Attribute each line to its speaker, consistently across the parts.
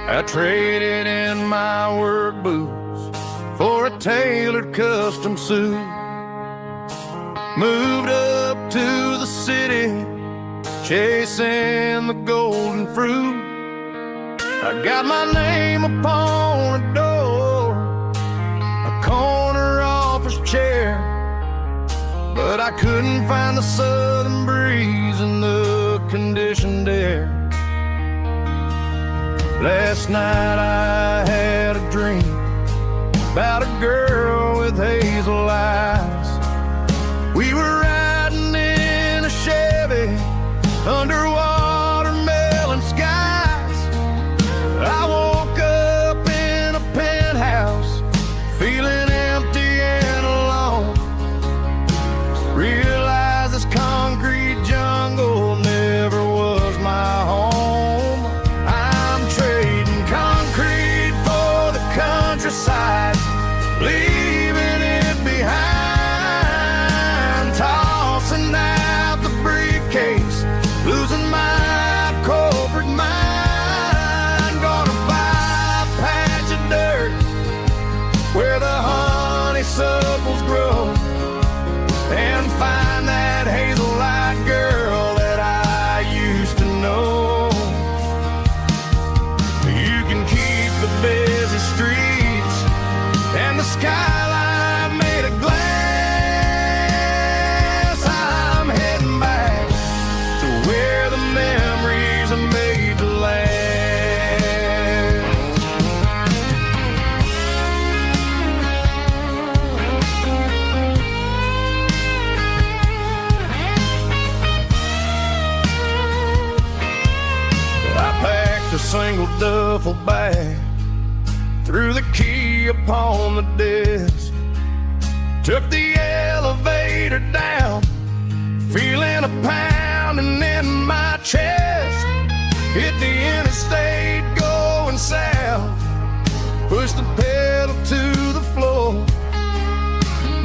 Speaker 1: I traded in my work boots for a tailored custom suit. Moved up to the city, chasing the golden fruit. I got my name upon a door, a corner office chair, but I couldn't find the southern breeze in the conditioned air. Last night I had a dream about a girl with hazel eyes. We were riding in a Chevy under watermelon skies. I woke up in a penthouse feeling empty and alone. Realized this concrete jungle never was my home. I'm trading concrete for the countryside, leaving it behind, tossing out the briefcase, losing my corporate mind. Gonna buy a patch of dirt where the honeysuckles grow and find that hazel-eyed girl that I used to know. You can keep the busy streets and the skyline made of glass. I'm heading back to where the memories are made to last. I packed a single duffel bag, threw the key upon the desk, took the elevator down, feeling a pounding in my chest. Hit the interstate going south, pushed the pedal to the floor.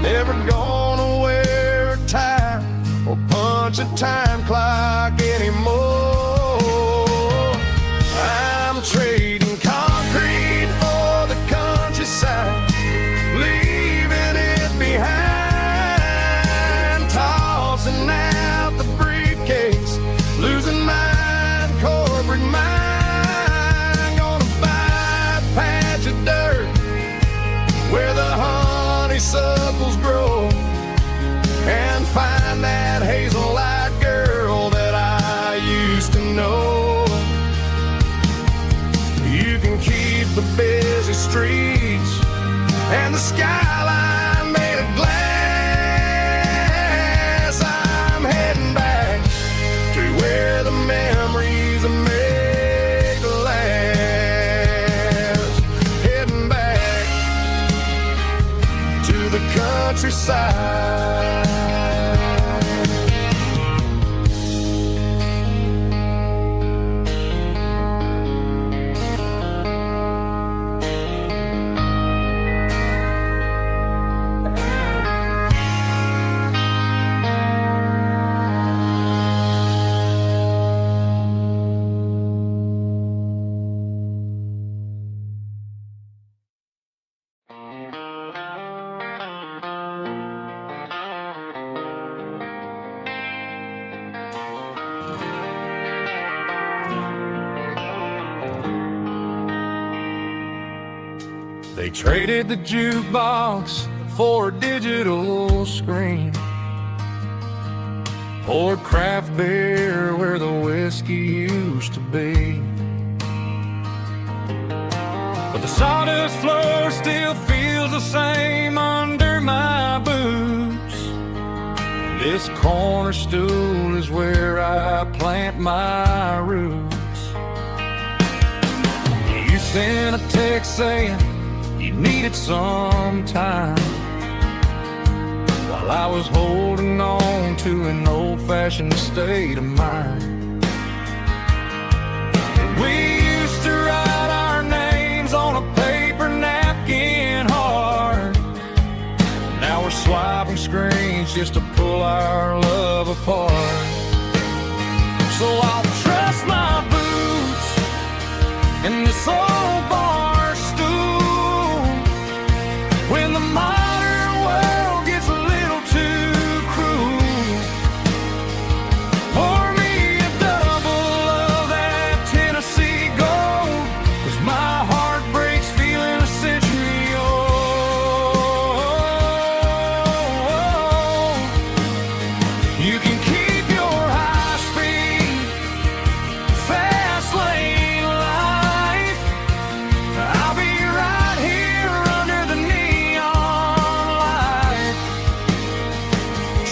Speaker 1: Never gonna wear a tie or punch a time clock anymore. I'm trading concrete for the countryside, leaving it behind, tossing out the briefcase, losing my corporate mind. Gonna buy a patch of dirt where the honeysuckles grow and find that hazel-eyed girl that I used to know. You can keep the busy streets and the skyline made of glass. I'm heading back to where the memories are made to last. Heading back to the countryside. They traded the jukebox for a digital screen, poured craft beer where the whiskey used to be. But the sawdust floor still feels the same under my boots. This corner stool is where I plant my roots. You sent a text saying you needed some time, while I was holding on to an old-fashioned state of mind. We used to write our names on a paper napkin hard. Now we're swiping screens just to pull our love apart. So I'll trust my boots in this old bar stool. When the modern world gets a little too cruel, pour me a double of that Tennessee Gold, 'cause my heart breaks feeling a century old. You can keep your high speed, fast lane life. I'll be right here under the neon light,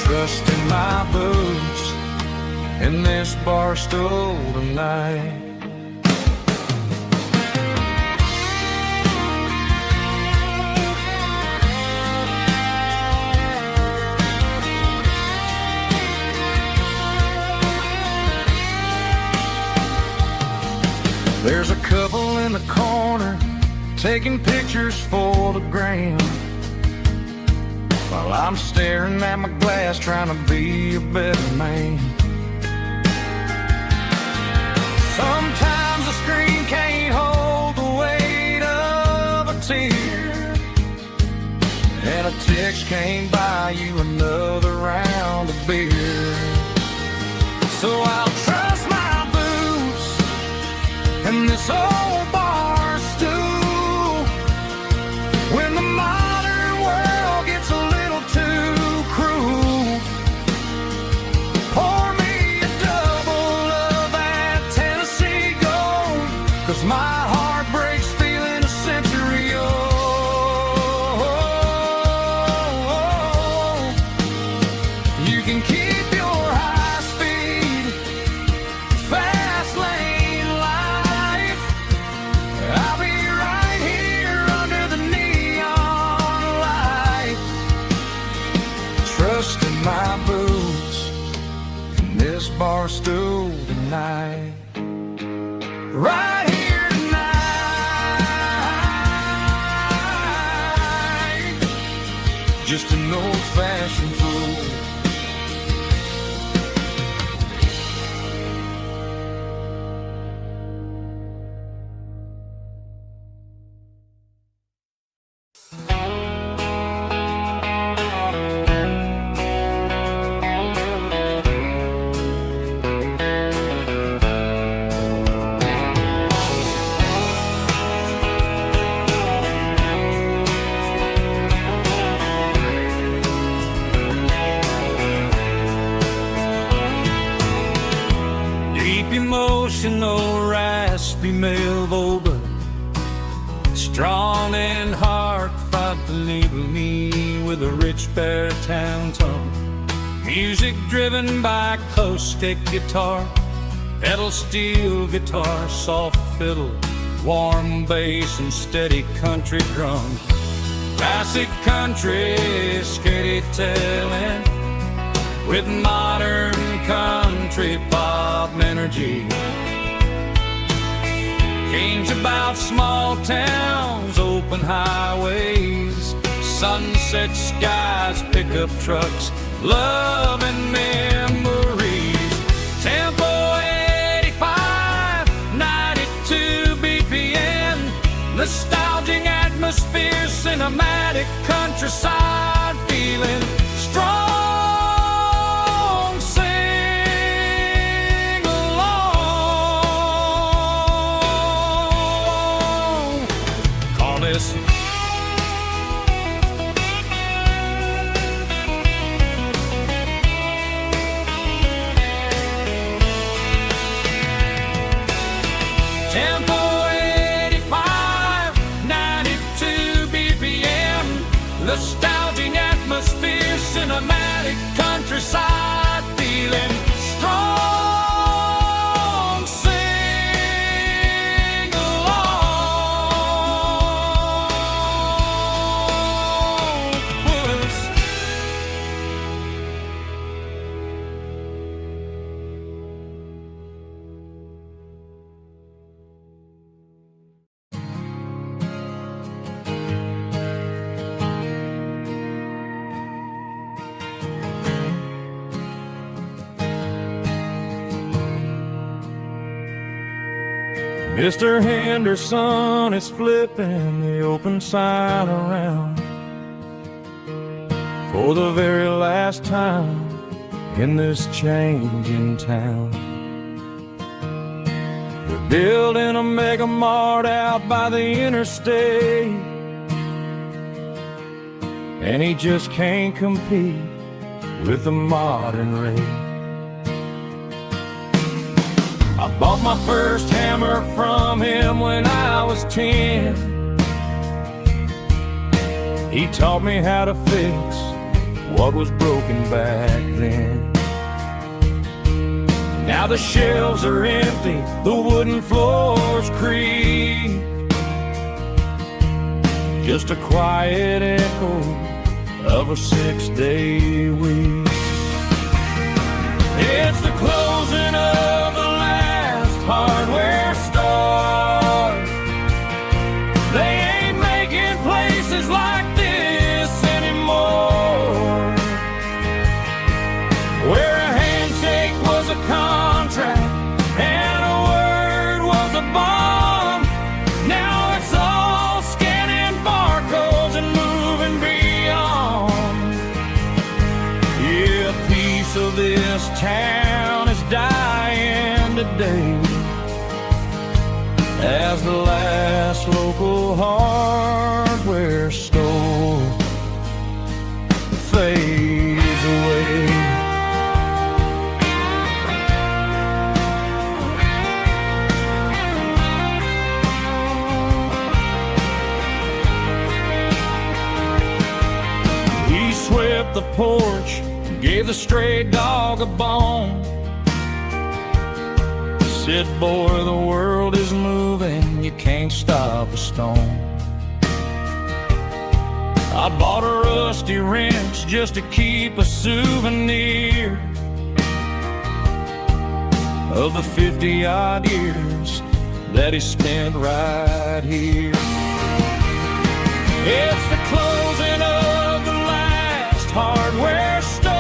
Speaker 1: trusting my boots in this bar stool tonight. There's a couple in the corner taking pictures for the gram, while I'm staring at my glass trying to be a better man. Sometimes the screen can't hold the weight of a tear, and a text can't buy you another round of beer. So I'll trust my boots in this old bar stool. When the modern world gets a little too cruel, pour me a double of that Tennessee Gold, 'cause my heart breaks feeling a century old. You can keep your high speed, fast lane life. I'll be right here under the neon light, trusting my boots in this bar stool tonight. Right here tonight, just an old-fashioned fool. Deep emotional, raspy male vulva, strong and heartfelt, believe me, with a rich baritone tone. Music driven by acoustic guitar, pedal steel guitar, soft fiddle, warm bass, and steady country drums. Classic country, skitty telling, with modern country pop energy. Games about small towns, open highways, sunset skies, pickup trucks, love and memories. Tempo 85, 92 BPM, nostalgic atmosphere, cinematic countryside feeling, strong. Tempo 85, 92 BPM, nostalgic atmosphere, cinematic countryside feeling, strong, sing along with us. Mr. Henderson is flipping the open sign around for the very last time in this changing town. We're building a mega mart out by the interstate, and he just can't compete with the modern rate. I bought my first hammer from him when I was 10. He taught me how to fix what was broken back then. Now the shelves are empty, the wooden floors creak, just a quiet echo of a 6-day week. It's the closing of the last hardware store. They ain't making places like this anymore, where a handshake was a contract and a word was a bond. Now it's all scanning barcodes and moving beyond. Yeah, a piece of this town is dying today as the last local hardware store fades away. He swept the porch, gave the stray dog a bone, said, boy, the world is moving, you can't stop a stone. I bought a rusty wrench just to keep a souvenir of the 50-odd years that he spent right here. It's the closing of the last hardware store.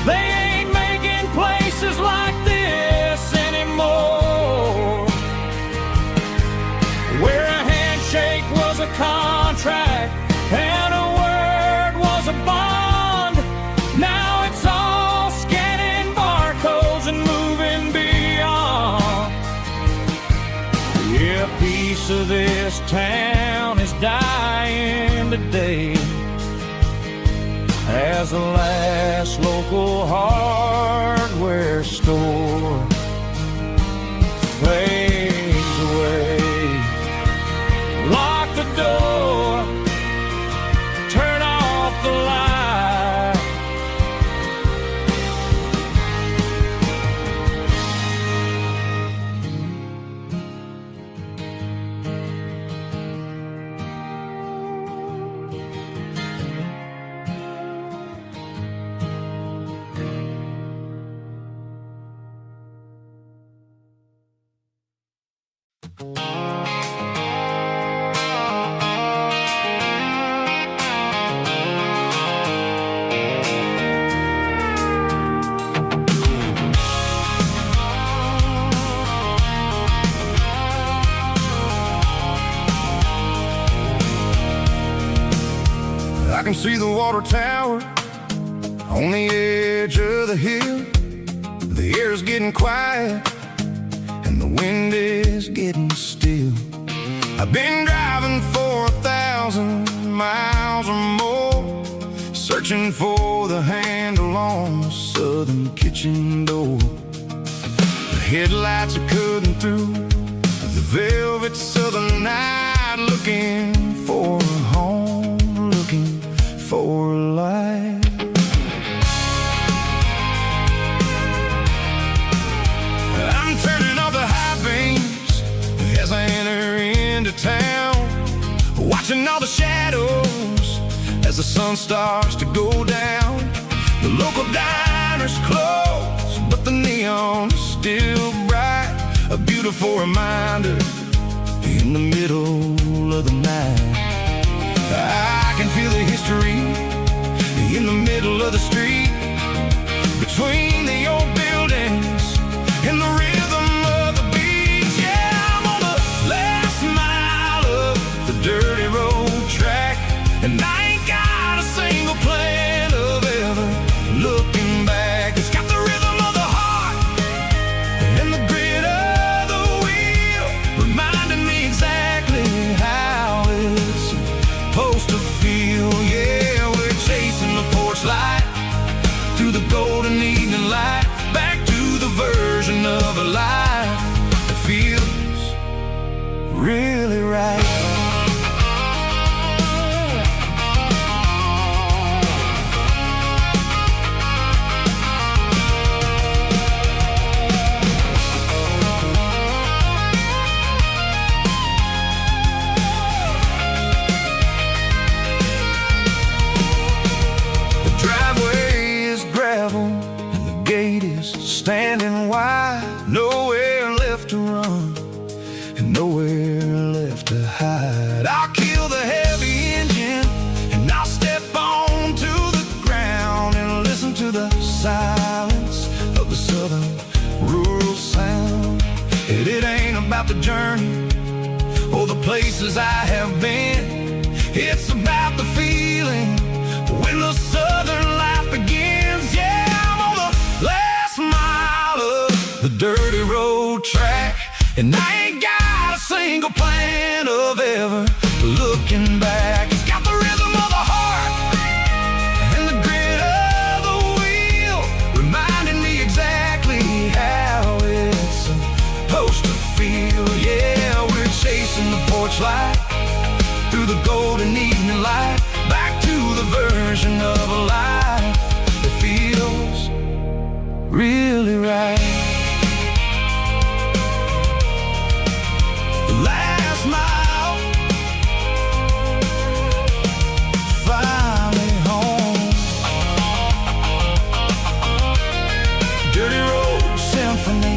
Speaker 1: They ain't making places like this anymore, where a handshake was a contract and a word was a bond. Now it's all scanning barcodes and moving beyond. Yeah, a piece of this town is dying today as the last local hardware store fades away. Lock the door, turn off the light. I can see the water tower on the edge of the hill. The air's getting quiet and the wind is getting still. I've been driving for 1,000 miles or more, searching for the handle on the southern kitchen door. The headlights are cutting through the velvet southern night, looking for a home, looking for a life. I'm turning off the high beams as I enter into town, watching all the shadows as the sun starts to go down. The local diner's closed, but the neon is still bright, a beautiful reminder in the middle of the night. I can feel the history in the middle of the street, between the old buildings and the rhythm of And I ain't got a single plan of ever looking back. It's got the rhythm of the heart and the grit of the wheel, reminding me exactly how it's supposed to feel. Yeah, we're chasing the porch light through the golden evening light, back to the version of a life that feels really right. Standing wide, nowhere left to run and nowhere left to hide. I'll kill the heavy engine and I'll step on to the ground and listen to the silence of the southern rural sound. And it ain't about the journey or the places I have been. It's about the feeling when the southern life begins. Yeah, I'm on the last mile of the dirty road track, and I ain't got a single plan of ever looking back. It's got the rhythm of the heart and the grit of the wheel, reminding me exactly how it's supposed to feel. Yeah, we're chasing the porch light through the golden evening light, back to the version of a life that feels really right. The last mile, finally home. Dirty road symphony.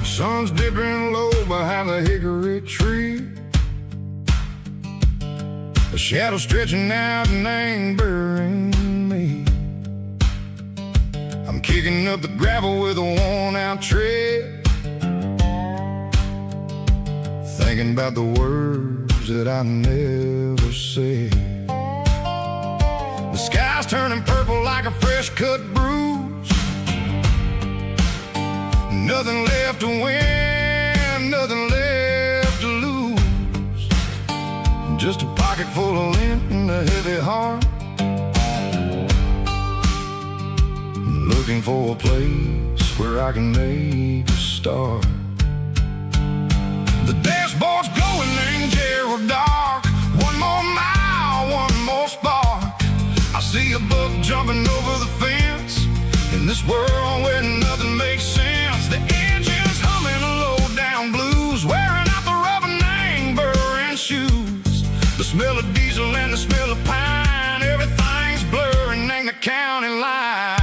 Speaker 1: Sun's dipping low behind the hickory tree, a shadow stretching out and angering me. I'm kicking up the gravel with a worn-out tread, thinking about the words that I never said. The sky's turning purple like a fresh-cut bruise. Nothing left to win, nothing left to lose. Just a pocket full of lint and a heavy heart, looking for a place where I can make a start. The dashboard's glowing angel dark. One more mile, one more spark. I see a buck jumping over the fence in this world where nothing makes sense. The engine's humming a low-down blues, wearing out the rubber name burring shoes. The smell of diesel and the smell of pine, everything's blurring, ain't the county line.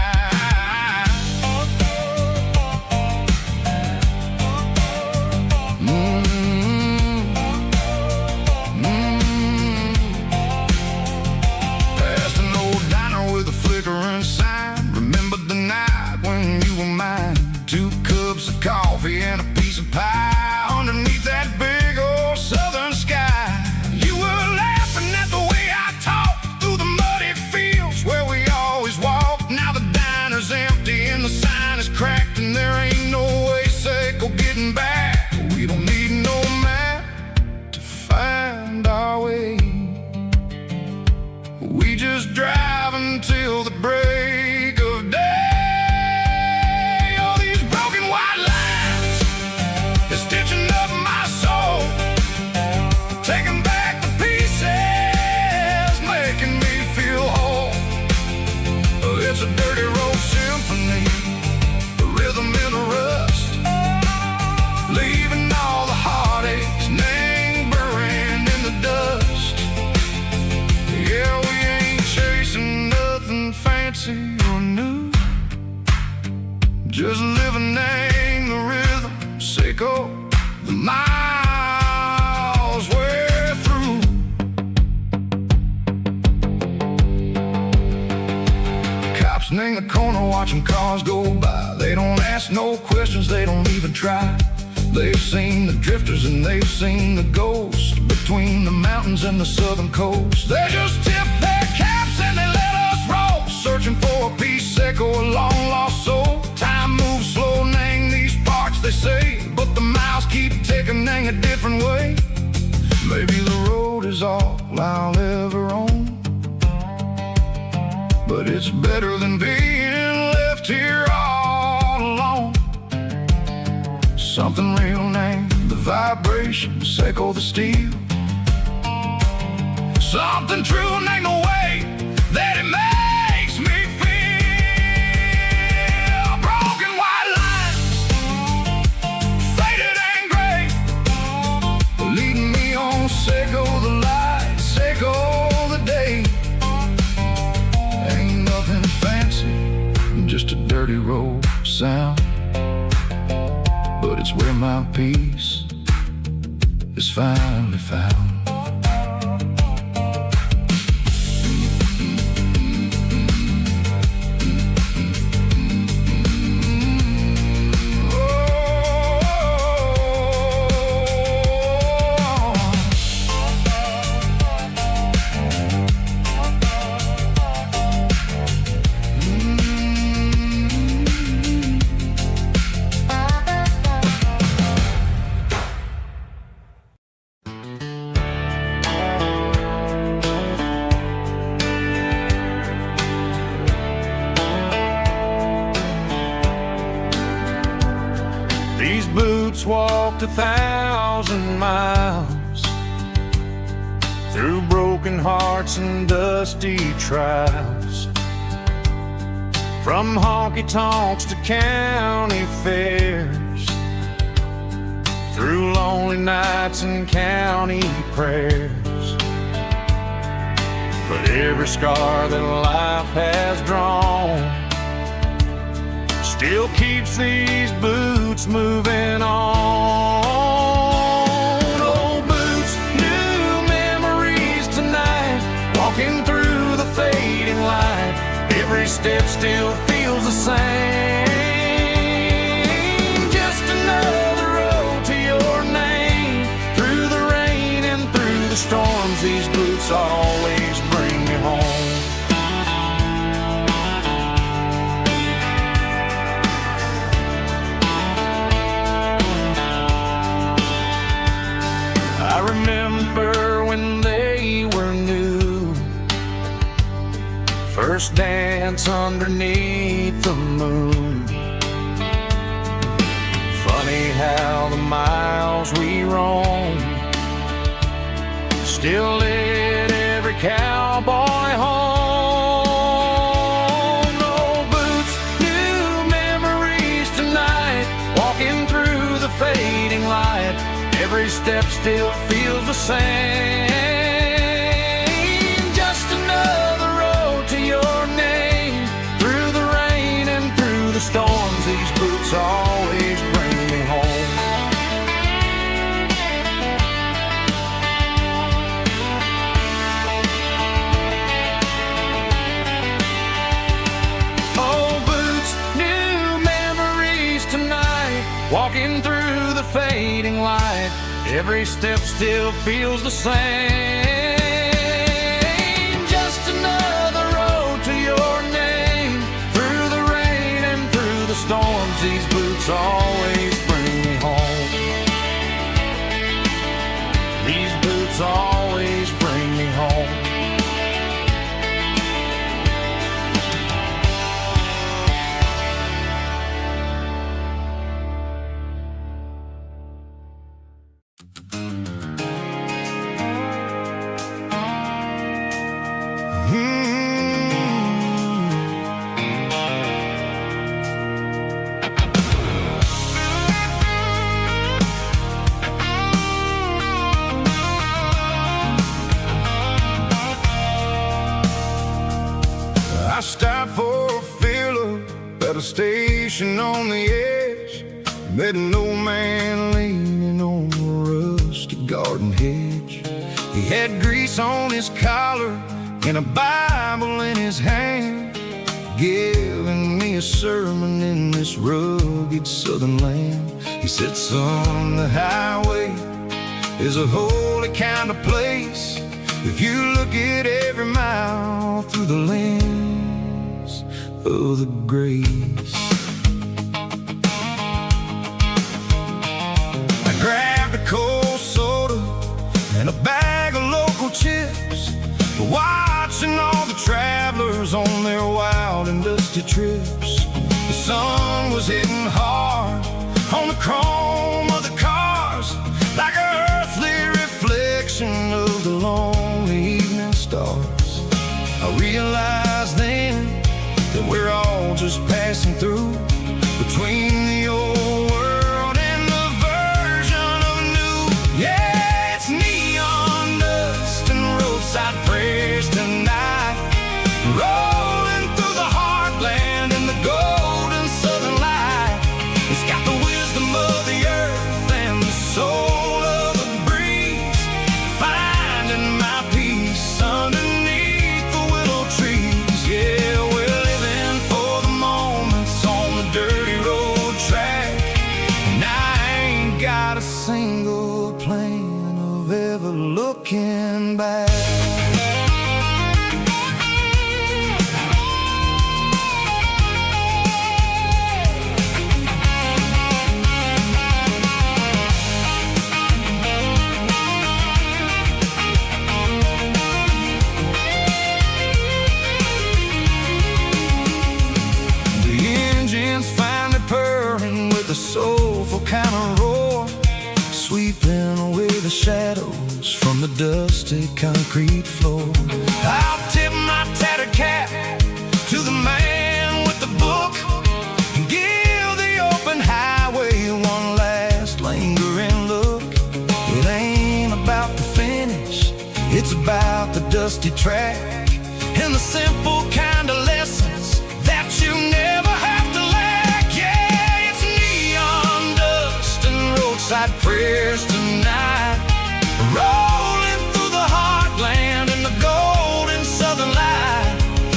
Speaker 1: Past an old diner with a flickering sign. Remember the night when you were mine. 2 cups of coffee and a piece of pie underneath that big old southern sky. You were laughing at the way I talked through the muddy fields where we always walked. It's a dirty road symphony, a rhythm in a rust, leaving all the heartaches lingering in the dust. Yeah, we ain't chasing nothing fancy or new, just living in the rhythm, sicko, the miles we're through. Cops in the corner watching cars go by. They don't ask no questions, they don't even try. They've seen the drifters and they've seen the ghosts between the mountains and the southern coast. They just tip their caps and they let us roll, searching for a piece or a long lost soul. Time moves slow, nang these parts they say, but the miles keep ticking, nang a different way. Maybe the road is all I'll ever own, but it's better than being left here all alone. Something real, nang the vibration, echo the steel. Something true, nang the way that it makes me feel. Broken white lines, faded and gray, leading me on, Seiko the light, Seiko the day. Ain't nothing fancy, just a dirty road sound, but it's where my peace is finally found. These boots walked 1,000 miles through broken hearts and dusty trials, from honky-tonks to county fairs, through lonely nights and county prayers. But every scar that life has drawn still keeps these boots moving on. Old boots, new memories tonight, walking through the fading light. Every step still feels the same. Just another road to your name. Through the rain and through the storms, these boots always bring me home. I remember when they were new, first dance underneath the moon. Funny how the miles we roam still lit every cowboy home. Old boots, new memories tonight, walking through the fading light. Every step still feels the same. Just another road to your name. Through the rain and through the storms, these boots always bring me home. Old boots, new memories tonight, walking through the fading light. Every step still feels the same. Just another road to your name. Through the rain and through the storms, these boots always bring me home. These boots always bring me home. stopped for a fill-up at a station on the edge. Met an old man leaning on a rusty garden hedge. He had grease on his collar and a Bible in his hand, giving me a sermon in this rugged southern land. He said, son, the highway is a holy kind of place if you look at every mile through the lens of the grace. I grabbed a cold soda and a bag of local chips, watching all the travelers on their wild and dusty trips. The sun was hitting hard on the chrome of the cars, like an earthly reflection of the lonely evening stars. I realized then that we're all just passing through between the old world and the version of new. Yeah, it's neon dust and roadside prayers tonight, rolling through the heartland in the golden southern light. It's got the wisdom of the earth and the soul of the breeze, finding my peace underneath the willow trees. Yeah, we're living for the moments on the dirty road track, and I ain't got a single plan of ever looking back. A soulful kind of roar, sweeping away the shadows from the dusty concrete floor. I'll tip my tattered cap to the man with the book and give the open highway one last lingering look. It ain't about the finish, it's about the dusty track and the simple kind of lessons that you never have to lack. Yeah, it's neon dust and roadside prayers tonight, rolling through the heartland in the golden southern light.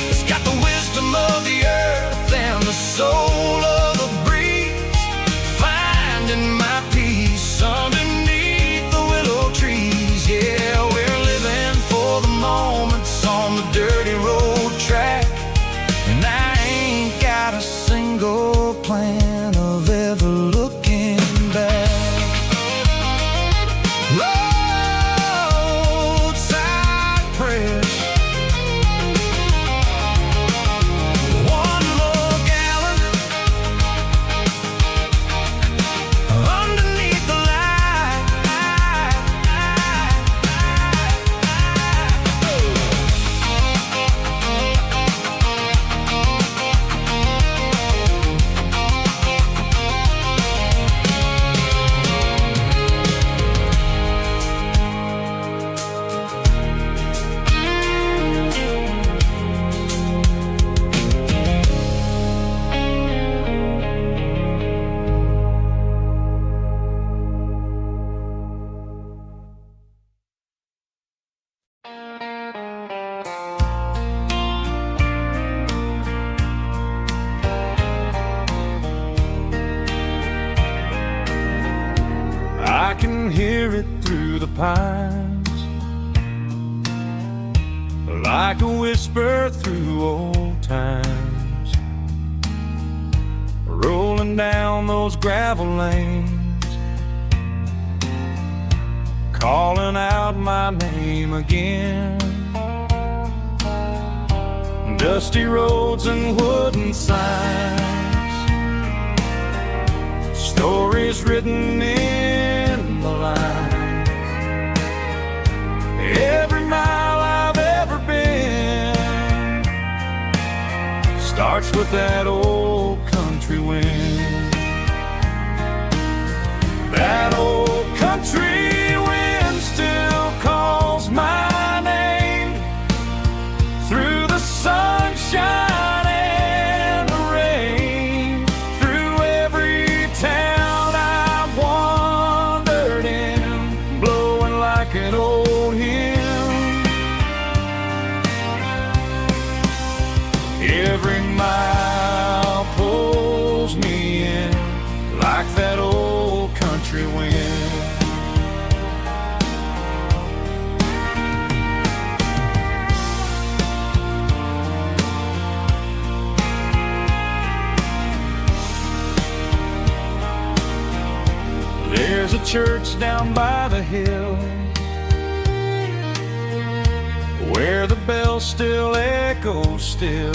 Speaker 1: It's got the wisdom of the earth and the soul of the breeze, finding my peace underneath the willow trees. Yeah, we're living for the moments on the dirty road track, and I ain't got a single plan of ever looking back. Roadside prayers, one more gallon underneath the light. I can hear it through the pines, like a whisper through old times, rolling down those gravel lanes, calling out my name again. Dusty roads and wooden signs, stories written in the lines. Every mile I've ever been starts with that old country wind. That old country wind still calls my name through the sunshine church down by the hill, where the bells still echo still.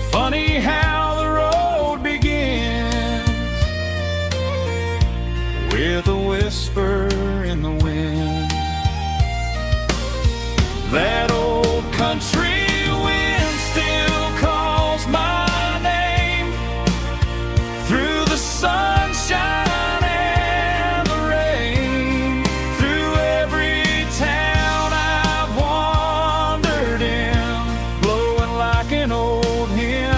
Speaker 1: Funny how the road begins with a whisper in the wind. That old country wind still calls my name through the sunshine and the rain, through every town I've wandered in, blowing like an old hymn.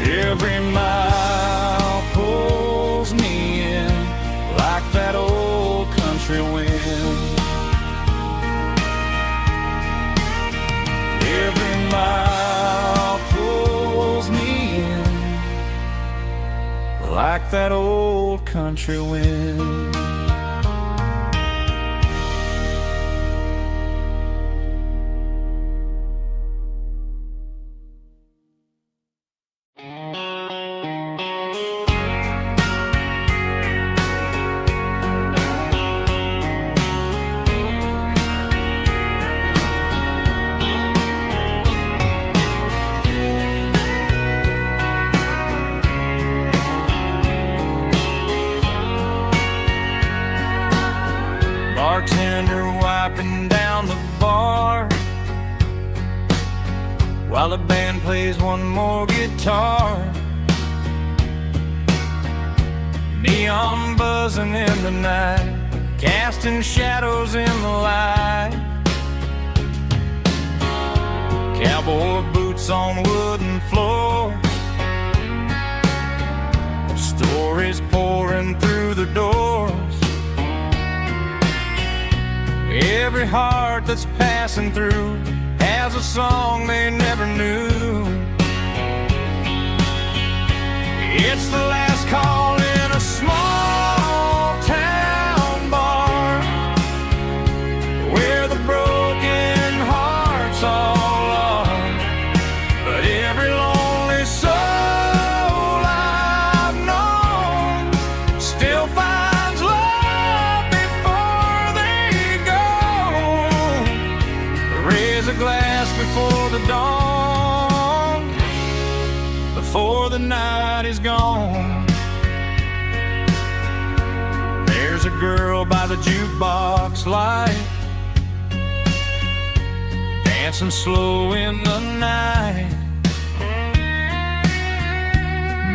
Speaker 1: Every mile pulls me in like that old country wind. Every mile pulls me in like that old country wind. Bartender wiping down the bar while the band plays one more guitar. Neon buzzing in the night, casting shadows in the light. Cowboy boots on wooden floors, stories pouring through the doors. Every heart that's passing through has a song they never knew. It's the last call in a small town bar where the broken hearts all are. But every lonely soul I've known still finds love before they go. Raise a glass before the dawn, before the night is gone. There's a girl by the jukebox light, dancing slow in the night.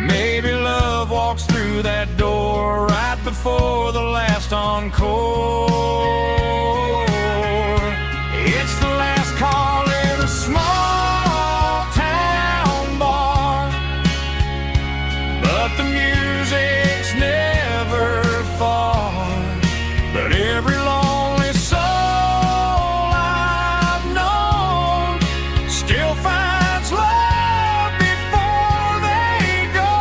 Speaker 1: Maybe love walks through that door right before the last encore. It's the last call in a small town bar, but the music's never far. But every lonely soul I've known still finds love before they go.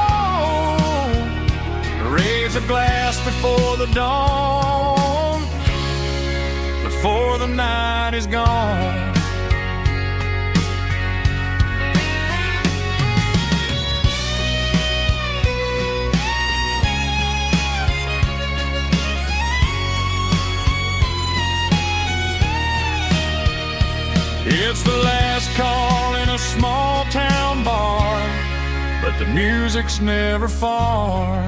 Speaker 1: Raise a glass before the dawn, before the night is gone. It's the last call in a small town bar, but the music's never far.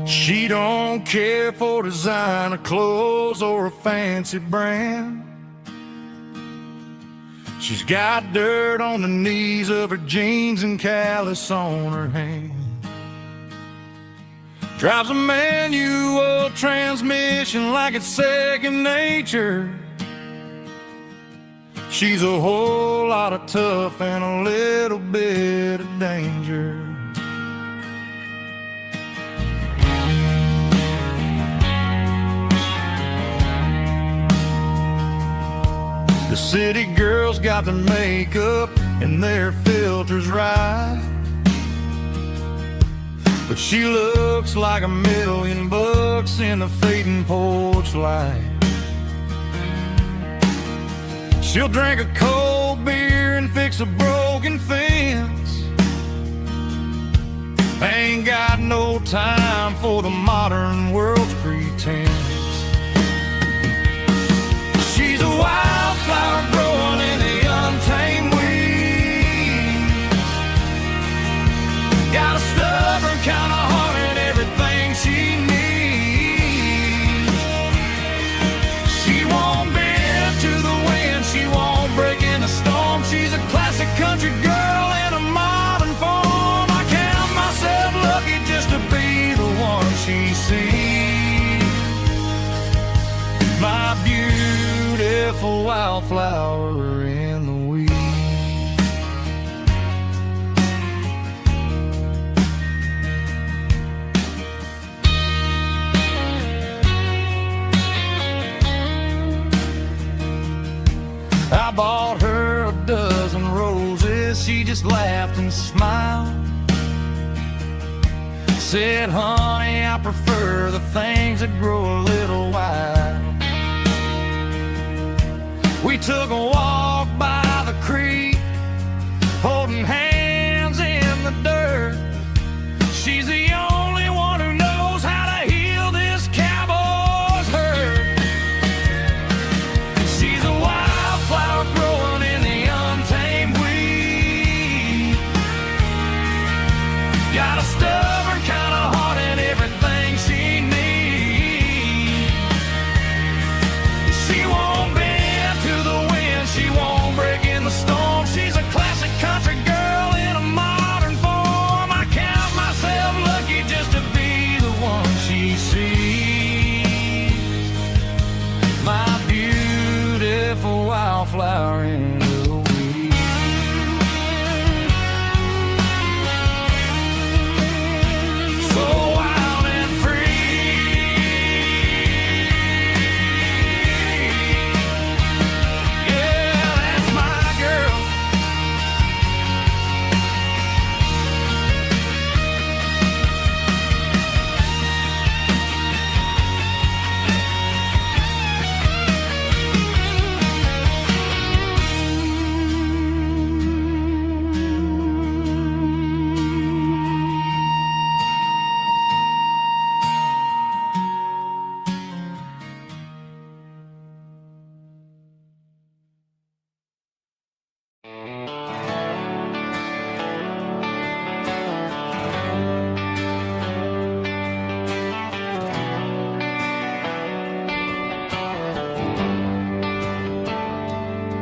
Speaker 1: She don't care for designer clothes or a fancy brand. She's got dirt on the knees of her jeans and callus on her hands. Drives a manual transmission like it's second nature. She's a whole lot of tough and a little bit of danger. The city girls got their makeup and their filters right, but she looks like $1,000,000 in the fading porch light. She'll drink a cold beer and fix a broken fence. Ain't got no time for the modern world's pretense. She's a wildflower growing in the untamed weeds. Got a stubborn kind of heart and everything she needs. She won't bend to the wind, she won't break in a storm. She's a classic country girl in a modern form. I count myself lucky just to be the one she sees. My beautiful wildflower in the weeds. I bought her a dozen roses, she just laughed and smiled. Said, honey, I prefer the things that grow a little wild. We took a walk by the creek, holding hands in the dirt. She's the only one who knows how to heal this cowboy's hurt. She's a wildflower growing in the untamed weed. Got a stubborn kind of heart and everything she needs. She won't bend to the wind, she won't break in the storm. She's a classic country girl in a modern form. I count myself lucky just to be the one she sees. My beautiful wildflower in the weeds. So wild and free. Yeah, that's my girl.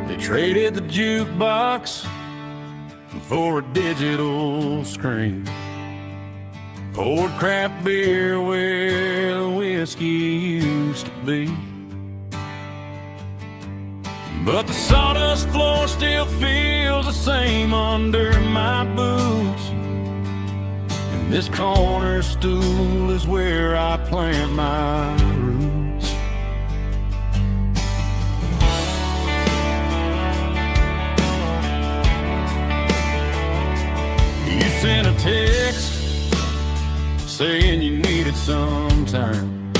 Speaker 1: They traded the jukebox for a digital screen. Poured craft beer where the whiskey used to be. But the sawdust floor still feels the same under my boots. And this corner stool is where I plant my roots. You sent a text saying you needed some time,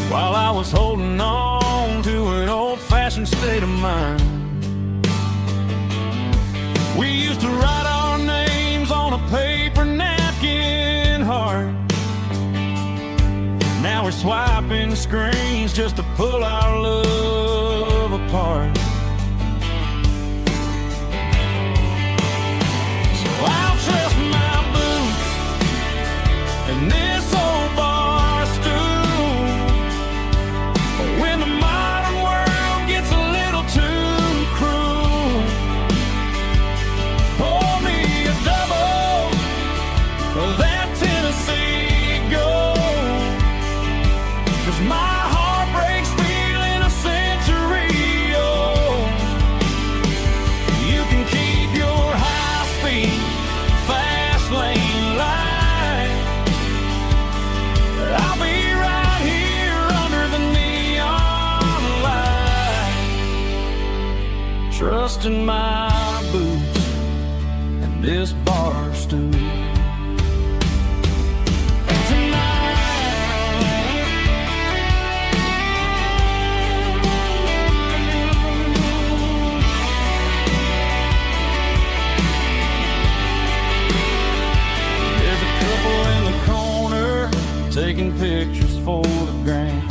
Speaker 1: while I was holding on to an old-fashioned state of mind. We used to write our names on a paper napkin heart. Now we're swiping screens just to pull our love apart. So I'll trust my boots and this old bar stool. When the modern world gets a little too cruel, pour me a double of that Tennessee trusting my boots and this bar stool. Taking pictures for the gram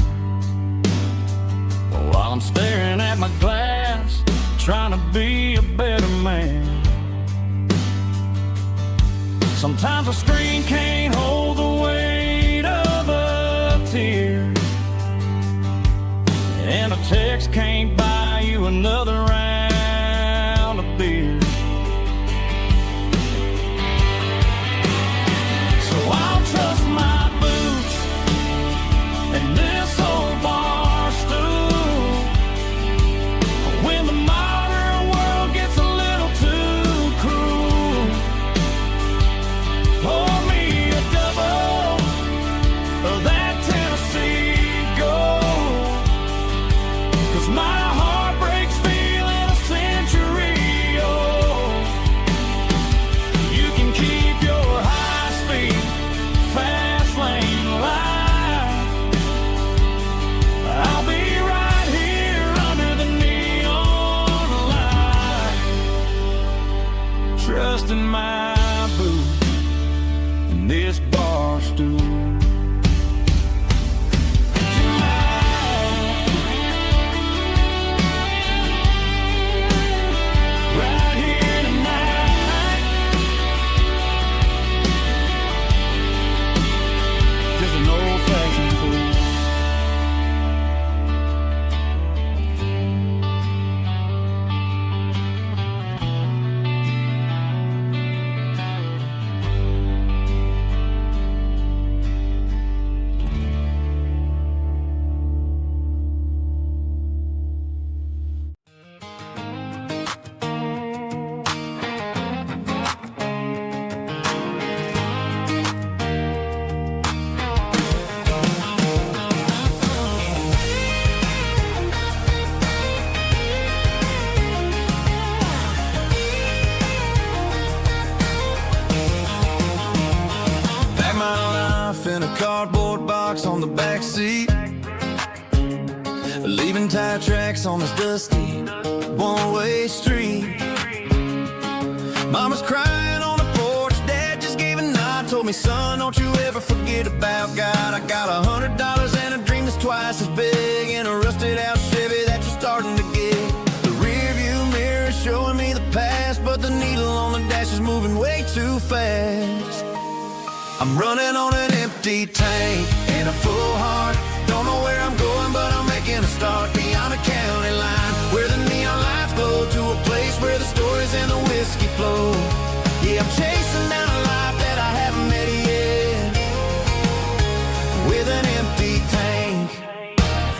Speaker 1: while I'm staring at my glass, trying to be a better man. Sometimes a screen can't hold the weight of a tear, and a text can't buy you another round of beer. So I'll trust my and this old bar stool when the modern world gets a little too cruel. Pour me a double of that Tennessee Gold, 'cause my heart breaks feeling a century old. You can keep your high-speed fast lane life. I'll be right here under the neon light, trusting my boots and this bar stool. Right here tonight, just an old-fashioned fool.
Speaker 2: In a cardboard box on the back seat, leaving tire tracks on this dusty one-way street. Mama's crying on the porch, Dad just gave a nod, told me, son, don't you ever forget about God. I got $100 and a dream that's twice as big, and a rusted out Chevy that you're starting to get. The rear view mirror is showing me the past, but the needle on the dash is moving way too fast. I'm running on an empty tank and a full heart. Don't know where I'm going, but I'm making a start beyond a county line, where the neon lights glow, to a place where the stories and the whiskey flow. Yeah, I'm chasing down a life that I haven't met yet, with an empty tank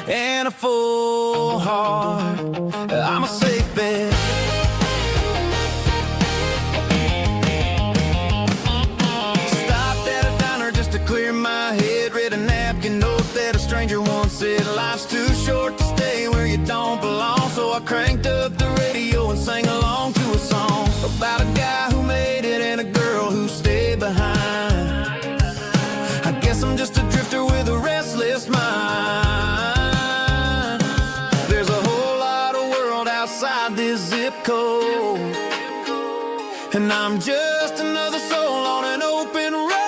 Speaker 2: and a full heart. I'm a safe bet. Clear my head, read a napkin note that a stranger once said, life's too short to stay where you don't belong. So I cranked up the radio and sang along to a song about a guy who made it and a girl who stayed behind. I guess I'm just a drifter with a restless mind. There's a whole lot of world outside this zip code, and I'm just another soul on an open road.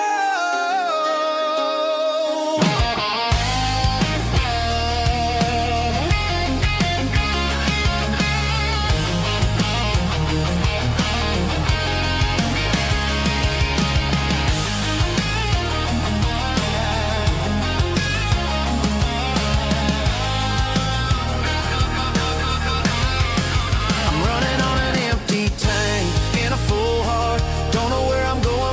Speaker 2: Tank in a full heart, don't know where I'm going.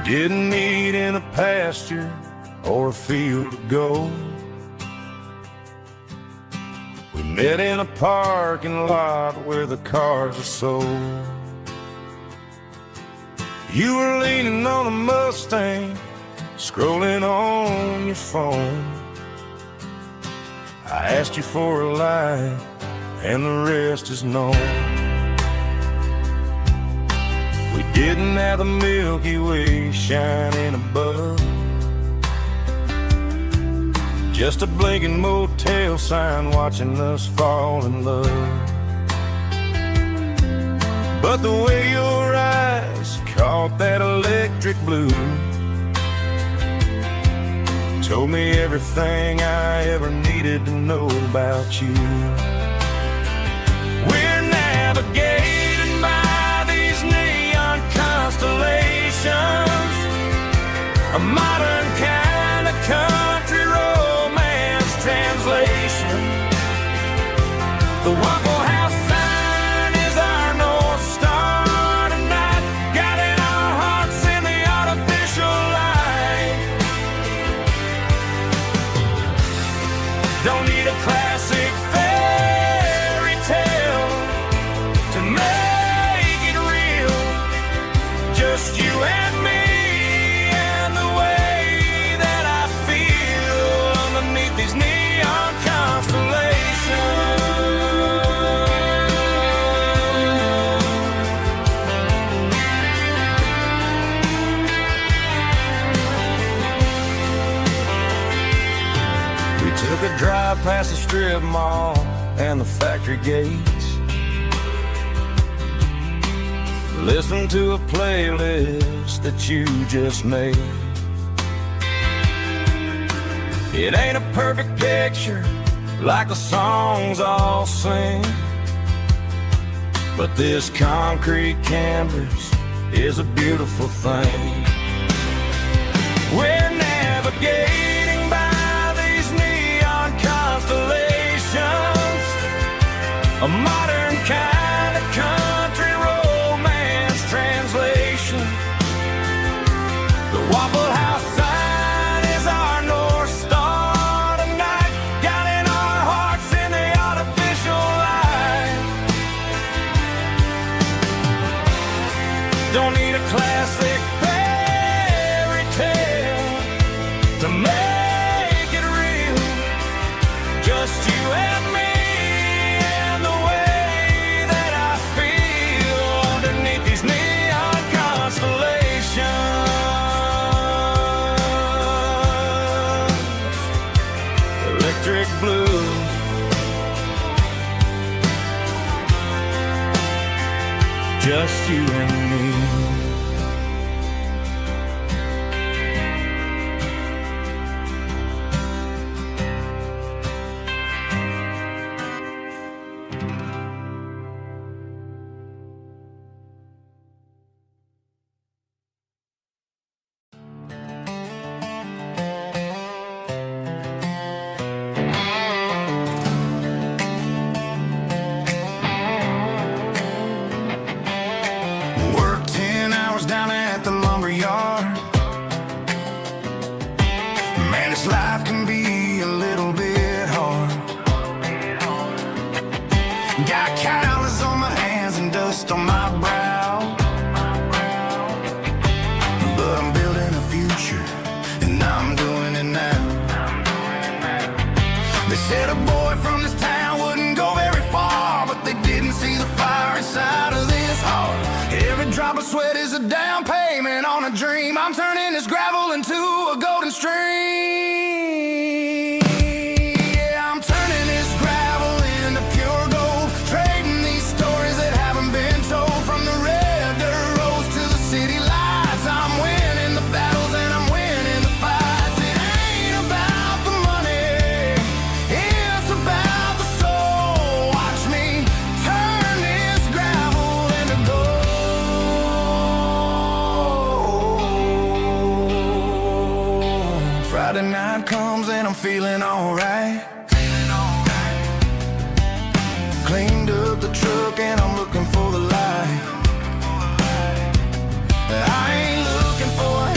Speaker 1: didn't meet in a pasture or a field of gold. We met in a parking lot where the cars are sold. You were leaning on a Mustang, scrolling on your phone. I asked you for a light, and the rest is known. We didn't have the Milky Way shining above, just a blinking motel sign watching us fall in love. But the way your eyes caught that electric blue told me everything I ever needed to know about you. We're navigating by these neon constellations, a modern kind of country romance translation. The Waffle House sign is our North Star tonight, guiding our hearts in the artificial light. Don't need a classic fairy tale to make it real, just you and me and the way that I feel underneath these neon constellations. We took a drive past the strip mall and the factory gates, listened to a playlist that you just made. It ain't a perfect picture like the songs all sing, but this concrete canvas is a beautiful thing. We're navigating by these neon constellations, a modern kind of country romance translation. The Waffle House sign is our North Star tonight, guiding our hearts in the artificial light. Don't need a classic fairy tale to make it real, just you and me and the way that I feel underneath these neon constellations. Electric blue, just you and me. Work 10 hours down at the lumber yard. Man, this life can be a little bit hard. Got calluses on my hands and dust on my brow, but I'm building a future and I'm doing it now. They said a boy from this town wouldn't go very far, but they didn't see the fire inside of this heart. Every drop of sweat is a down payment on a dream. I'm turning this gravel into a golden stream. Yeah, I'm turning this gravel into pure gold, trading these stories that haven't been told. From the red dirt roads to the city lights, I'm winning the battles and I'm winning the fights. It ain't about the money, it's about the soul. Watch me turn this gravel into gold. Friday night comes and I'm feeling alright. Cleaned up the truck and I'm looking for the light. I ain't looking for a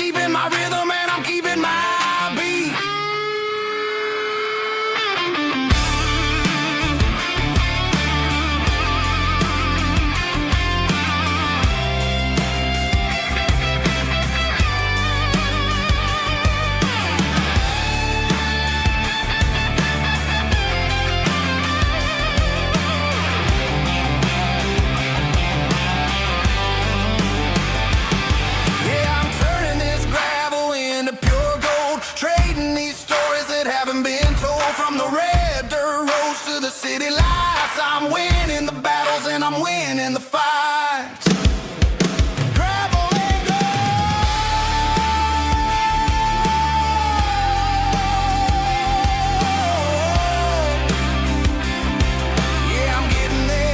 Speaker 2: keeping my rhythm and I'm keeping my beat. From the red dirt roads to the city lights, I'm winning the battles and I'm winning the fights. Gravel and gold. Yeah, I'm getting there.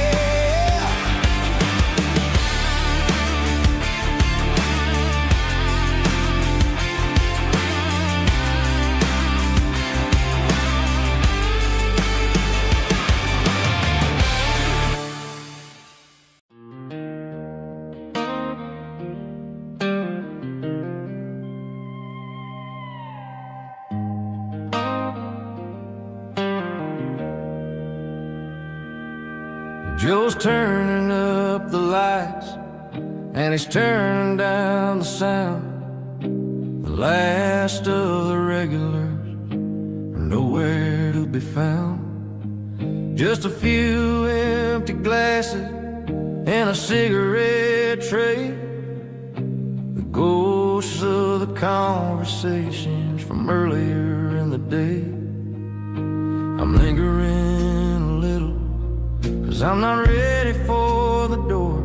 Speaker 1: Joe's turning up the lights, and he's turning down the sound. The last of the regulars are nowhere to be found. Just a few empty glasses and a cigarette tray. The ghosts of the conversations from earlier in the day. I'm lingering a little, 'cause I'm not ready for the door,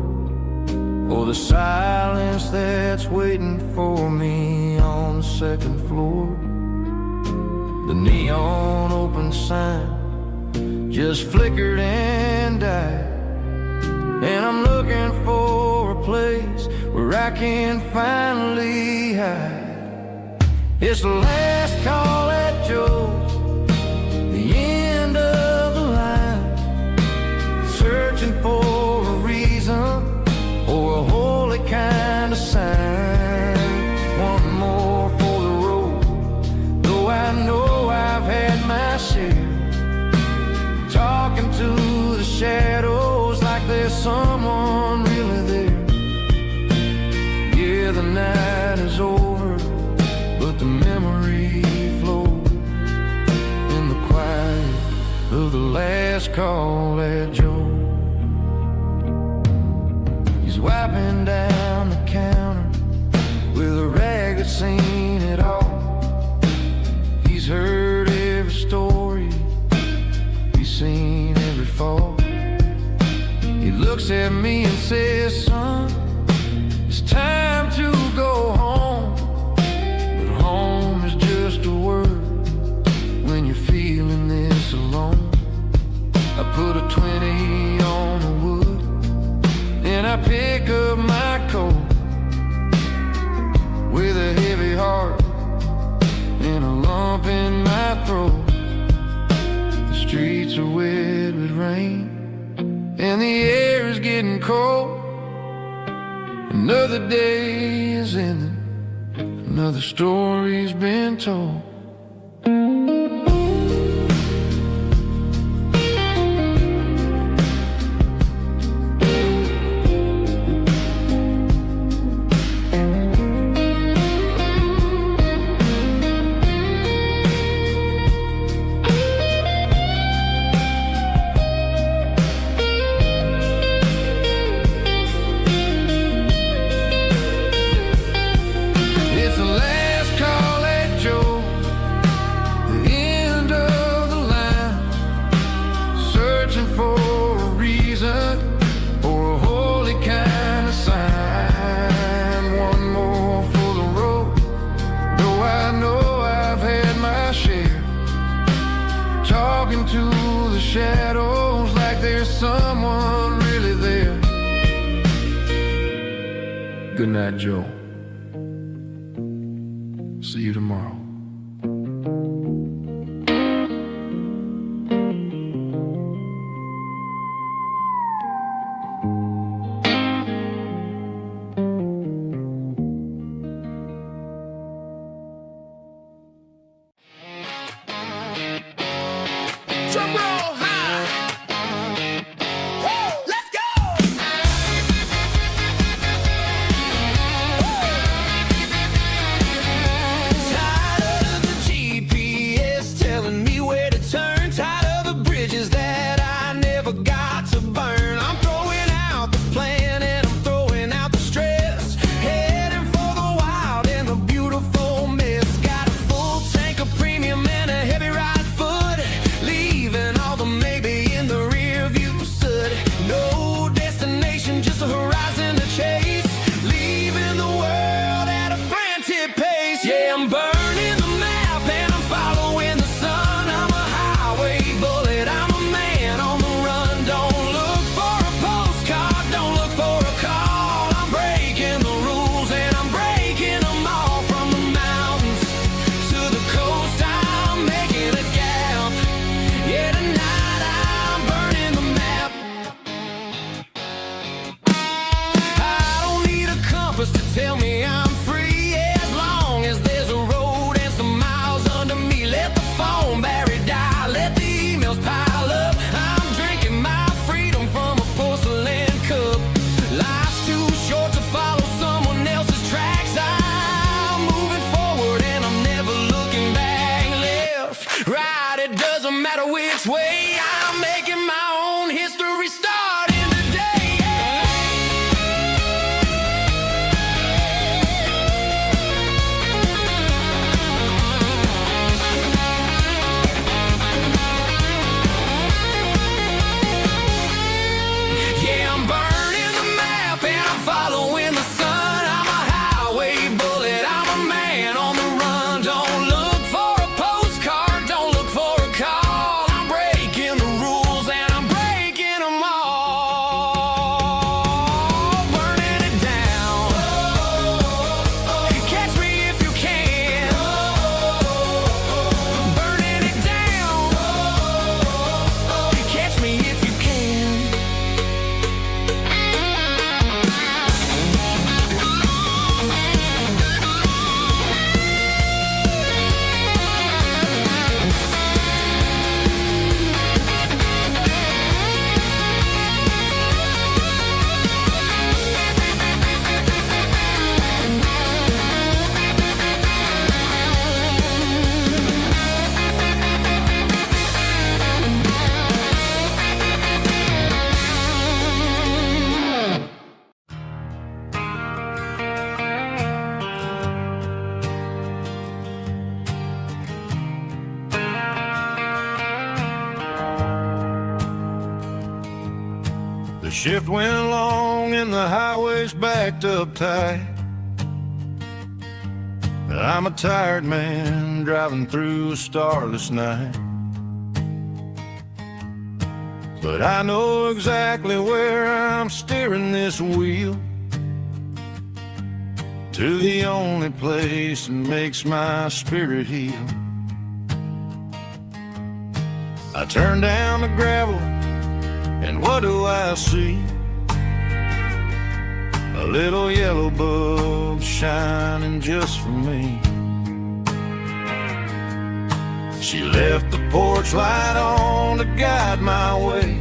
Speaker 1: or the silence that's waiting for me on the second floor. The neon open sign just flickered and died, and I'm looking for a place where I can finally hide. It's the last call at Joe's, the end of the line, searching for a reason or a holy kind of sign. One more for the road, though I know I've had my share. Talking to the shadows like there's someone really there. Yeah, the night is over, but the memory flows in the quiet of the last call at Joe. He's wiping down the counter with a rag that's seen it all. He's heard every story, he's seen every fall. He looks at me and says, son, it's time to go home. But home is just a word when you're feeling this alone. I put a 20 on the wood, and I pick up my coat with a heavy heart and a lump in my throat. The streets are wet with rain, and the air is getting cold. Another day is ending, another story's been told. Shadows like there's someone really there. Good night, Joe. See you tomorrow. Drum roll high. Woo, let's go.
Speaker 2: Tired of the GPS telling me where to turn. Tired of the bridges that I never got to burn. I'm throwing out the plan and I'm throwing out the stress. Heading for the wild and the beautiful mess. Got a full tank of premium and a heavy right foot. Leaving all the maybe in the rear view soot. No destination, just a horizon to chase. Leaving the world at a frantic pace. Yeah, I'm burning the map and I'm following the sun. I'm a highway bullet, I'm a man on the run. Don't look for a postcard, don't look for a call. I'm breaking the rules and I'm breaking them all. From the mountains to the coast, I'm making a gap. Yeah, tonight I'm burning the map. I don't need a compass to tell me I'm free. As long as there's a road and some miles under me. Let the phone battery die, let the emails pile up. I'm drinking my freedom from a porcelain cup. Life's too short to follow someone else's tracks. I'm moving forward and I'm never looking back. Left, right, it doesn't matter which way. I'm making my own history starting today. Yeah, I'm burning the map and I'm following the sun. I'm a highway bullet, I'm a man on the run. Don't look for a postcard, don't look for a call. I'm breaking the rules and I'm breaking them all. Burning it down. Catch me if you can. Burning it down. Catch me if you can.
Speaker 1: The shift went long and the highway's backed up tight. I'm a tired man driving through a starless night. But I know exactly where I'm steering this wheel, to the only place that makes my spirit heal. I turn down the gravel and what do I see? A little yellow bulb shining just for me. She left the porch light on to guide my way,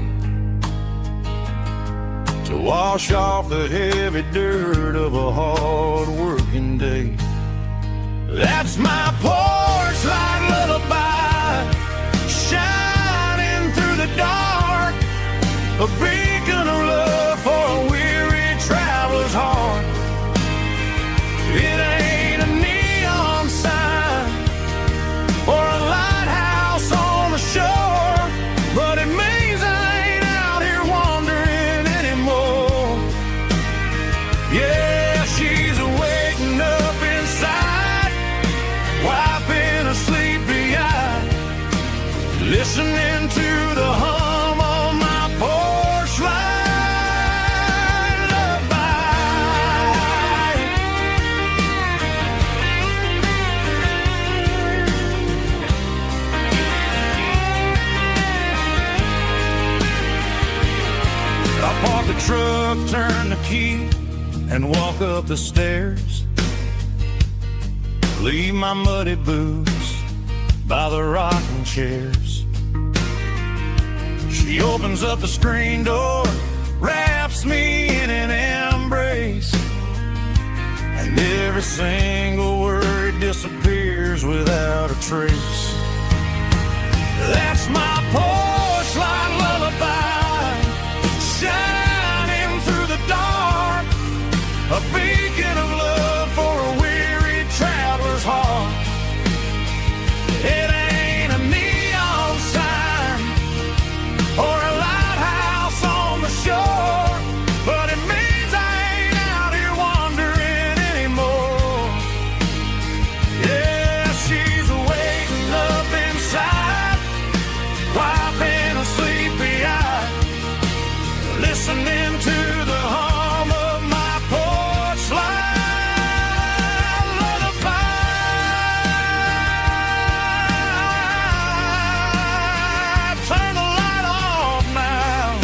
Speaker 1: to wash off the heavy dirt of a hard working day. That's my porch light lullaby, shining through the dark, a beacon of love for a weary traveler's heart. It ain't a neon sign or a lighthouse on the shore, but it means I ain't out here wandering anymore. Yeah, she's waking up inside, wiping a sleepy eye, listening to the hum of my porch light lullaby. I park the truck, turn the key, and walk up the stairs. Leave my muddy boots by the rocking chairs. She opens up the screen door, wraps me in an embrace, and every single word disappears without a trace. That's my porch light lullaby, shining through the dark, a beacon of love for a weary traveler's heart. It ain't a neon sign or a lighthouse on the shore, but it means I ain't out here wandering anymore. Yeah, she's waiting up inside, wiping a sleepy eye, listening to the hum of my porch light lullaby. Turn the light off now.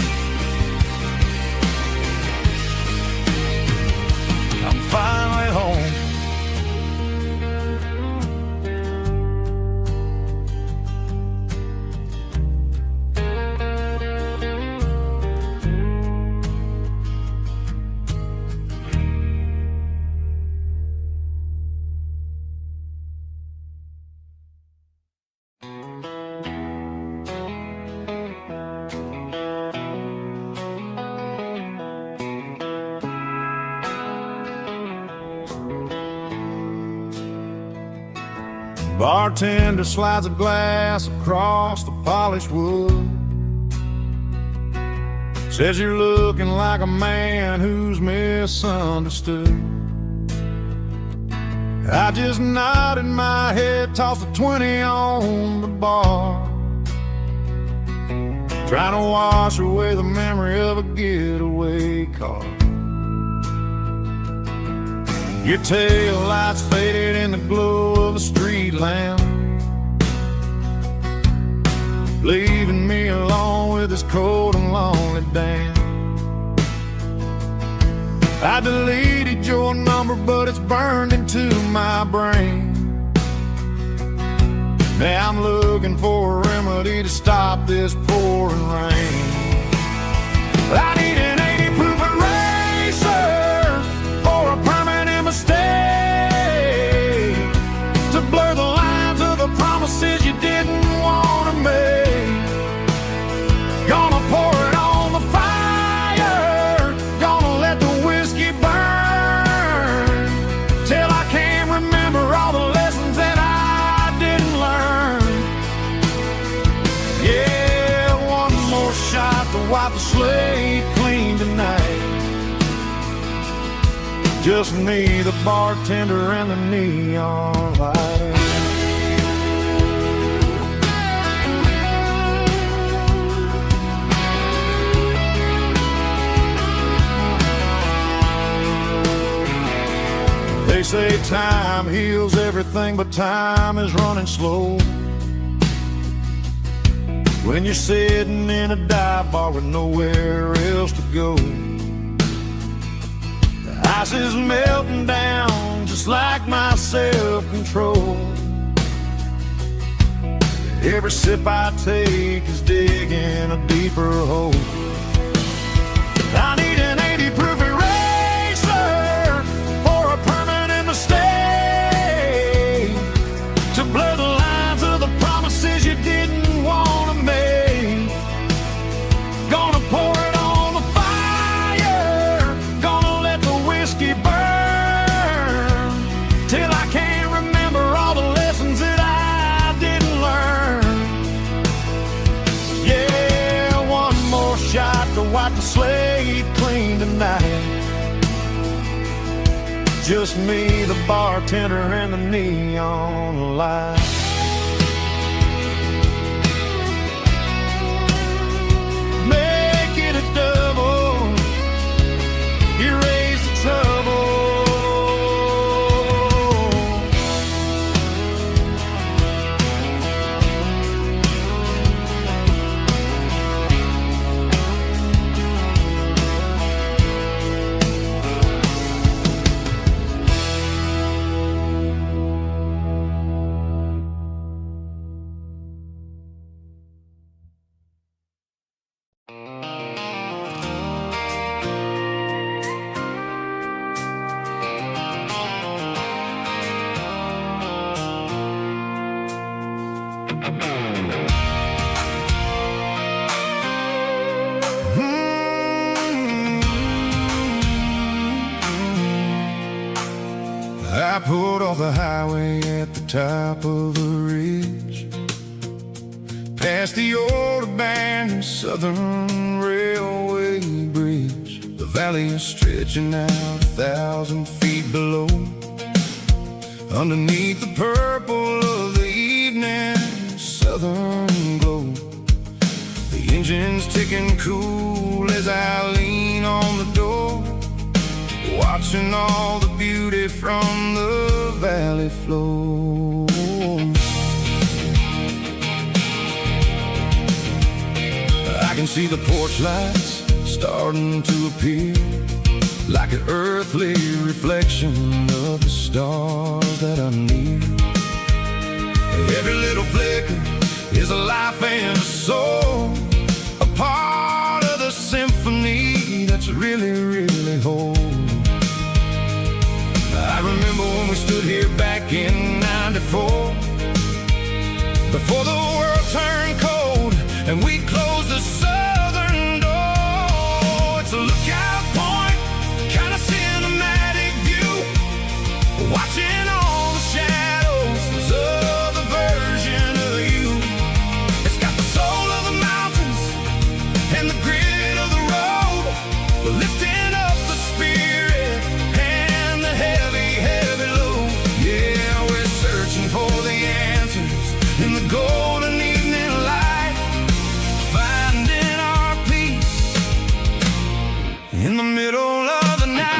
Speaker 1: I'm finally home. Bartender slides a glass across the polished wood, says you're looking like a man who's misunderstood. I just nodded my head, tossed a 20 on the bar, trying to wash away the memory of a getaway car. Your tail lights faded in the glow of a street lamp, leaving me alone with this cold and lonely damn. I deleted your number, but it's burned into my brain. Now I'm looking for a remedy to stop this pouring rain. I need an 80 proof eraser for a permanent mistake, to blur the lines of the promises you didn't want to make. Gonna pour it on the fire, gonna let the whiskey burn, till I can't remember all the lessons that I didn't learn. Yeah, one more shot to wipe the slate clean tonight. Just me, the bartender, and the neon light. They say time heals everything, but time is running slow when you're sitting in a dive bar with nowhere else to go. The ice is melting down just like my self-control. Every sip I take is digging a deeper hole. I need an 80 proof eraser for a permanent mistake, to blur the lines of the promises you didn't want to make. Gonna pour it on the fire, gonna let the whiskey burn, till I can't remember all the lessons that I didn't learn. Yeah, one more shot to wipe the slate clean tonight. Just me, the bartender, and the neon light. Make it a double, erase the trouble. off the highway at the top of a ridge, past the old abandoned Southern Railway bridge. The valley is stretching out 1,000 feet below, underneath the purple of the evening southern glow. The engine's ticking cool as I lean on the door, watching all the beauty from the valley flow. I can see the porch lights starting to appear, like an earthly reflection of the stars that are near. Every little flicker is a life and a soul, a part of the symphony that's really, really whole. I remember when we stood here back in '94, before the world turned cold and we closed the southern door. It's a lookout point, kind of cinematic view, watching all the shadows of the version of you. It's got the soul of the mountains and the grit of the road, lifting up the spirit and the heavy, heavy load. Yeah, we're searching for the answers in the golden evening light, finding our peace in the middle of the night.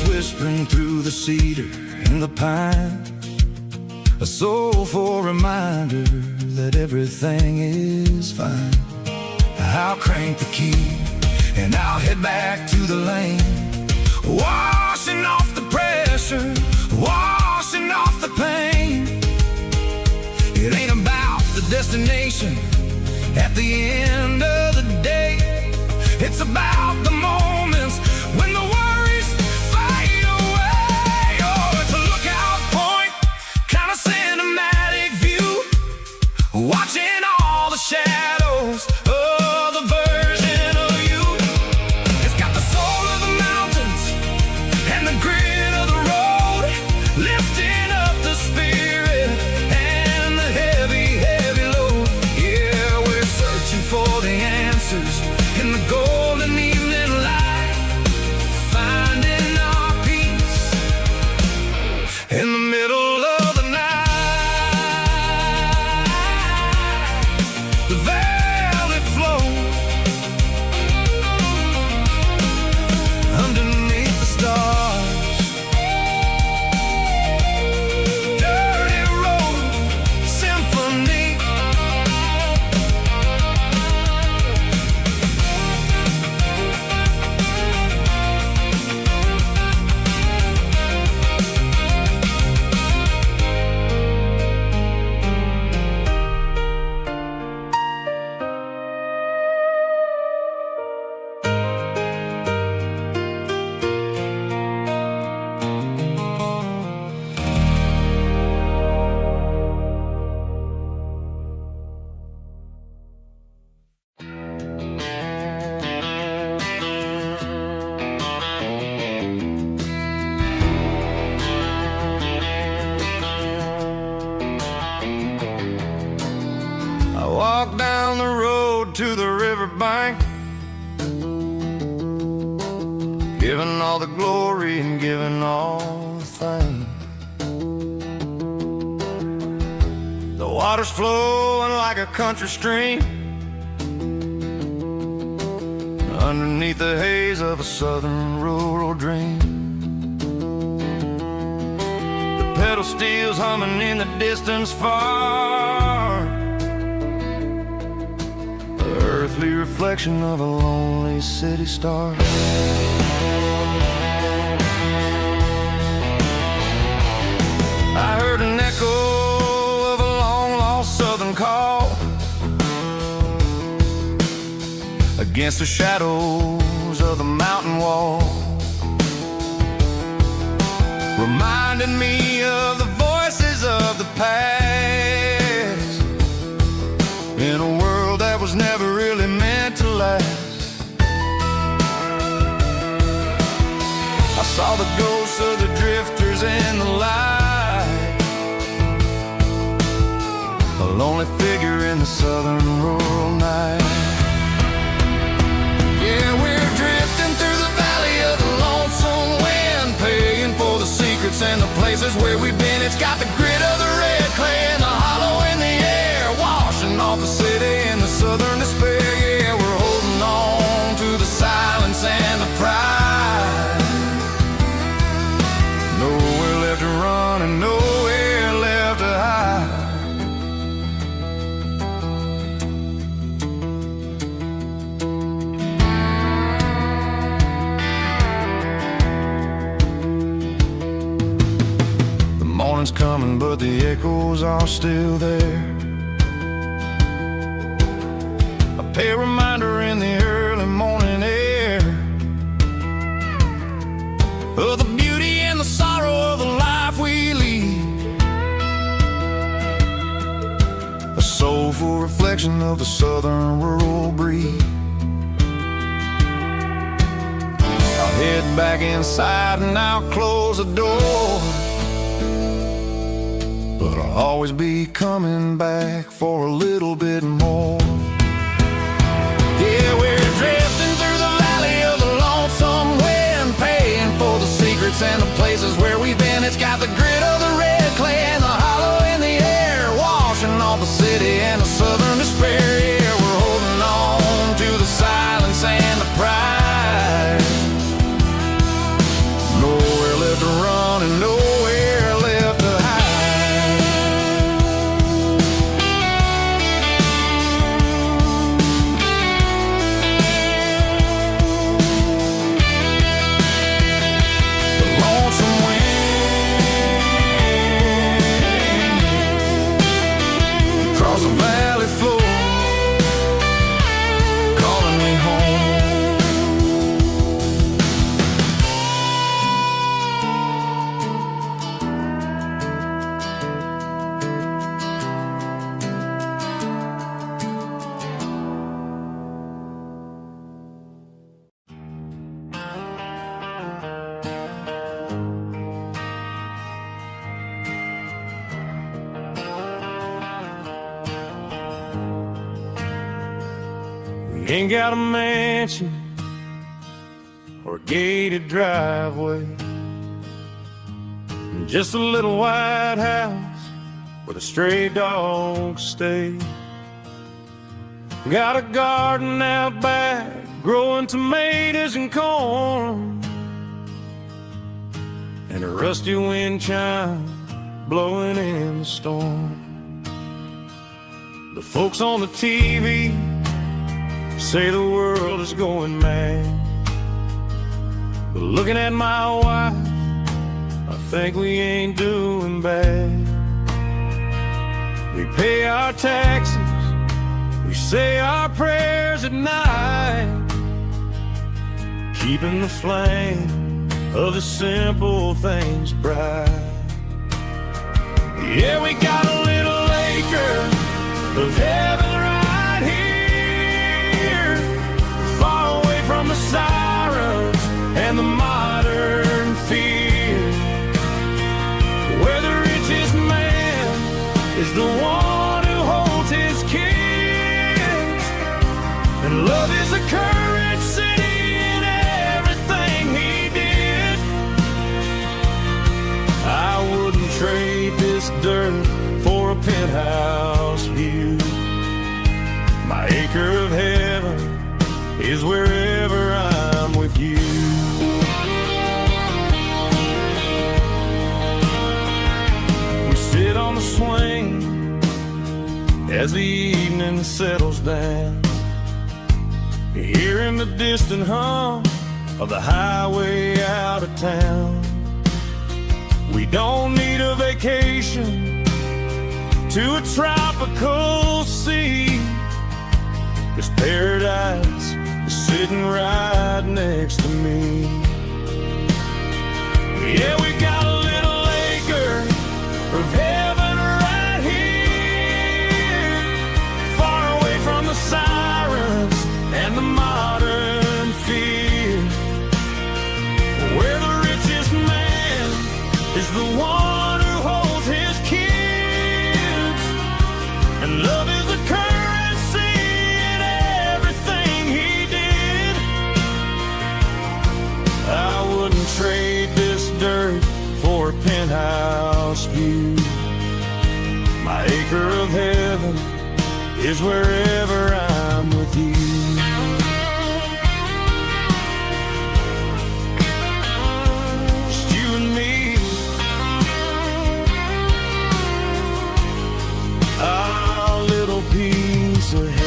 Speaker 1: Whispering through the cedar and the pine, a soulful reminder that everything is fine. I'll crank the key and I'll head back to the lane, washing off the pressure, washing off the pain. It ain't about the destination at the end of the day, it's about the moments when the worries fade away. Oh, it's a lookout point, kind of cinematic view, watching all the shadows of the version of you. It's got the soul of the mountains and the grit of the road, lifting up the spirit and the heavy, heavy load. Yeah, we're searching for the answers in the golden evening light, finding our peace in the middle of the night. The valley flow underneath the stars, dirty road symphony. I walk down the road to the riverbank, giving all the glory and giving all the thanks. The water's flowing like a country stream, underneath the haze of a southern rural dream. The pedal steel's humming in the distance far, earthly reflection of a lonely city star. I heard an echo of a long-lost southern call against the shadows of the mountain wall, reminding me of the voices of the past, in a world that was never really meant to last. I saw the ghosts of the drifters in the light, a lonely figure in the southern rural night. Yeah, we're drifting through the valley of the lonesome wind, paying for the secrets and the places where we've been. It's got the grit of the red clay and the hollow in the air, washing off the city and the southern despair. Yeah, we're holding on to the silence and the pride. Nowhere left to run and nowhere left to hide. The morning's coming, but the echoes are still there. A pale reminder in the early morning air of the beauty and the sorrow of the life we lead, a soulful reflection of the southern rural breed. I'll head back inside and I'll close the door, but I'll always be coming back for a little bit more. Yeah, we're drifting through the valley of the lonesome wind, paying for the secrets and the places where we've been. It's got the grit of the red clay and the hollow in the air, washing off the city and the southern despair. Yeah, we're holding on to the silence and the pride. Nowhere left to run and nowhere left to hide. Ain't got a mansion or a gated driveway, just a little white house where the stray dogs stay. Got a garden out back growing tomatoes and corn, and a rusty wind chime blowing in the storm. The folks on the TV say the world is going mad, but looking at my wife, I think we ain't doing bad. We pay our taxes, we say our prayers at night, keeping the flame of the simple things bright. Yeah, we got a little acre of heaven right here, far away from the sirens and the modern fear, where the richest man is the one who holds his kids, and love is the courage city in everything he did. I wouldn't trade this dirt for a penthouse view. My acre of heaven is wherever I'm with you. We sit on the swing as the evening settles down, hearing the distant hum of the highway out of town. We don't need a vacation to a tropical sea, 'cause paradise is sitting right next to me. Yeah, we got a little acre of heaven right here, far away from the sirens and the modern fear, where the richest man is the one who holds his kids, and love is a currency in everything he did. I wouldn't trade this dirt for a penthouse view. My acre of heaven is wherever I'm with you. Just you and me, our little piece of heaven.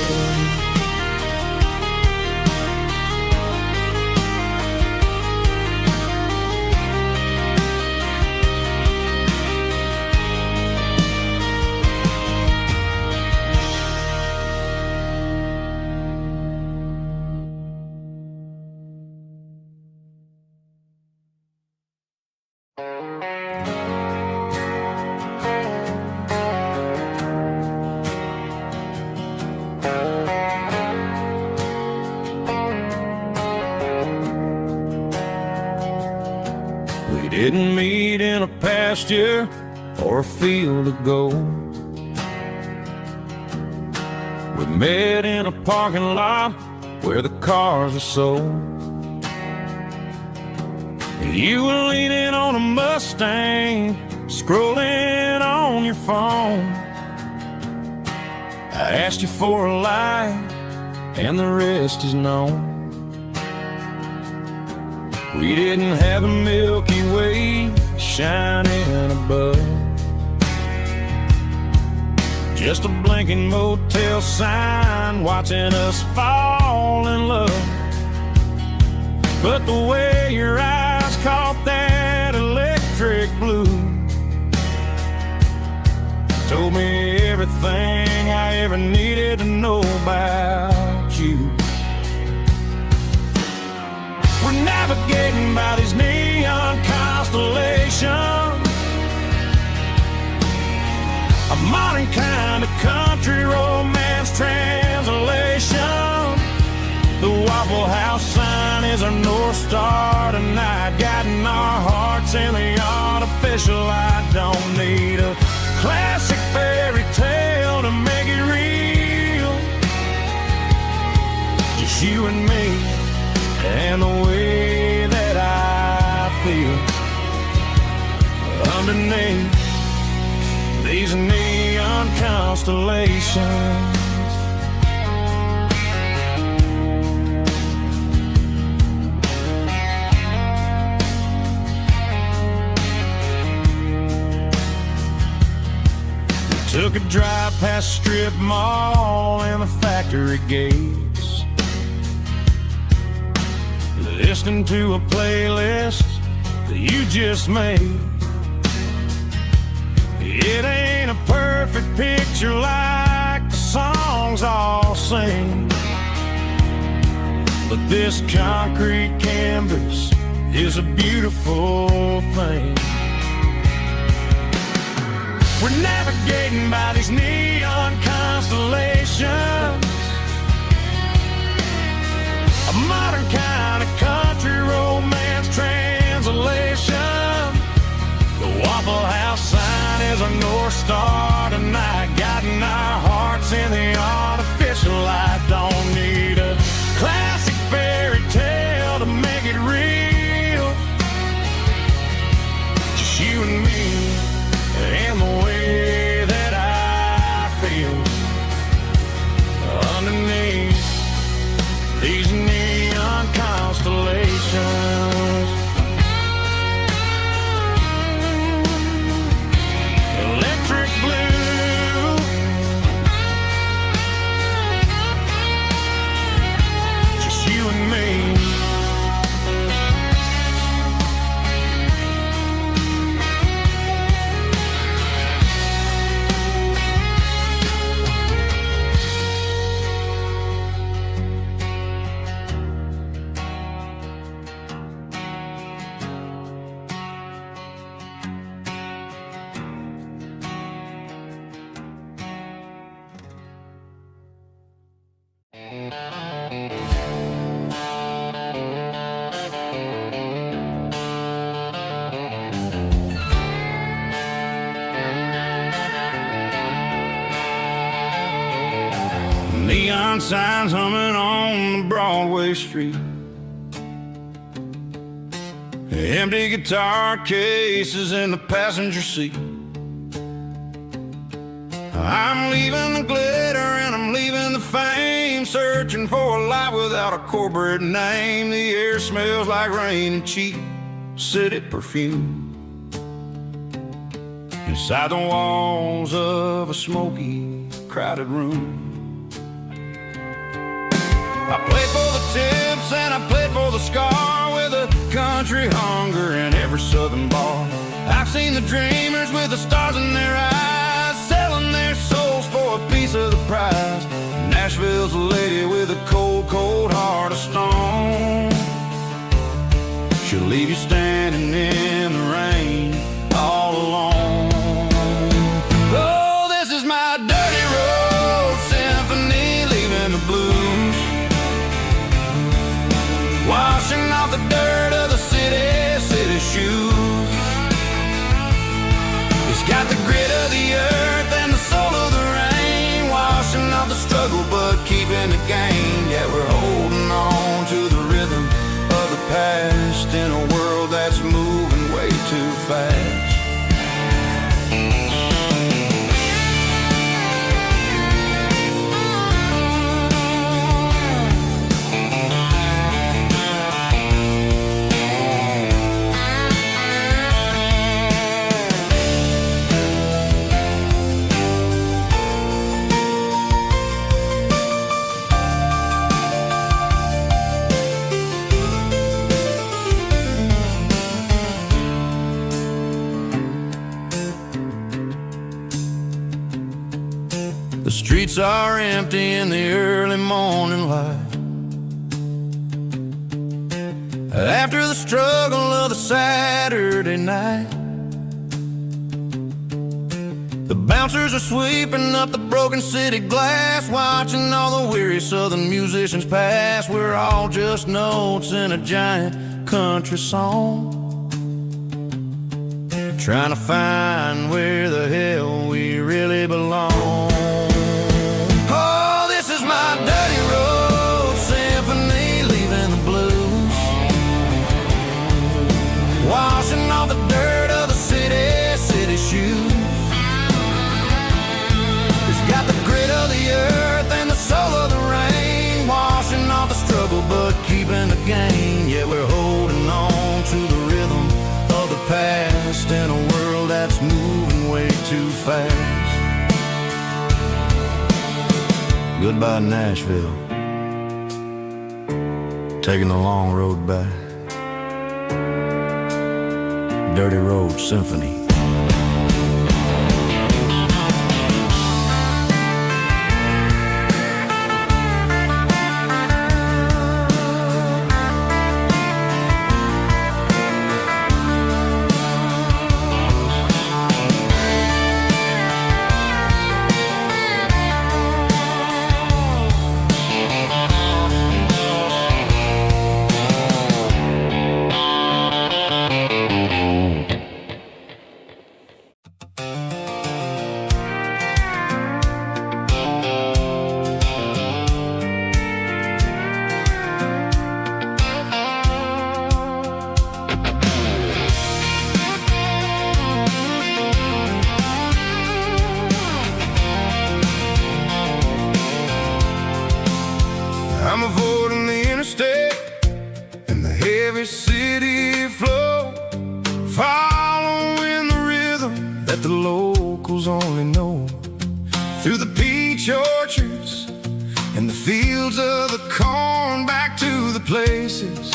Speaker 1: We didn't meet in a pasture or a field of gold. We met in a parking lot where the cars are sold. You were leaning on a Mustang, scrolling on your phone. I asked you for a light, and the rest is known. We didn't have a Milky Way shining above, just a blinking motel sign watching us fall in love. But the way your eyes caught that electric blue told me everything I ever needed to know about you. We're navigating by these neon constellations, a modern kind of country romance translation. The Waffle House sign is our North Star tonight, guiding our hearts in the artificial light. Don't need a classic fairy tale to make it real, just you and me and the way that I feel underneath these neon constellations. We took a drive past strip mall and the factory gates, listening to a playlist that you just made. It ain't a perfect picture like the songs all sing, but this concrete canvas is a beautiful thing. We're navigating by these neon constellations, a modern kind of country romance translation. The Waffle House sign is our North Star tonight, guiding our hearts in the artificial light. Don't need a classic fairy tale to make it real, just you and me and the way that I feel underneath these neon constellations. neon signs humming on the Broadway street. Empty guitar cases in the passenger seat. I'm leaving the glitter and I'm leaving the fame, searching for a life without a corporate name. The air smells like rain and cheap city perfume. Inside the walls of a smoky, crowded room. I played for the tips and I played for the scar, with a country hunger in every southern bar. I've seen the dreamers with the stars in their eyes, selling their souls for a piece of the prize. Nashville's a lady with a cold, cold heart of stone. She'll leave you standing in the rain all alone. Oh, this is my dirty road symphony, leaving the blues, washing off the dirt of the city shoes. It's got the grit of the earth and the soul of the rain, washing off the struggle but keeping the gain. Yeah, we're holding on to the rhythm of the past in a world that's moving way too fast. The streets are empty in the early morning light, after the struggle of the Saturday night. The bouncers are sweeping up the broken city glass, watching all the weary southern musicians pass. We're all just notes in a giant country song, trying to find where the hell we really belong. My dirty road symphony, leaving the blues, washing off the dirt of the city shoes. It's got the grit of the earth and the soul of the rain, washing off the struggle but keeping the gain. Yeah, we're holding on to the rhythm of the past in a world that's moving way too fast. Goodbye, Nashville, taking the long road back. Dirty Road Symphony. I'm avoiding the interstate and the heavy city flow, following the rhythm that the locals only know. Through the peach orchards and the fields of the corn, back to the places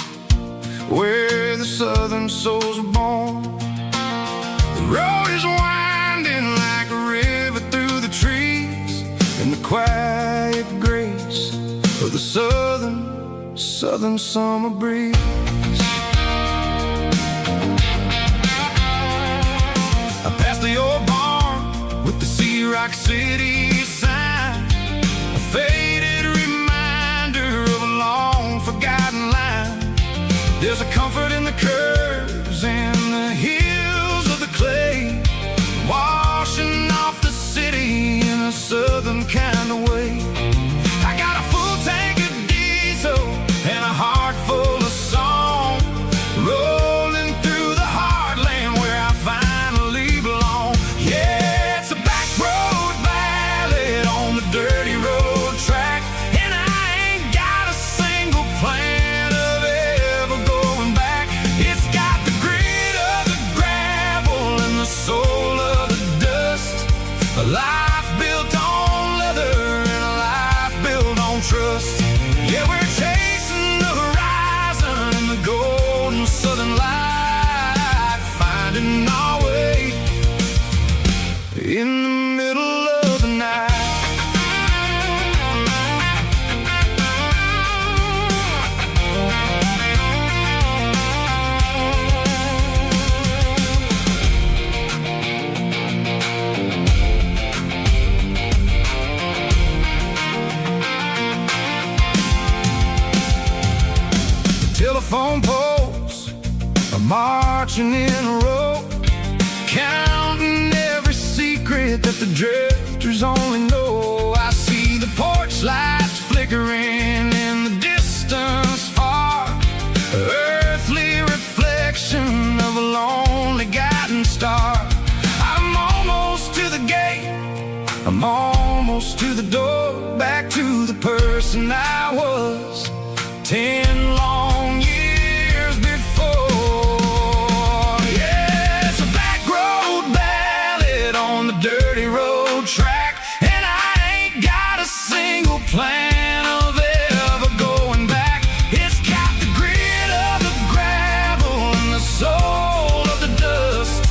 Speaker 1: where the southern souls were born. The road is winding like a river through the trees, and the quiet grace of the southern summer breeze. I passed the old barn with the Sea Rock City sign, a faded reminder of a long forgotten line. There's a comfort in the curves and the hills of the clay, washing off the city in a southern kind of way. I got a marching in a row, counting every secret that the drifters only know. I see the porch lights flickering in the distance far, earthly reflection of a lonely guiding star. I'm almost to the gate, I'm almost to the door, back to the person I was 10 long years before. Yeah, it's a back road ballad on the dirty road track, and I ain't got a single plan of ever going back. It's got the grit of the gravel and the soul of the dust,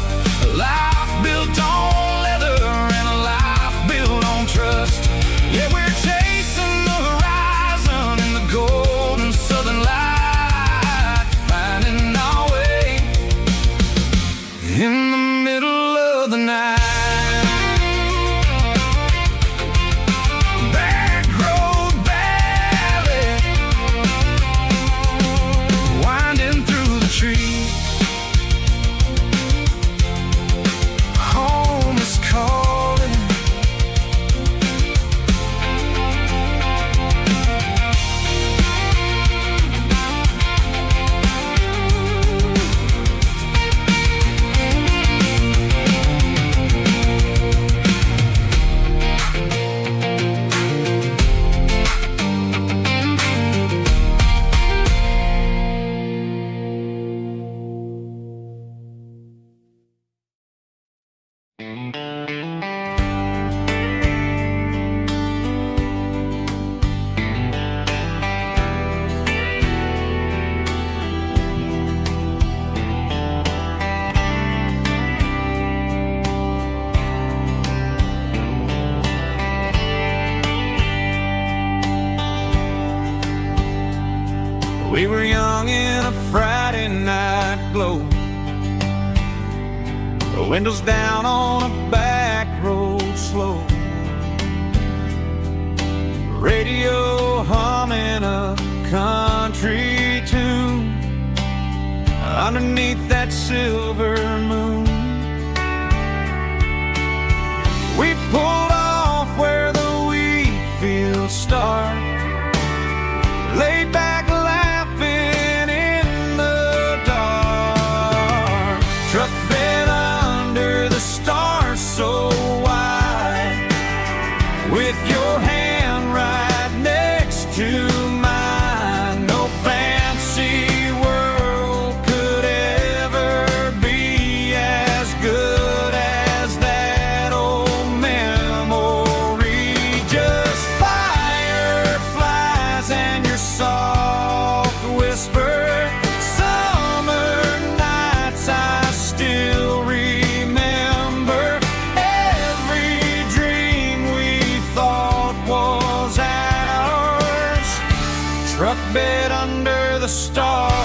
Speaker 1: a life built on leather and a life built on trust. Yeah, we're chasing the horizon in the golden southern light, finding our way in the middle of the night. Back road ballad, winding through the trees. Home is calling. We were young in a Friday night glow, the windows down on a back road slow, radio humming a country tune underneath that silver moon. We pulled off where the wheat fields start, laid back laughing in the dark, truck bed under the stars so wide, with your hand right next to mine. No fancy world could ever be as good as that old memory. Just fireflies and your soft whisper. Summer nights I still remember. Every dream we thought was ours, truck bed under the stars.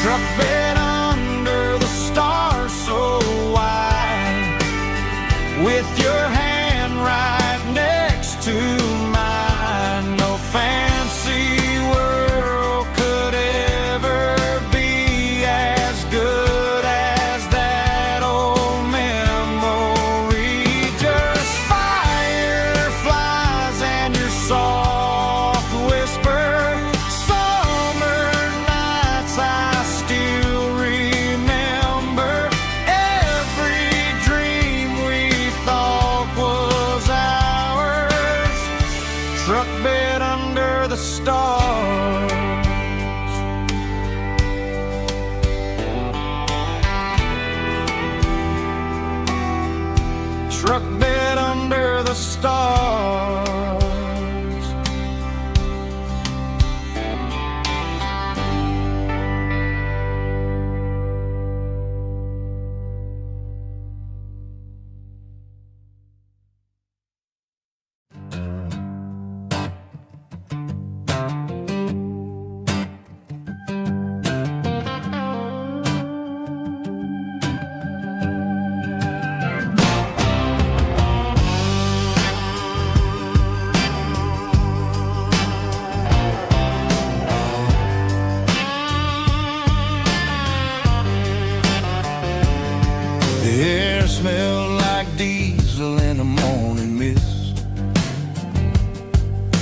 Speaker 1: Truck bed under the stars so wide, with your hand right next to mine. No fancy world could ever be as good as that old memory. Just fireflies and your soft whisper. Summer nights I still remember. Every dream we thought was ours, truck bed under the stars. Truck bed under the stars.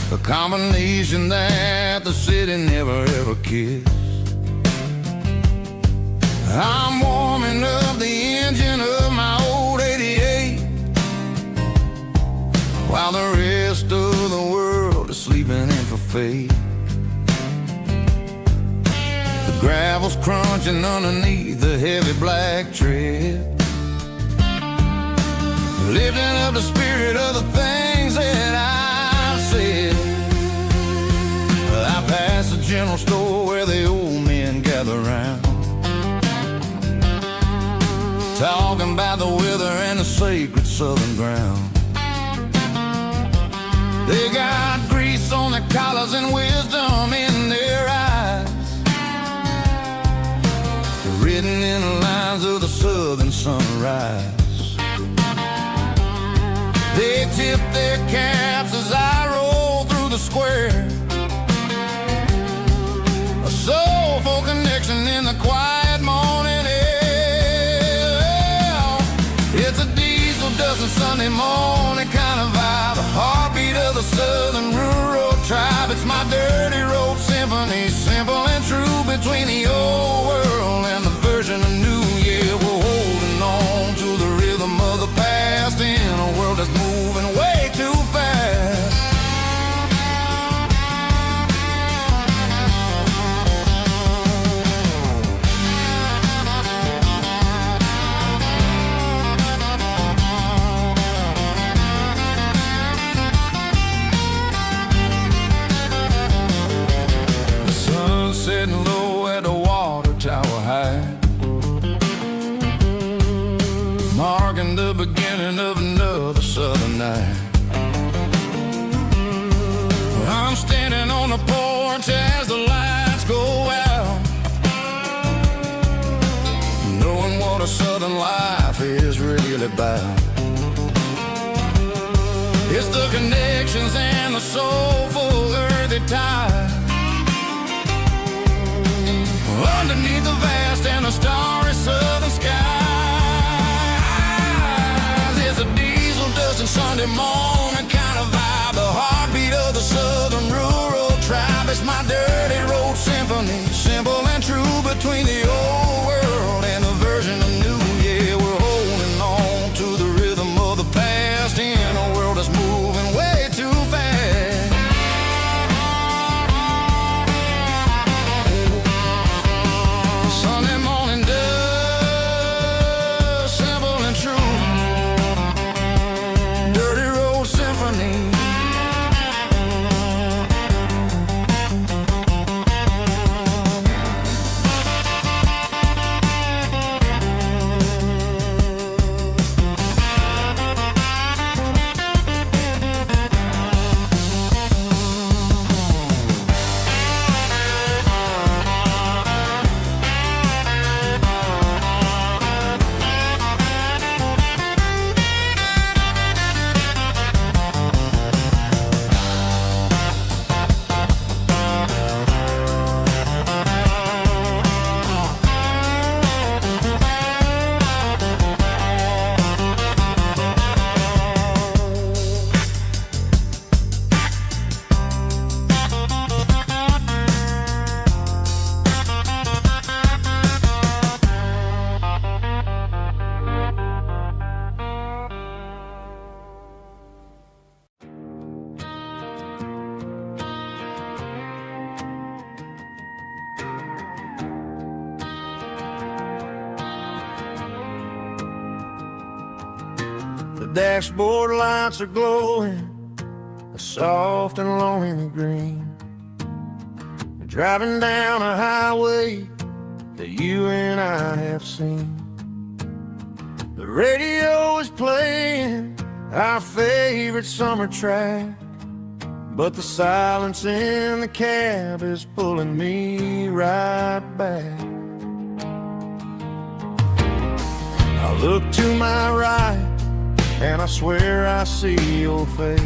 Speaker 2: a combination that the city never ever kissed. I'm warming up the engine of my old 88, while the rest of the world is sleeping in for fate. The gravel's crunching underneath the heavy black tread, lifting up the spirit of the things that I've said. I pass the general store where the old men gather round, talking about the weather and the sacred southern ground. They got grease on their collars and wisdom in their eyes, written in the lines of the southern sunrise. They tip their caps as I roll through the square, a soulful connection in the quiet morning air. It's a diesel dusting Sunday morning kind of vibe, the heartbeat of the southern rural tribe. It's my dirty road symphony, simple and true, between the old world and the version of new. Yeah, we're holding on to the rhythm of the past in a world that's moving way too fast. The sun setting low at the water tower high, marking the beginning of another southern night. I'm standing on the porch as the lights go out, knowing what a southern life is really about. It's the connections and the soulful earthy tide, underneath the vast and the starry southern skies. It's a diesel dusting Sunday morning kind of vibe, the heartbeat of the southern rural tribe. It's my dirty road symphony, simple and true, between the old world and the version of new. Yeah, we're holding on to the rhythm of the past in a world that's moving way too fast. Sunday morning dust, simple and true, dirty road symphony. The dashboard lights are glowing, a soft and lonely green. You're driving down a highway that you and I have seen. The radio is playing our favorite summer track, but the silence in the cab is pulling me right back. I look to my right and I swear I see your face,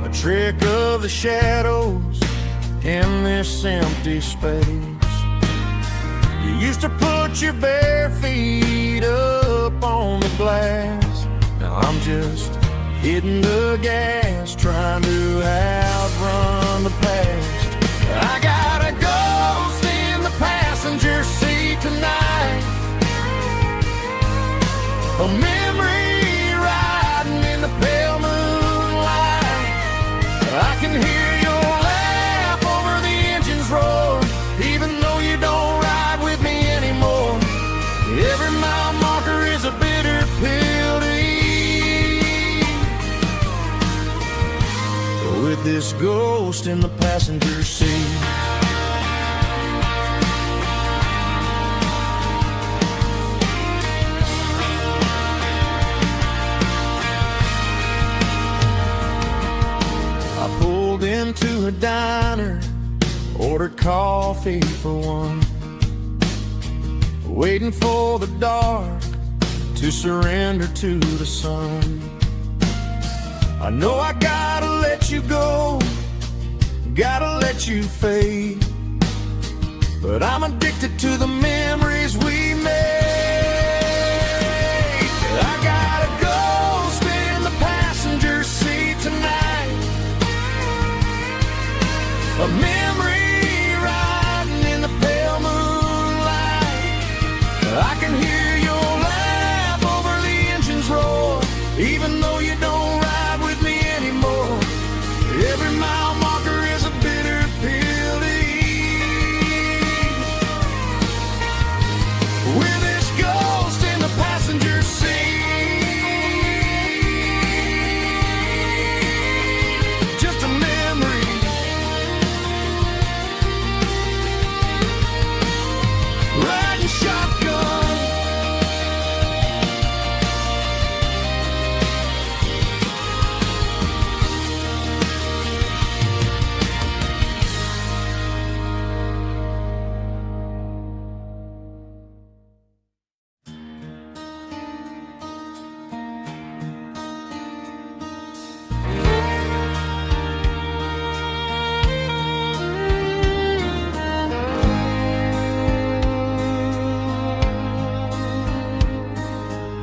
Speaker 2: a trick of the shadows in this empty space. You used to put your bare feet up on the glass. Now I'm just hitting the gas, trying to
Speaker 1: can hear your laugh over the engine's roar, even though you don't ride with me anymore. Every mile marker is a bitter pill to eat. With this ghost in the passenger seat. I pulled into a diner, ordered coffee for one, waiting for the dark to surrender to the sun. I know I gotta let you go, gotta let you fade, but I'm addicted to the memories we made. I got a ghost in the passenger seat tonight, a memory riding in the pale moonlight. I can hear your laugh over the engine's roar, even though you don't ride with me anymore. Every mile marker is a bitter pill to eat. With this ghost in the passenger seat, just a memory. Riding shotgun.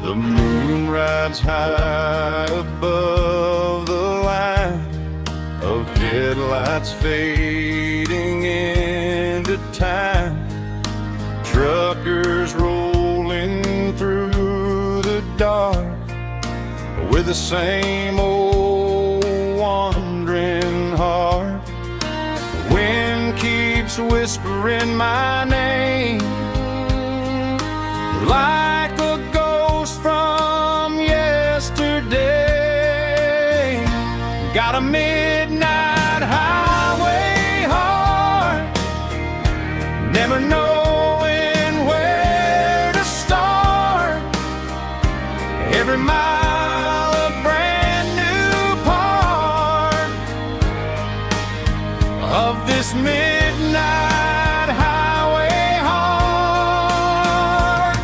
Speaker 1: The moon rides high above the line of headlights fading into time. Truckers rolling through the dark with the same old wandering heart. The wind keeps whispering my name like a ghost from yesterday. Got a midnight highway heart, never knowing where to start. Every mile a brand new part of this midnight highway heart.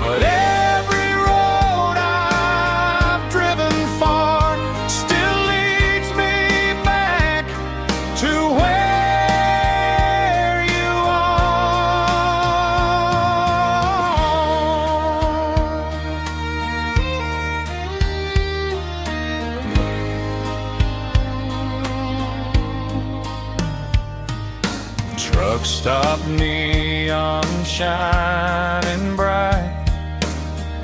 Speaker 1: But every road I've driven far still leads me back to where you are. Truck stop, neon shining bright,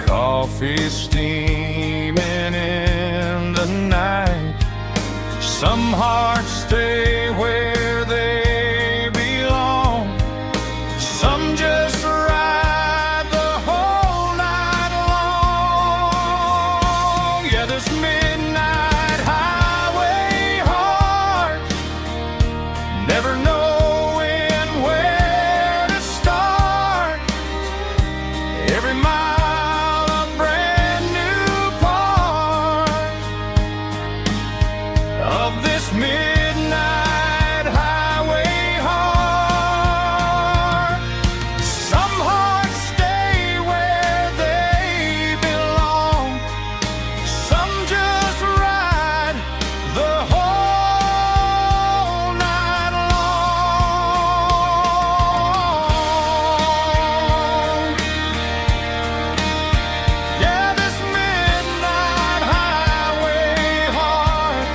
Speaker 1: coffee steaming in the night. Some hearts stay where they belong, some just ride the whole night long. Yeah, this midnight highway heart, never knowing where to start. Every mile a brand new part of this midnight highway heart. Some hearts stay where they belong, some just ride the whole night long. Yeah, this midnight highway heart,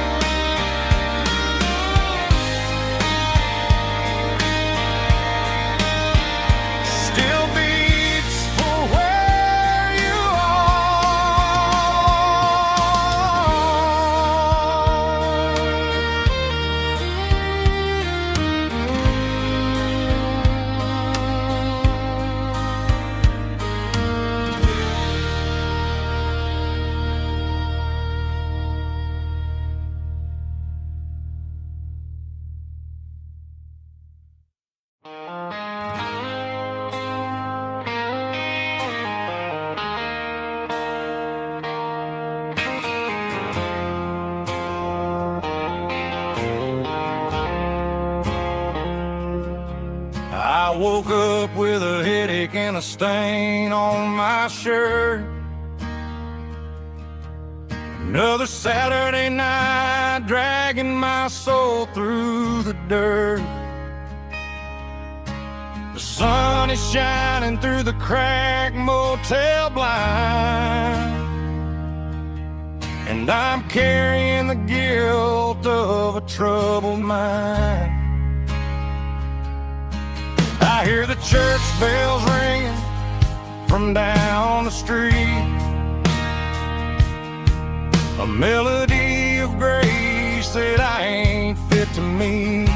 Speaker 1: I woke up with a headache and a stain on my shirt. Another Saturday night, dragging my soul through the dirt. The sun is shining through the cracked motel blind, and I'm carrying the guilt of a troubled mind. I hear the church bells ringing from down the street, a melody of grace that I ain't fit to meet.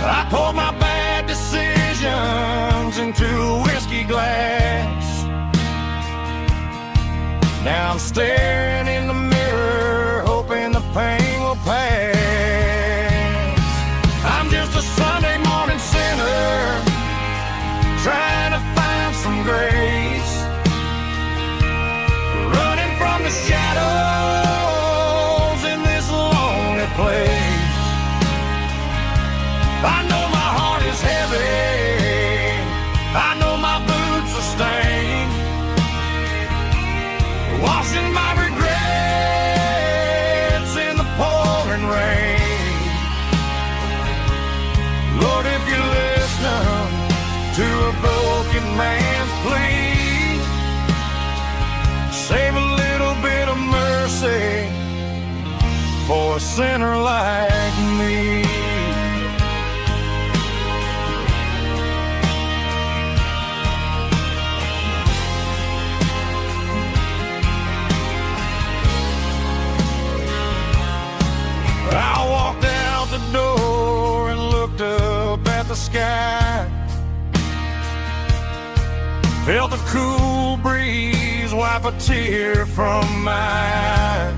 Speaker 1: I poured my bad decisions into a whiskey glass. Now I'm staring in the mirror, hoping the pain will pass. I'm just a Sunday morning sinner, trying to find some grace, running from the shadows in this lonely place. I know my heart is heavy, I know my boots are stained, washing my regrets in the pouring rain. Lord, if you're listening to a broken man's plea, save a little bit of mercy for a sinner like me. I walked out the door and looked up at the sky, felt a cool breeze wipe a tear from my eye.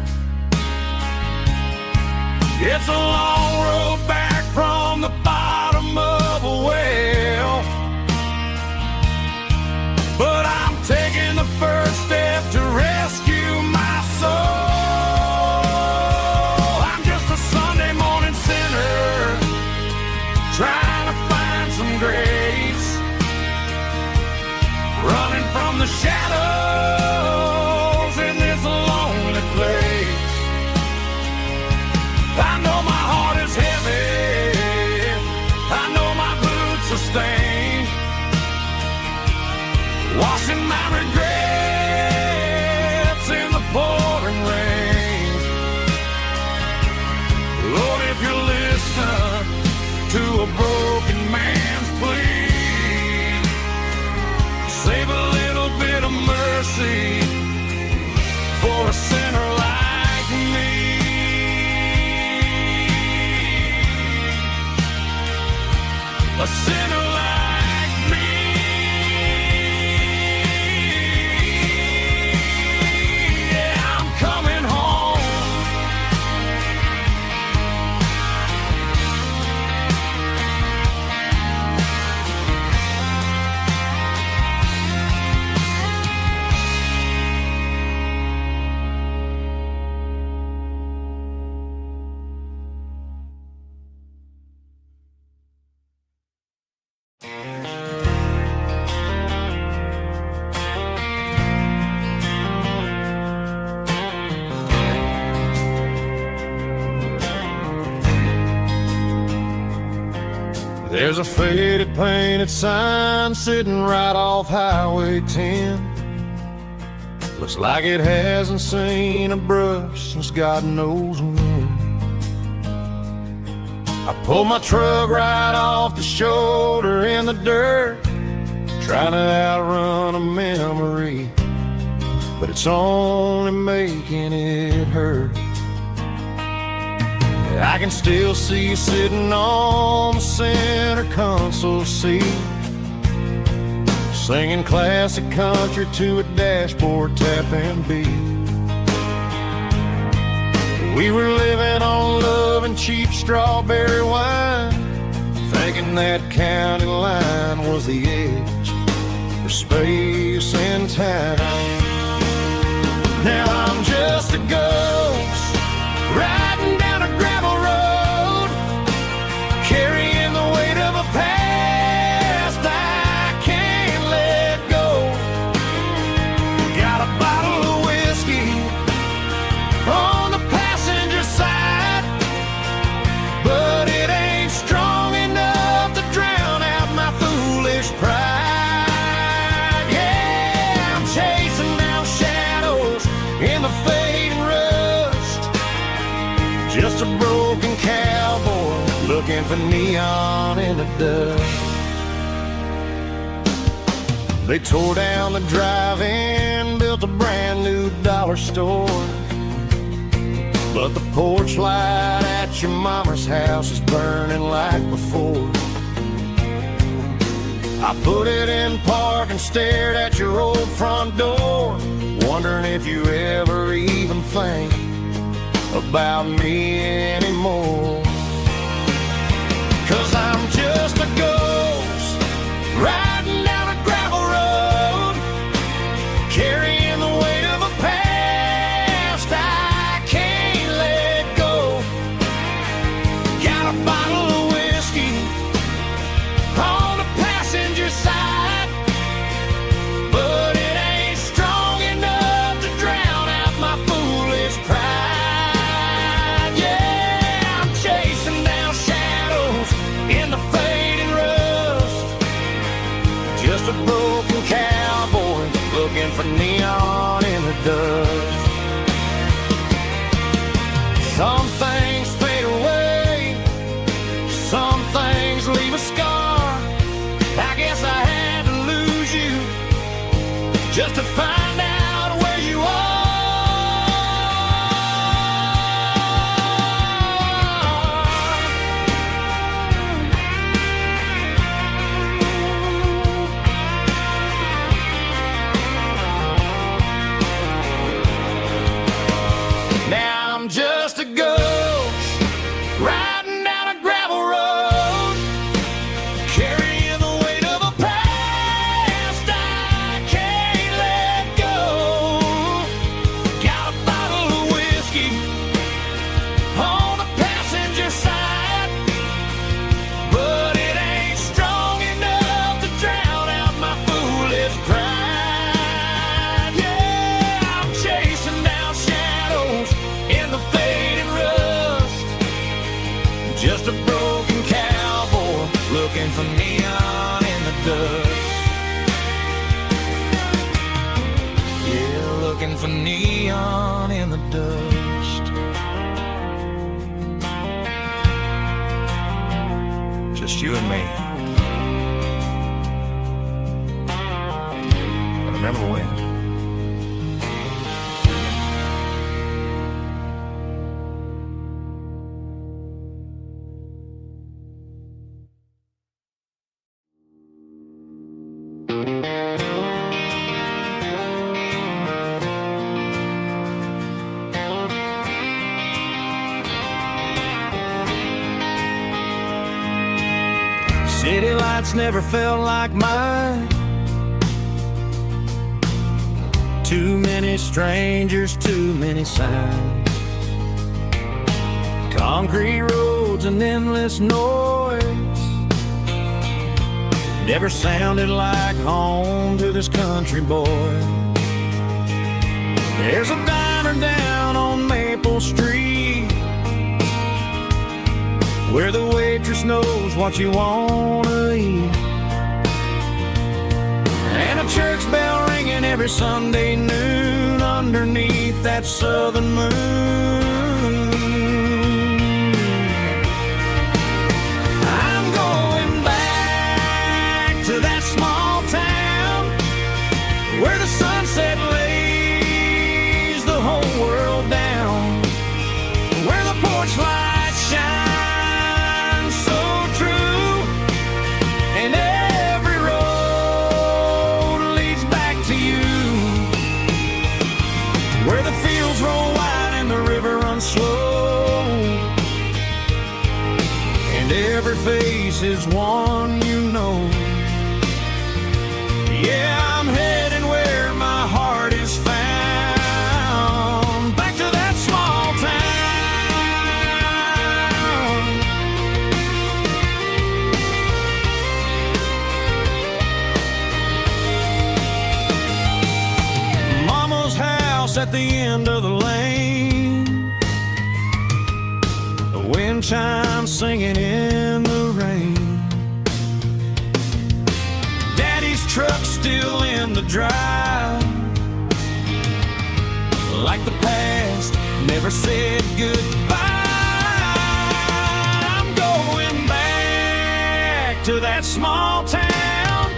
Speaker 1: It's a long road back from the bottom of a well, but I'm taking the first step to rescue my soul. Trying to find some grace, running from the shadows in this lonely place. I know my heart is heavy, I know my boots are stained, washing my regrets in the pouring rain. Lord, if you're listening to a broken man's plea, save a little bit of mercy for a sinner like me. A sinner like me. Yeah, I'm coming home. There's a faded painted sign sitting right off Highway 10. Looks like it hasn't seen a brush since God knows when. I pulled my truck right off the shoulder in the dirt, trying to outrun a memory, but it's only making it hurt. I can still see you sitting on the center console seat, singing classic country to a dashboard tapping beat. We were living on love and cheap strawberry wine, thinking that county line was the edge for space and time. Now I'm just a ghost riding down a gravel road, carrying the weight Just a broken cowboy looking for neon in the dust. They tore down the drive-in, built a brand new dollar store. But the porch light at your mama's house is burning like before. I put it in park and stared at your old front door, wondering if you ever even think about me anymore. 'Cause I'm just a ghost riding down a gravel road, carrying the weight of a past I can't let go. Got a bottle of whiskey on the passenger side, but it ain't strong enough to drown out my foolish pride. Yeah, I'm chasing down shadows in the fading rust. Just a broken cowboy looking for neon in the dust. Some things fade away, some things leave a scar. I guess I had to lose you just to find out where you are. Now I'm just a ghost riding down a gravel road, carrying the weight of a past I can't let go. Got a bottle of whiskey on the passenger side, but it ain't strong enough to drown out my foolish pride. Yeah, I'm chasing down shadows in the fading rust. Just a broken cowboy looking for neon in the dust. Yeah, looking for neon in the dust. Just you and me. I remember when. City lights never felt like mine. Too many strangers, too many signs. Concrete roads and endless noise never sounded like home to this country boy. There's a diner down on Maple Street where the waitress knows what you wanna eat, and a church bell ringing every Sunday noon underneath that southern moon. I'm going back to that small town where the sunset lays the whole world down, where the porch lights shine slow, and every face is one you know. Yeah, I'm heading where my heart is found, back to that small town. Mama's house at the end of the lane, wind chimes singing in the rain. Daddy's truck still in the drive, like the past never said goodbye. that small town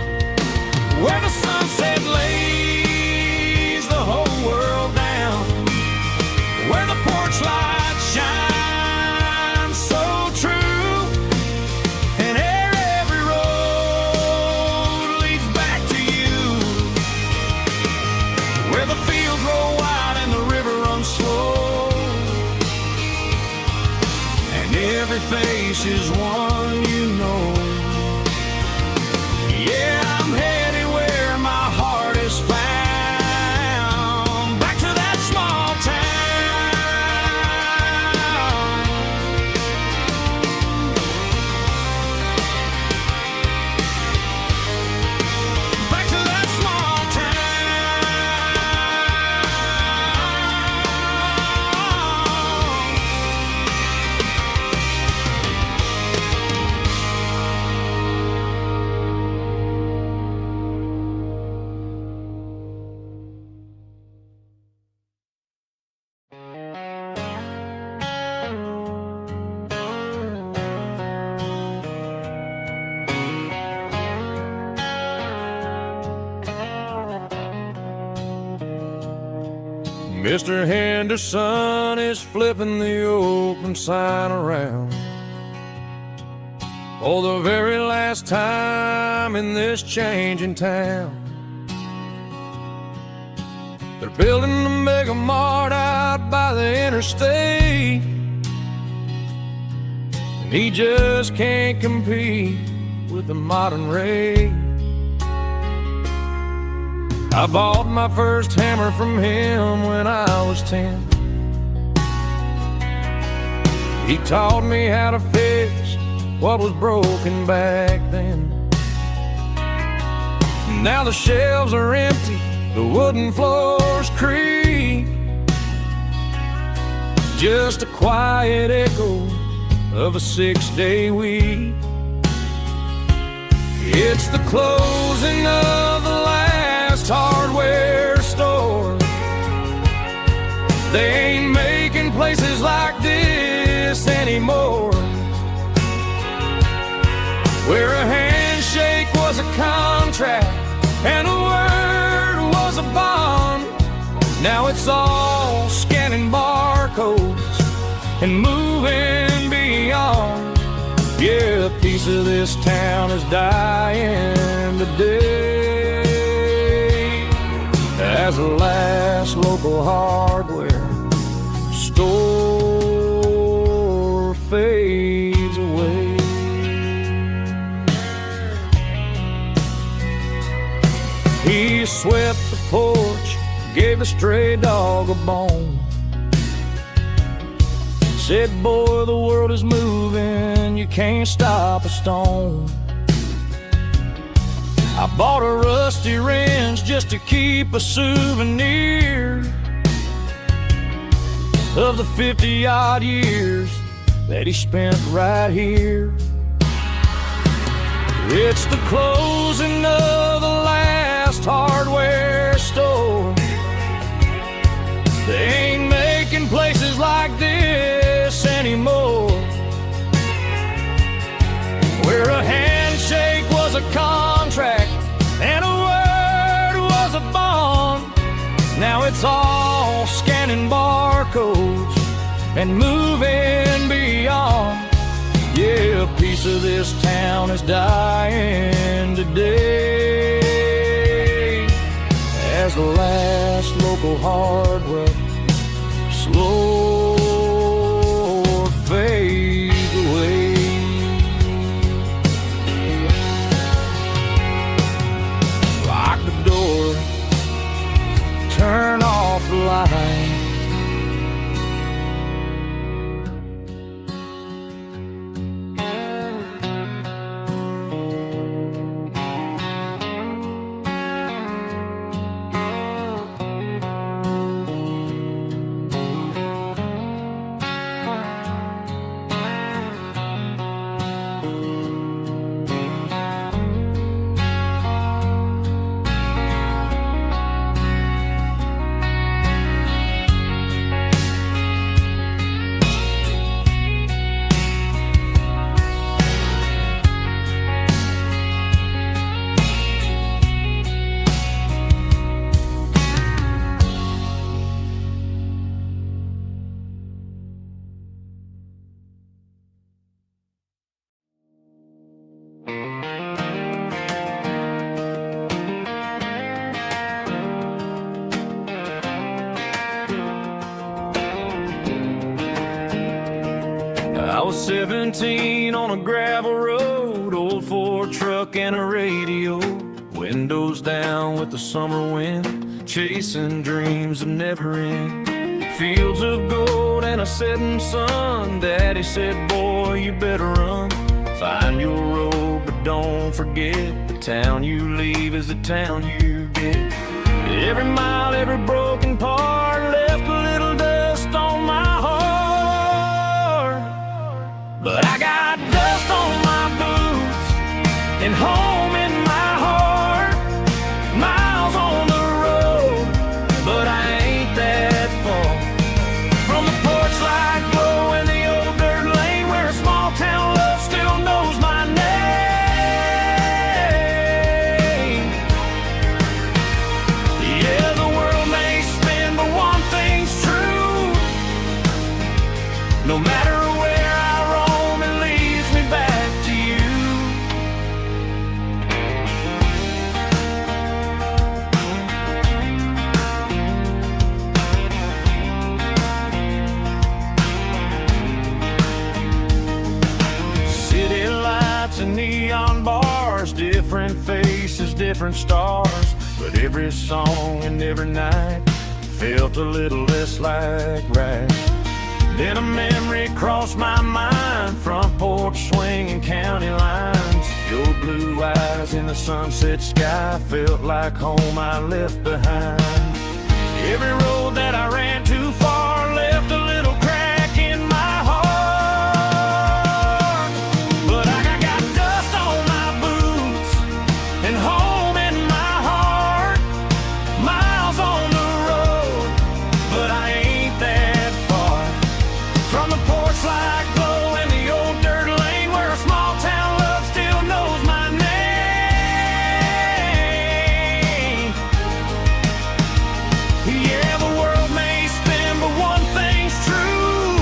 Speaker 1: where the sunset lays the whole world down, where the porch lights shine so true, and every road leads back to you, where the fields roll wide and the river runs slow, and every face is one you know. Yeah, I'm headed where my heart is found, back to that small town, back to that small Mr. Henderson is flipping the open sign around for the very last time in this changing town. They're building the mega mart out by the interstate, and he just can't compete with the modern rate. I bought my first hammer from him when I was 10. He taught me how to fix what was broken back then. Now the shelves are empty, the wooden floors creak, just a quiet echo of a 6-day week. It's the closing of the last hardware store. They ain't making places like this anymore, where a handshake was a contract and a word was a bond. Now it's all scanning barcodes and moving beyond. Yeah, a piece of this town is dying today as the last local hardware store fades away. He swept the porch, gave the stray dog a bone, said, boy, the world is moving, you can't stop a stone. I bought a rusty wrench just to keep a souvenir of the 50-odd years that he spent right here. It's the closing of the last hardware store. They ain't making places like this anymore, where a handshake was a contract and a word was a bond. Now it's all scanning barcodes and moving beyond. Yeah, a piece of this town is dying today as the last local hardware slow fades away. Lock the door, turn off the light. was 17 on a gravel road, old Ford truck and a radio, windows down with the summer wind, chasing dreams that never end. Fields of gold and a setting sun. Daddy said, boy, you better run. Find your road, but don't forget, the town you leave is the town you get. Every mile, every broken part left a little dust on my heart. But I got dust on my boots and home in my heart. Miles on the road, but I ain't that far from the porch light glow and the old dirt lane where a small town love still knows my name. Yeah, the world may spin, but one thing's true. No matter where I roam, it leads me back to you. City lights and neon bars, different faces, different stars, but every song and every night felt a little less like right. Then a memory crossed my mind, front porch swinging county lines. Your blue eyes in the sunset sky felt like home I left behind. Every road that I ran too far left a little crack in my heart. But I got dust on my boots and home in my heart. Miles on the road, but I ain't that far from the porch light glow and the old dirt lane where a small town love still knows my name. Yeah, the world may spin, but one thing's true.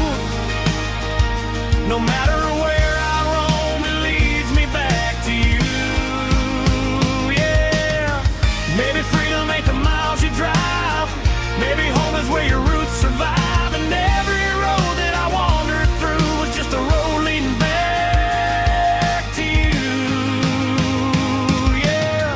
Speaker 1: No matter where I roam, it leads me back to you. Yeah, maybe freedom ain't the miles you drive. Maybe home is where your roots survive. And every road that I wandered through was just a road leading back to you. Yeah.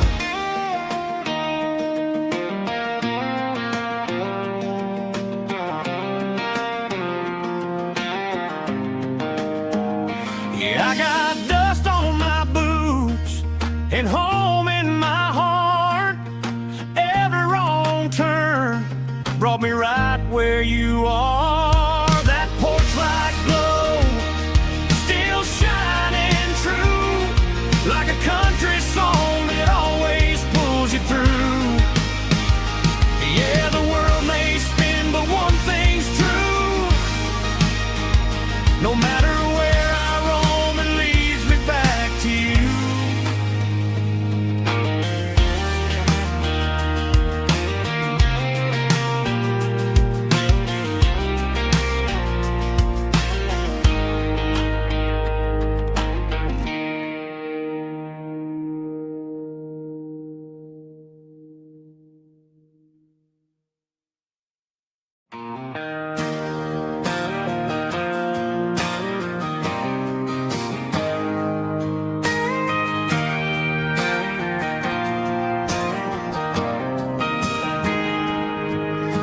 Speaker 1: Yeah, I got dust on my boots and home in my heart. Every wrong turn brought me right where you are. That porch light glow still shining true, like a country song that always pulls you through. Yeah, the world may spin, but one thing's true. No matter where I roam, it leads me back to you.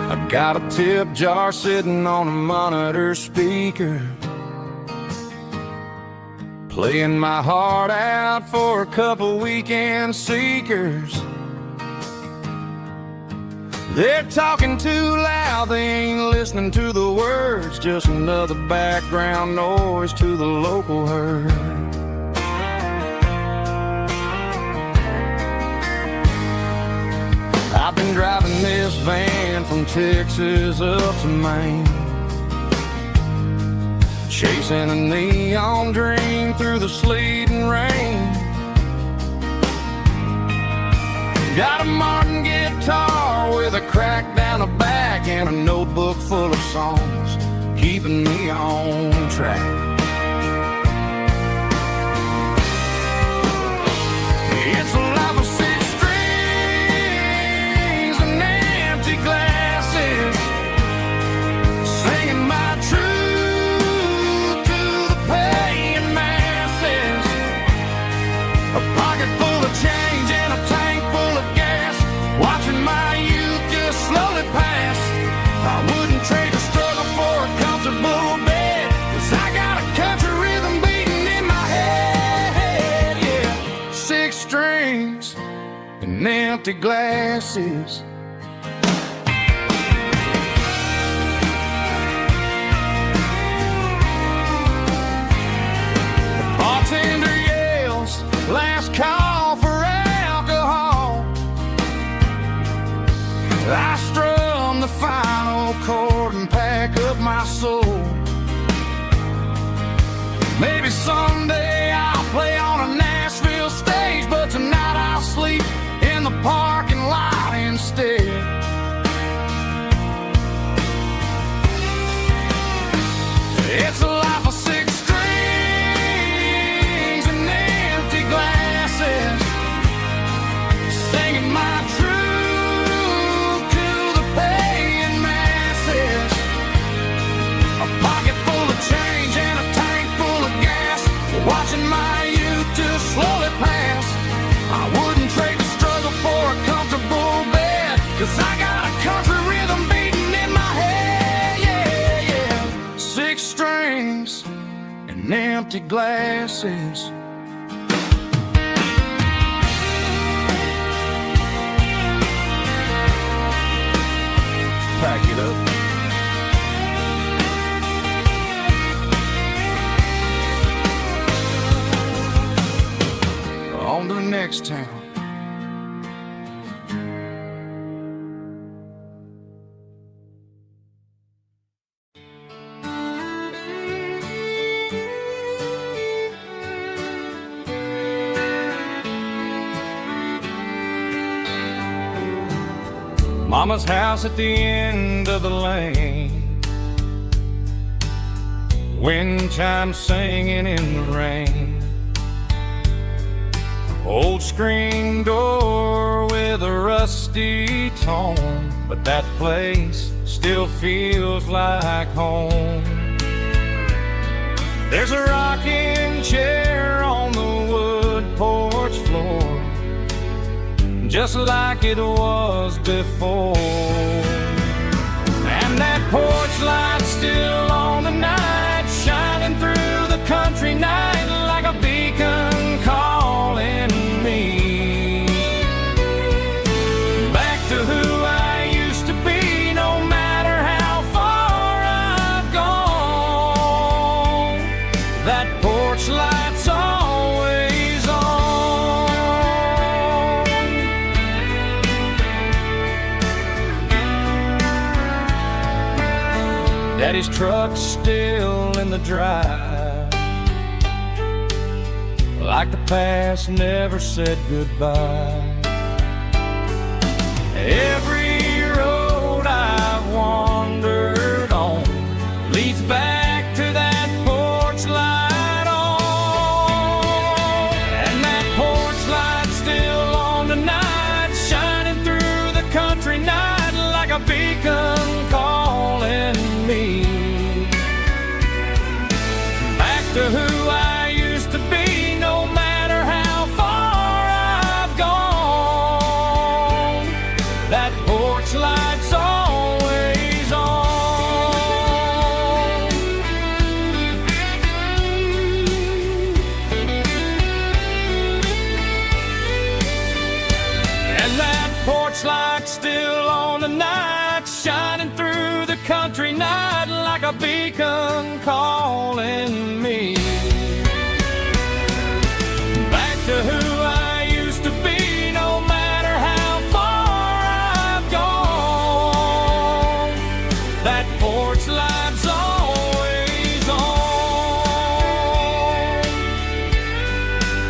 Speaker 1: I got a tip jar sitting on a monitor speaker, playing my heart out for a couple weekend seekers. They're talking too loud, they ain't listening to the words, just another background noise to the local herd. I've been driving this van from Texas up to Maine, chasing a neon dream through the sleet and rain. Got a Martin guitar with a crack down the back and a notebook full of songs, keeping me on track. It's a life of six strings and empty glasses, singing my truth to the past. empty glasses. The bartender yells, last call for alcohol. I strum the final chord and pack up my soul. Maybe someday I'll play on a Nashville stage, but tonight I'll sleep in the parking lot instead. It's a life of 6 strings and empty glasses, singing my truth to the paying masses. A pocket full of change and a tank full of gas, watching my youth just slowly pass. I wouldn't trade the struggle for a comfortable bed, 'cause I got a country rhythm beating in my head, yeah, yeah. 6 strings and empty glasses. Pack it up. On to the next town. Mama's house at the end of the lane, wind chimes singing in the rain. Old screen door with a rusty tone, but that place still feels like home. There's a rocking chair on the wood porch floor, just like it was before. And that porch light's still on tonight, shining through the country night like a beacon calling me back to who I used to be, no matter how far I've gone. That porch light's always on. Daddy's truck's still in the drive, like the past never said goodbye. Every road I've wandered on leads back to that porch light on. And that porch light's still on tonight, shining through the country night like a beacon calling me back to who I used to be, no matter how far I've gone. That porch light's always on. And that porch light's still on tonight, shining through the country night like a beacon calling me back to who I used to be, no matter how far I've gone. That porch light's always on,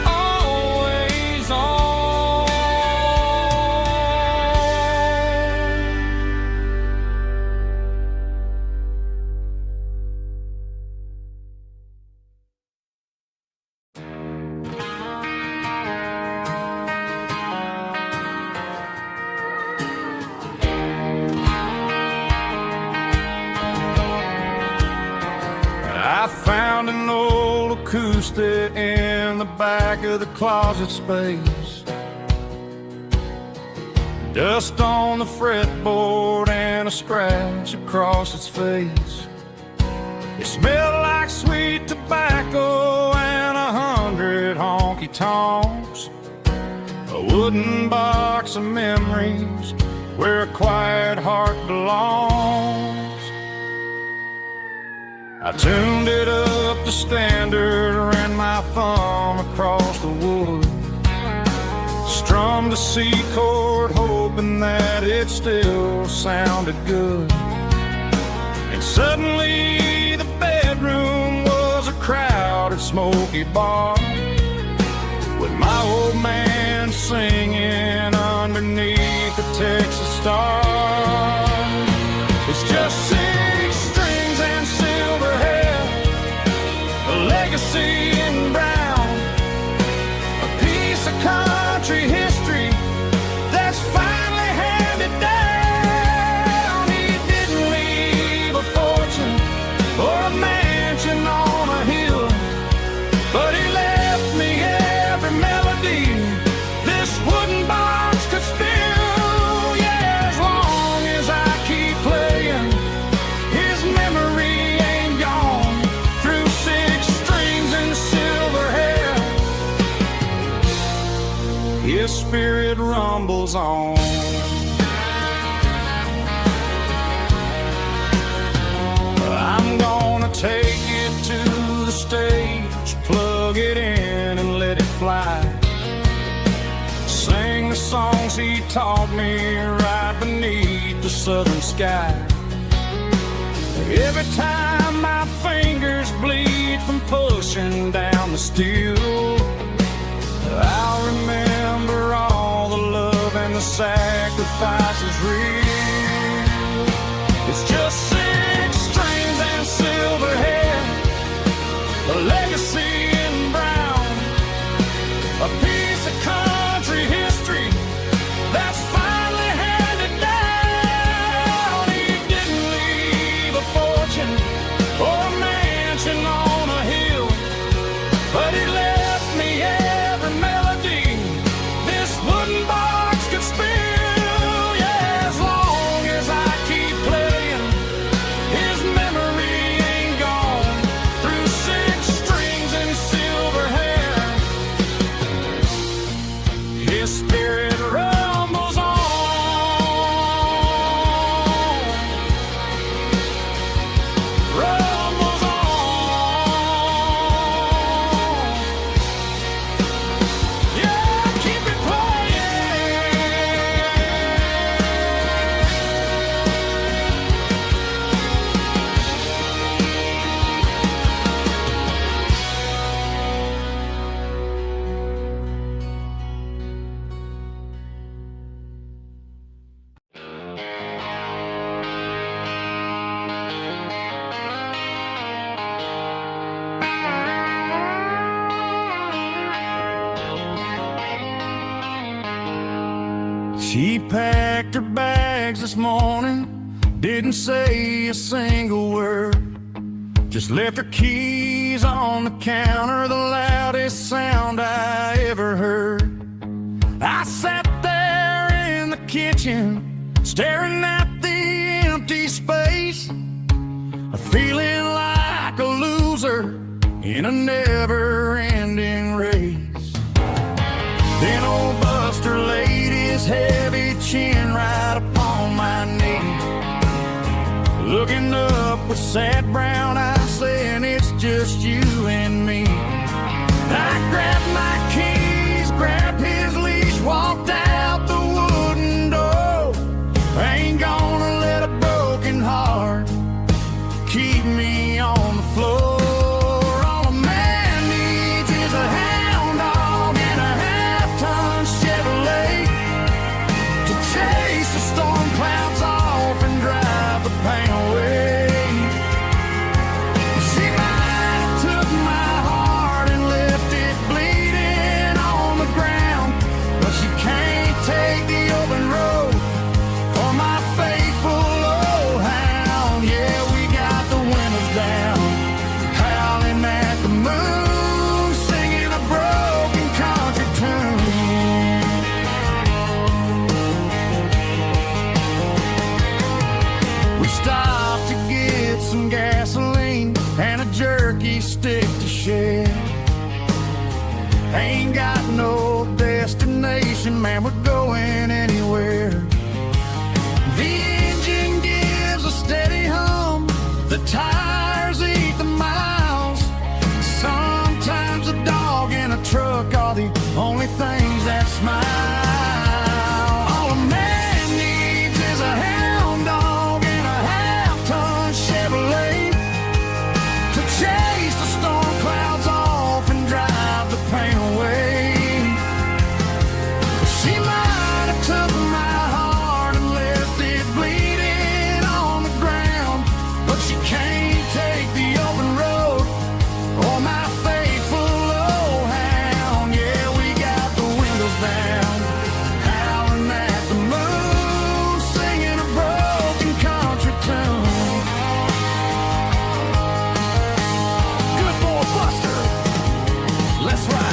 Speaker 1: always on. I found an old acoustic in the back of the closet space. Dust on the fretboard and a scratch across its face. It smelled like sweet tobacco and 100 honky-tonks. wooden box of memories where a quiet heart belongs. I tuned it up to standard, ran my thumb across the wood, strummed a C chord hoping that it still sounded good. And suddenly the bedroom was a crowded smoky bar, with my old man singing underneath the Texas star. It's just 6 strings and silver hair, a legacy in brown, a piece of country history that's finally handed down. He didn't leave a fortune or a mansion on a hill, but he left me every melody this wooden box could spill. Yeah, as long as I keep playing, his memory ain't gone. Through 6 strings and silver hair, his spirit rumbles on. I'm gonna take it to the stage, plug it in and let it fly, sing the songs he taught me right beneath the southern sky. Every time my fingers bleed from pushing down the steel, I'll remember all the love and the sacrifices real. It's just 6 strings and silver hair, a legacy in brown, a piece of country history that's finally handed down. He didn't leave a fortune or a mansion on a hill, but he left me every melody this wooden box could spill. Yeah, as long as I keep playing, his memory ain't gone. Through 6 strings and silver hair, his spirit rumbles on. Rumbles on. Yeah, keep it playing. She packed her bags this morning, didn't say a single word, just left her keys on the counter, the loudest sound I ever heard. I sat there in the kitchen, staring at the empty space, feeling like a loser in a never-ending race. Then old Buster laid his heavy chin right upon my knee, looking up with sad brown eyes, saying it's just you and me. I grabbed my keys, grabbed his leash, walked out the wooden door. I ain't gonna let a broken heart keep me on the floor. All a man needs is a hound dog and a half-ton Chevrolet to chase the storm clouds off and drive the pain away. She might have took my heart and left it bleeding on the ground, but she can't take the open road for my faithful old hound. Yeah, we got the windows down, howling at the moon, singing a broken country tune. We stopped to get some gasoline and a jerky stick to share. Ain't got no debt destination, man, we're going anywhere. The engine gives a steady hum, the tires eat the miles. Sometimes a dog in a truck are the only things that smile. All a man needs is a hound dog and a half-ton Chevrolet to chase the storm clouds off and drive the pain away. She might have took my heart and left it bleeding on the ground, but she can't take the open road or my faithful old hound. Yeah, we got the windows down, howling at the moon, singing a broken country tune. Good boy Buster, let's ride.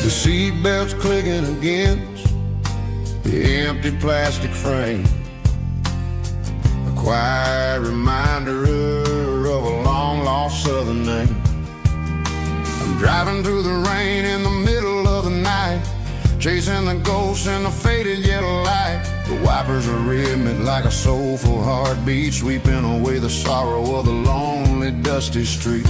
Speaker 1: The seatbelt's clicking against the empty plastic frame, a quiet reminder of a long-lost southern name. I'm driving through the rain in the middle of the night, chasing the ghosts in the faded yellow light. The wipers are rhythmic like a soulful heartbeat, sweeping away the sorrow of the lonely, dusty street.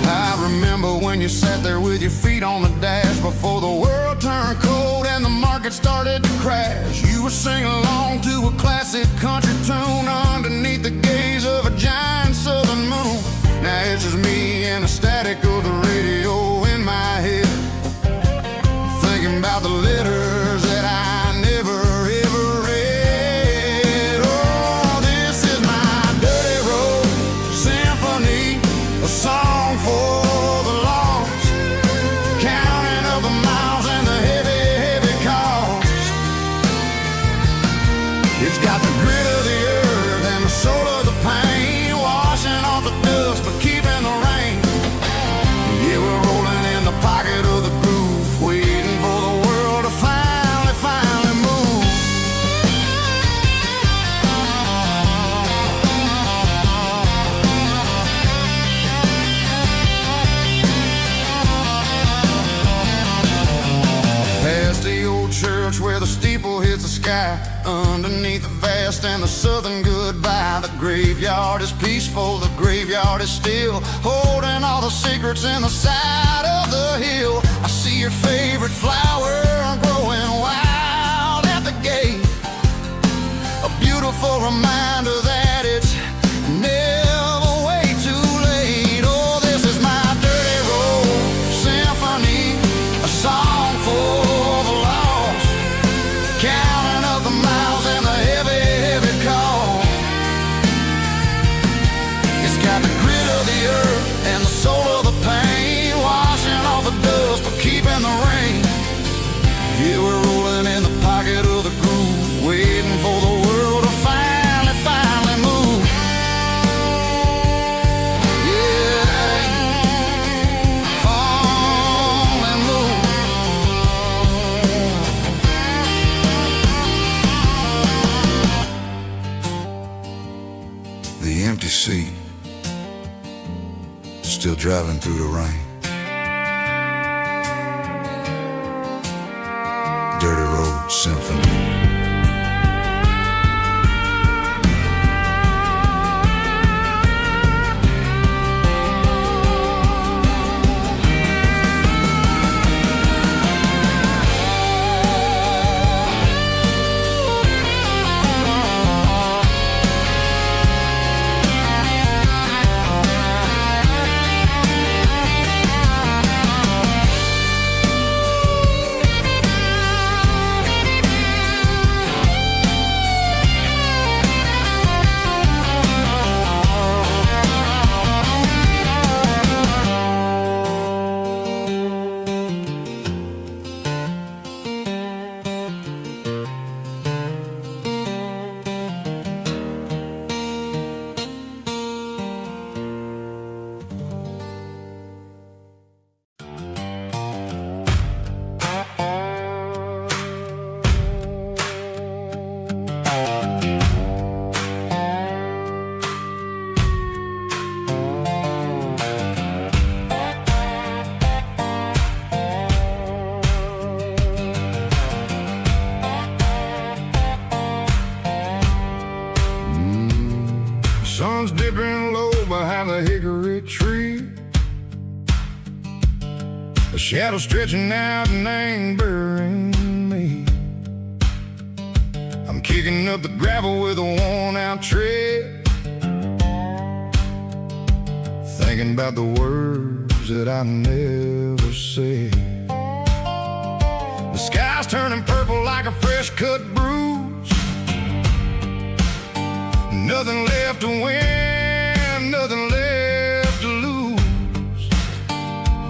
Speaker 1: I remember when you sat there with your feet on the dash before the world turned cold and the market started to crash. You were singing along to a classic country tune underneath the gaze of a giant southern moon. Now it's just me and the static of the radio in my head, thinking about the letters that I never ever read. Oh, this is my dirty road symphony, a song for the lost, counting up the miles and the heavy, heavy cost. It's got the grit of the earth and the soul of the pain, washing off the dust but keeping the rain. Yeah, we're rolling in the pocket of the groove, waiting for the world to finally move. Past the old church where the steeple hits the sky, underneath the vast and the southern goodbye. The graveyard is peaceful, the graveyard is still, holding all the secrets in the side of the hill. I see your favorite flower growing wild at the gate, a beautiful reminder that it's never way too late. Oh, this is my dirty road symphony, a song for the lost, counting up the miles and the heavy, heavy call. It's got the grit of the earth and the soul of the pain, washing off the dust but keeping the rain. Yeah, we're rolling in the pocket of the groove, waiting for the world to finally move. Yeah, finally move. The empty seat, still driving through the rain. Dirty road symphony. sun's dipping low behind the hickory tree. A shadow stretching out and angering me. I'm kicking up the gravel with a worn-out tread, thinking about the words that I never said. The sky's turning purple like a fresh-cut bruise. Nothing left to win, nothing left to lose.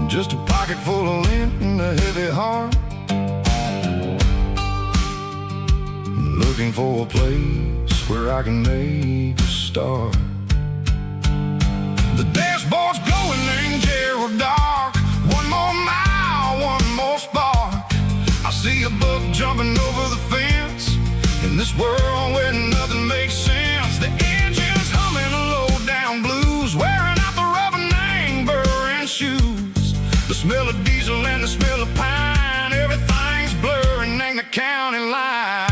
Speaker 1: Just a pocket full of lint and a heavy heart, looking for a place where I can make a start. The dashboard's glowing, ain't Gerald dark. One more mile, one more spark. I see a buck jumping over the fence in this world where nothing makes sense. The engine's humming a low-down blues, wearing out the rubber name burring shoes. The smell of diesel and the smell of pine, everything's blurring, ain't the county line.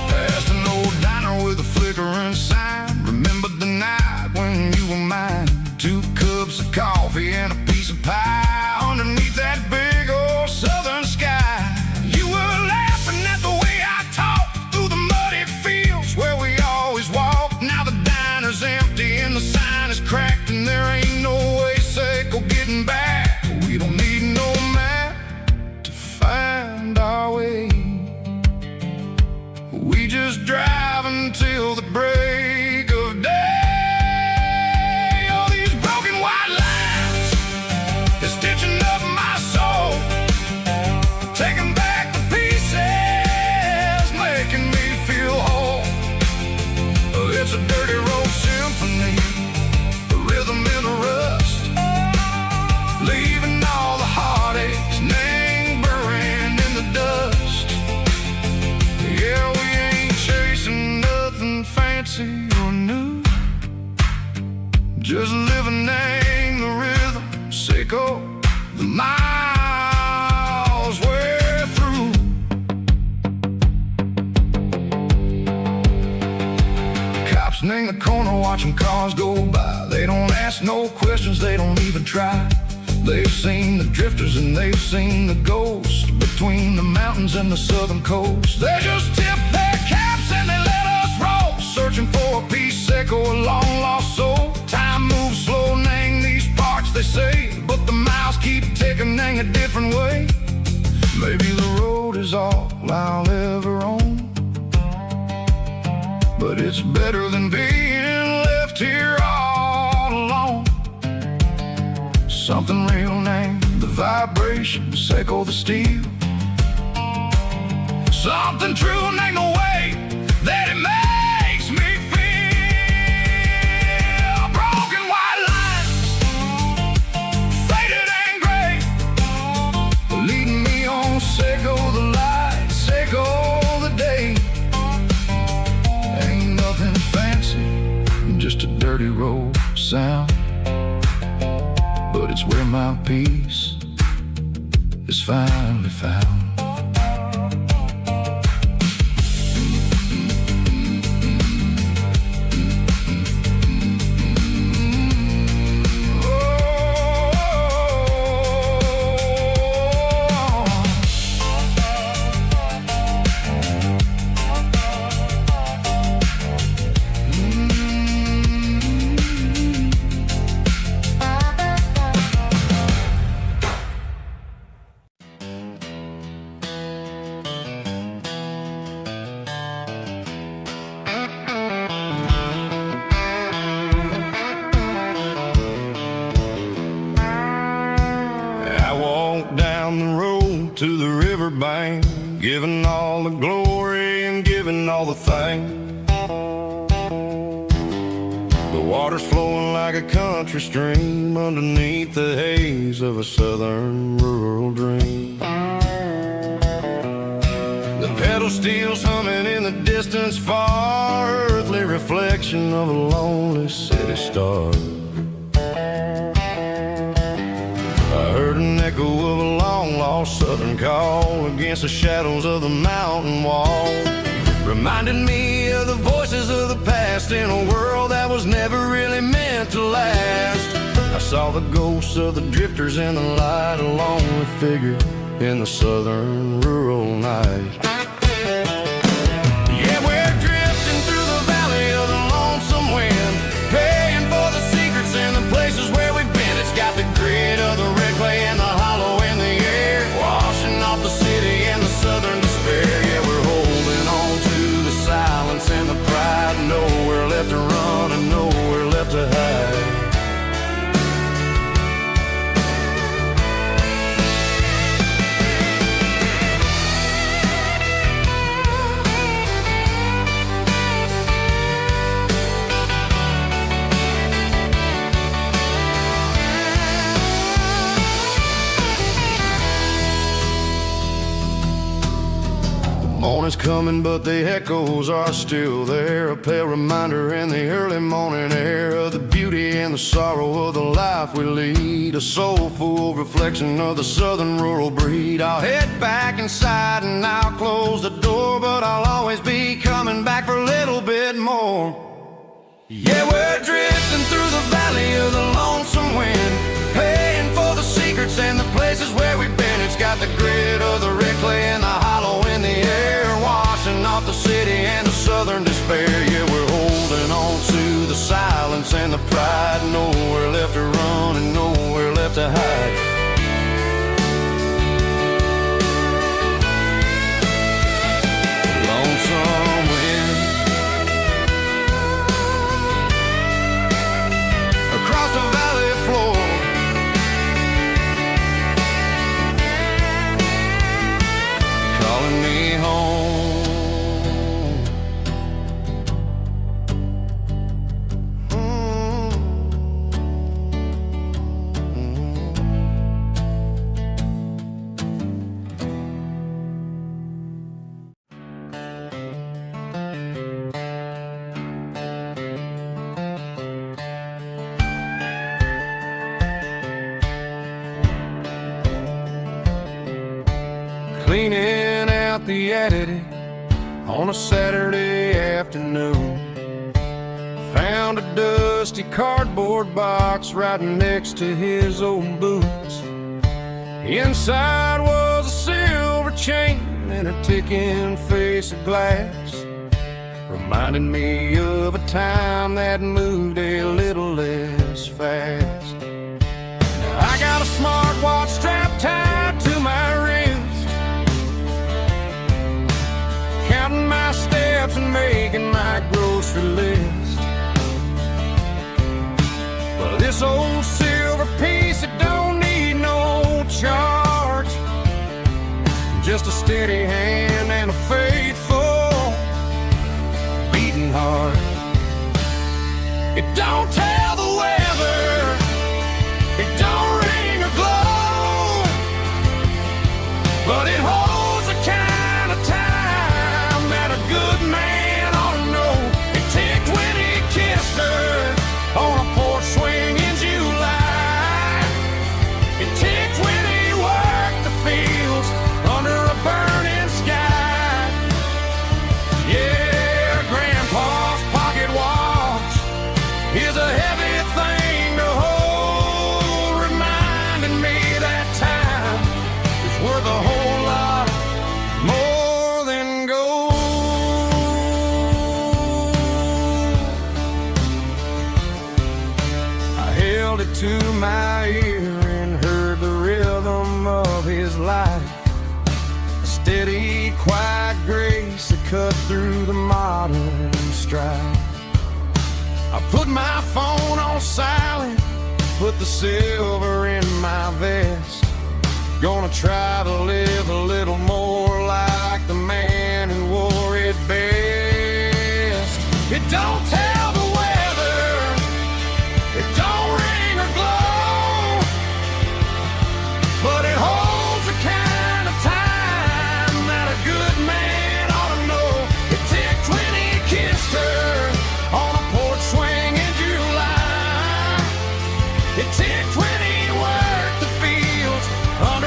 Speaker 1: Past an old diner with a flickering sign. Remember the night when you were mine? 2 cups of coffee and a piece of pie underneath that big old southern sky. You were laughing at the way I talked through the muddy fields where we always walked. Now the diner's empty and the sign is cracked, and there ain't no way safe or getting back. We don't need no map to find our way. We just drive until the break of day. All these broken white lines is stitching up my soul, taking back the pieces, making me feel whole. It's a dirty road symphony, the rhythm in the rust, leaving all the heartaches, name buried in the dust. Yeah, we ain't chasing nothing fancy or new, just living in the rhythm, sicko, the miles we're through. Cops in the corner watching cars go by. They don't ask no questions, they don't even try. They've seen the drifters and they've seen the ghosts between the mountains and the southern coast. They just tip their caps and they let us roll, searching for a piece sick or a long lost soul. Time moves slow, nang these parts they say, but the miles keep ticking, nang a different way. Maybe the road is all I'll ever own, but it's better than being left here all alone. Something real named the vibration, echo the steel. Something true named the way that it makes me feel. Broken white lines, faded and gray, leading me on, Seco the light, Seco the day. Ain't nothing fancy, just a dirty road sound, but it's where my peace is finally found. To the riverbank, giving all the glory and giving all the thanks. The water's flowing like a country stream underneath the haze of a southern rural dream. The pedal steel's humming in the distance far, earthly reflection of a lonely city star. echo of a long-lost southern call against the shadows of the mountain wall. Reminded me of the voices of the past in a world that was never really meant to last. I saw the ghosts of the drifters in the light, a lonely figure in the southern rural night. Yeah, we're drifting through the valley of the lonesome wind, paying for the secrets and the places where we've been. It's got the grit of the red clay and the hollow in the air, washing off the city and the southern despair. Yeah, we're holding on to the silence and the pride, nowhere left to run and nowhere left to hide. Morning's coming, but the echoes are still there. A pale reminder in the early morning air of the beauty and the sorrow of the life we lead. A soulful reflection of the southern rural breed. I'll head back inside and I'll close the door, but I'll always be coming back for a little bit more. Yeah, we're drifting through the valley of the lonesome wind, paying for the secrets and the places where we've been. It's got the grit of the red clay and the hollow in the air, washing off the city and the southern despair. Yeah, we're holding on to the silence and the pride, nowhere left to run and nowhere left to hide. Lonesome wind across the valley floor, calling me home. Cleaning out the attic on a Saturday afternoon, found a dusty cardboard box right next to his old boots. Inside was a silver chain and a ticking face of glass, reminded me of a time that moved a little less fast. Now I got a smartwatch strapped tied to my wrist, counting my steps and making my grocery list. But this old silver piece, it don't need no charge, just a steady hand and a faithful beating heart. It don't tell the weather, it don't ring or glow, but it holds a kind of time that a good man ought to know. It ticked when he kissed her on a porch swing in July. It ticked when he worked the fields under a burning sky. Yeah, Grandpa's pocket watch is a heavy thing to hold, reminding me that time is worth a whole lot more than gold. I held it to my ear and heard the rhythm of his life, a steady, quiet grace that cut through the modern strife. I put my phone on silent, put the silver in my vest. Gonna try to live a little more like the man who wore it best. It don't tell the weather, it don't ring or glow, but it holds a kind of time that a good man ought to know. It ticked when he kissed her on a porch swing in July. It ticked when he worked the fields under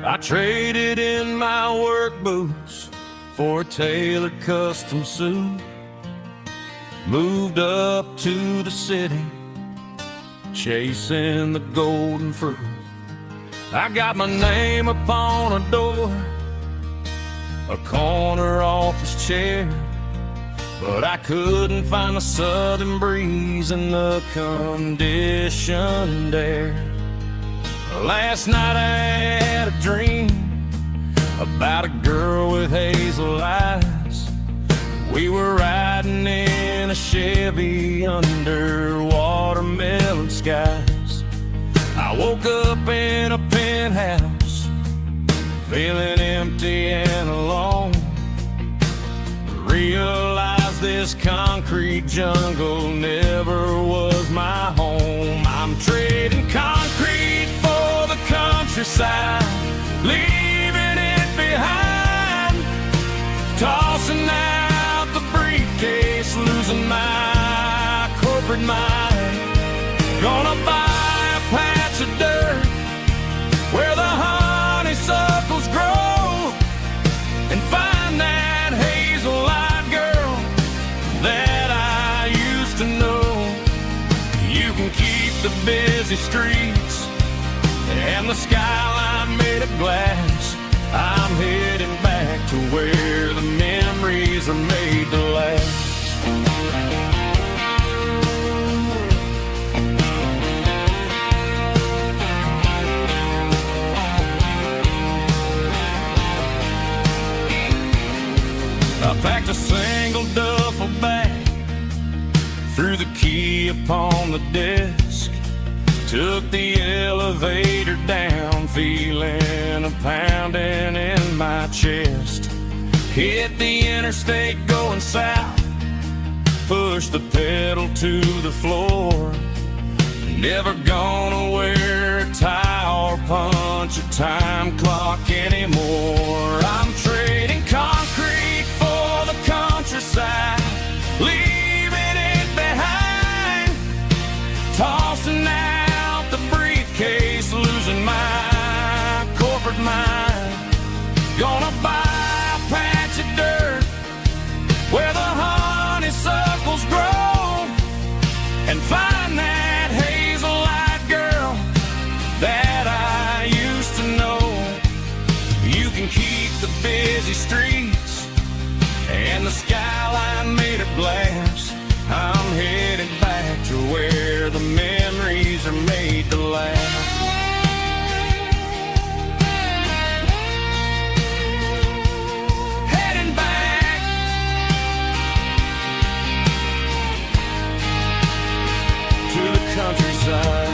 Speaker 1: I traded in my work boots for a tailored custom suit. Moved up to the city, chasing the golden fruit. I got my name upon a door, a corner office chair, but I couldn't find the southern breeze in the conditioned air. Last night I had a dream about a girl with hazel eyes. We were riding in a Chevy under watermelon skies. I woke up in a penthouse, feeling empty and alone. Realized this concrete jungle never was my home. I'm trading concrete for the countryside, leaving it behind. Tossing out the briefcase, losing my corporate mind. Gonna buy a patch of dirt where the honeysuckles grow, and find that hazel-eyed girl that I used to know. You can keep the busy streets and the skyline made of glass. I'm heading back to where the memories are made to last. I packed a single duffel bag, threw the key upon the desk, took the elevator down, feeling a pounding in my chest. Hit the interstate going south, pushed the pedal to the floor. Never gonna wear a tie or punch a time clock anymore. I'm trading concrete for the countryside, leaving it behind. Tossing out the briefcase, losing my corporate mind. Gonna buy a patch of dirt where the honeysuckles grow, and find that hazel-eyed girl that I used to know. You can keep the busy streets and the skyline made of glass. I'm headed back to where the memories are made to last. Heading back to the countryside.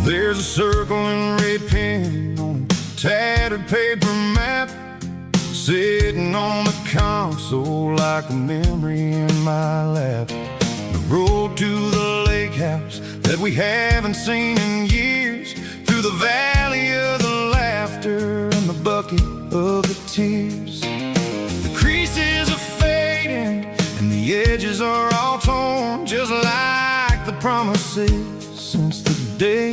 Speaker 1: There's a circle in red pen on a tattered paper map, sitting on the console like a memory in my lap. The road to the lake house that we haven't seen in years, through the valley of the laughter and the bucket of the tears. The creases are fading and the edges are all torn, just like the promises since the day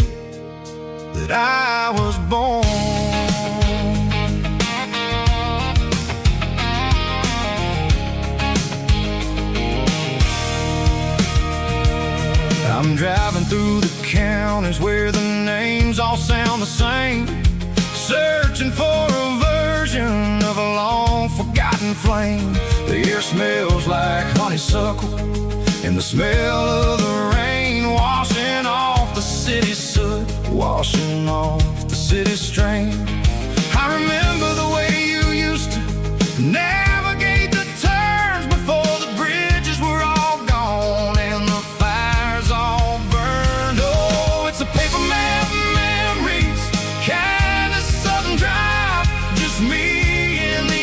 Speaker 1: that I was born. I'm driving through the counties where the names all sound the same, searching for a version of a long forgotten flame. The air smells like honeysuckle and the smell of the rain washing off the city soot, washing off the city strain. I remember the way you used to navigate the turns before the bridges were all gone and the fires all burned. Oh, it's a paper map memories, kind of southern drive, just me and the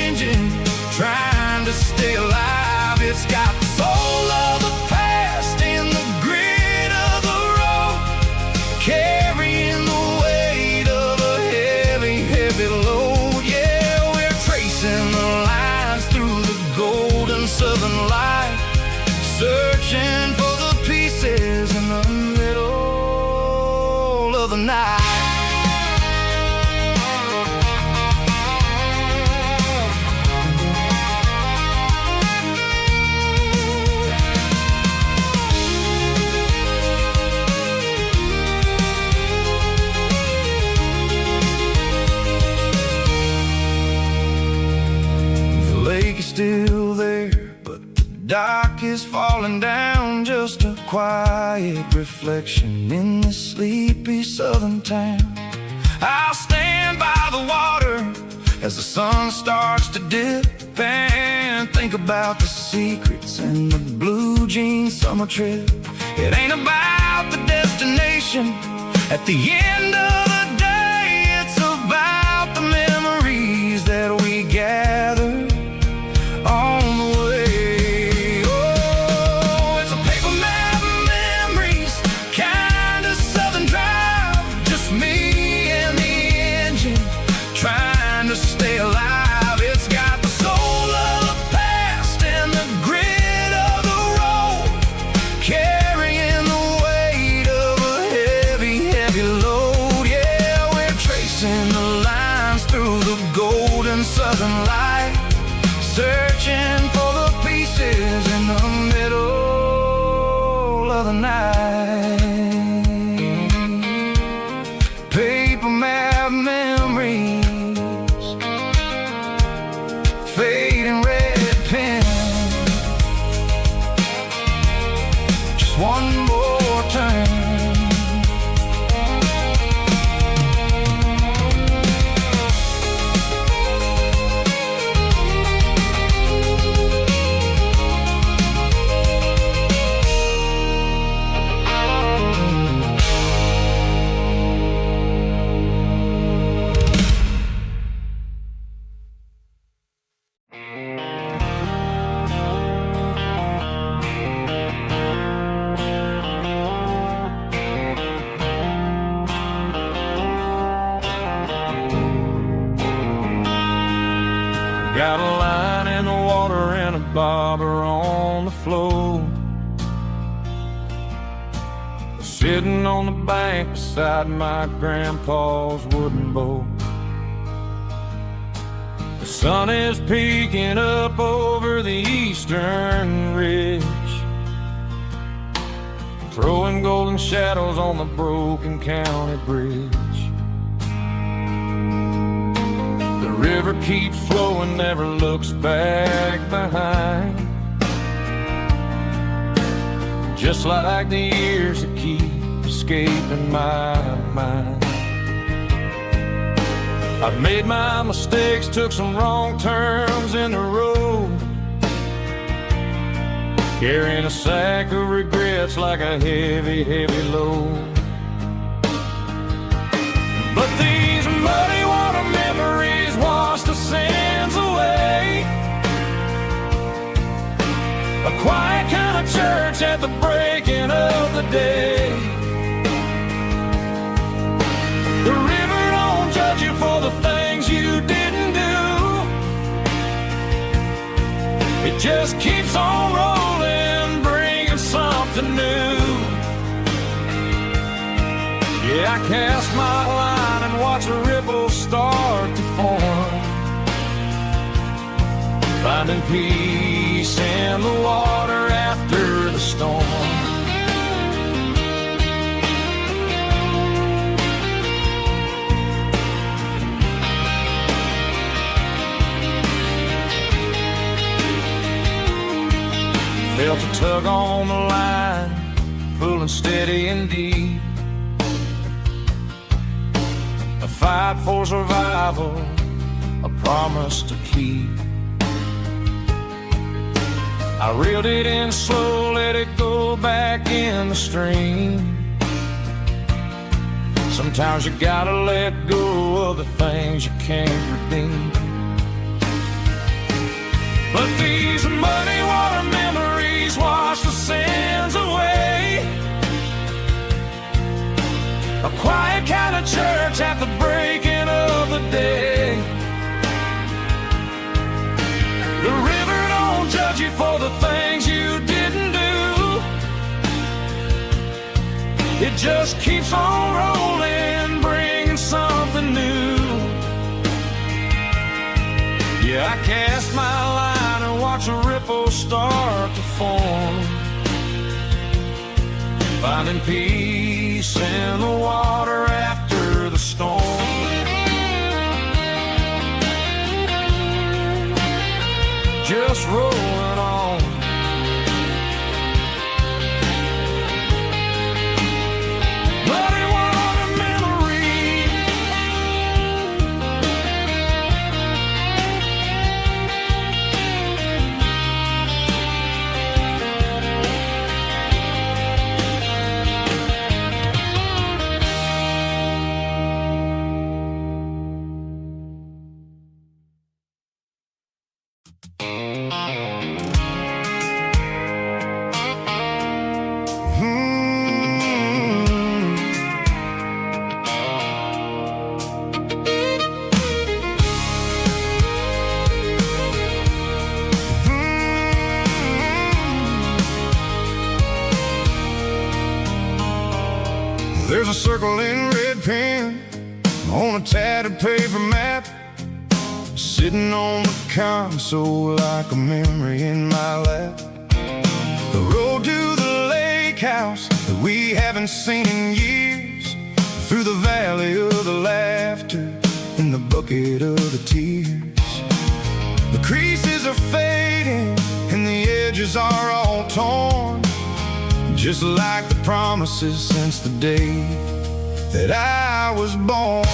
Speaker 1: engine trying to stay alive. It's got the soul of the past and the grit of the road, carrying the weight of a heavy, heavy load. Yeah, we're tracing the lines through the golden southern light, searching for the pieces in the middle of the night. Still there, but the dock is falling down, just a quiet reflection in this sleepy southern town. I'll stand by the water as the sun starts to dip and think about the secrets and the blue jean summer trip. It ain't about the destination at the end of the day, it's about the memories that we gather on the way. Oh, it's a paper map memories, kind of southern drive, just me and the engine trying to stay alive. It's got the soul of the past and the grit of the road, carrying the weight of a heavy, heavy load. Yeah, we're tracing the lines through the golden southern light, searching for the pieces in the middle of the night. Paper map memories, fading red pen, just one more turn. Got a line in the water and a bobber on the floor, sitting on the bank beside my grandpa's wooden boat. The sun is peeking up over the eastern ridge, throwing golden shadows on the broken county bridge. The river keeps flowing, never looks back behind, just like the years that keep escaping my mind. I've made my mistakes, took some wrong turns in the road, carrying a sack of regrets like a heavy, heavy load. But these muddy water memories wash the sins away. A quiet kind of church at the breaking of the day. The river don't judge you for the things you didn't do. It just keeps on rolling, bringing something new. Yeah, I cast my line and watch a ripple start to form, finding peace in the water after the storm. Felt a tug on the line, pulling steady and deep. A fight for survival, a promise to keep. I reeled it in slow, let it go back in the stream. Sometimes you gotta let go of the things you can't redeem. But these muddy water memories wash the sins away. A quiet kind of church at the breaking of the day. The river don't judge you for the things you didn't do. It just keeps on rolling, bringing something new. Yeah, I cast my line and watch a ripple start to form, finding peace in the water after the storm. Just rolling on. Muddy water memory. There's a circle in red pen on a tattered paper map, sitting on the console like a memory in my lap. The road to the lake house that we haven't seen in years, through the valley of the laughter and the bucket of the tears. The creases are fading and the edges are all torn, just like the promises since the day that I was born.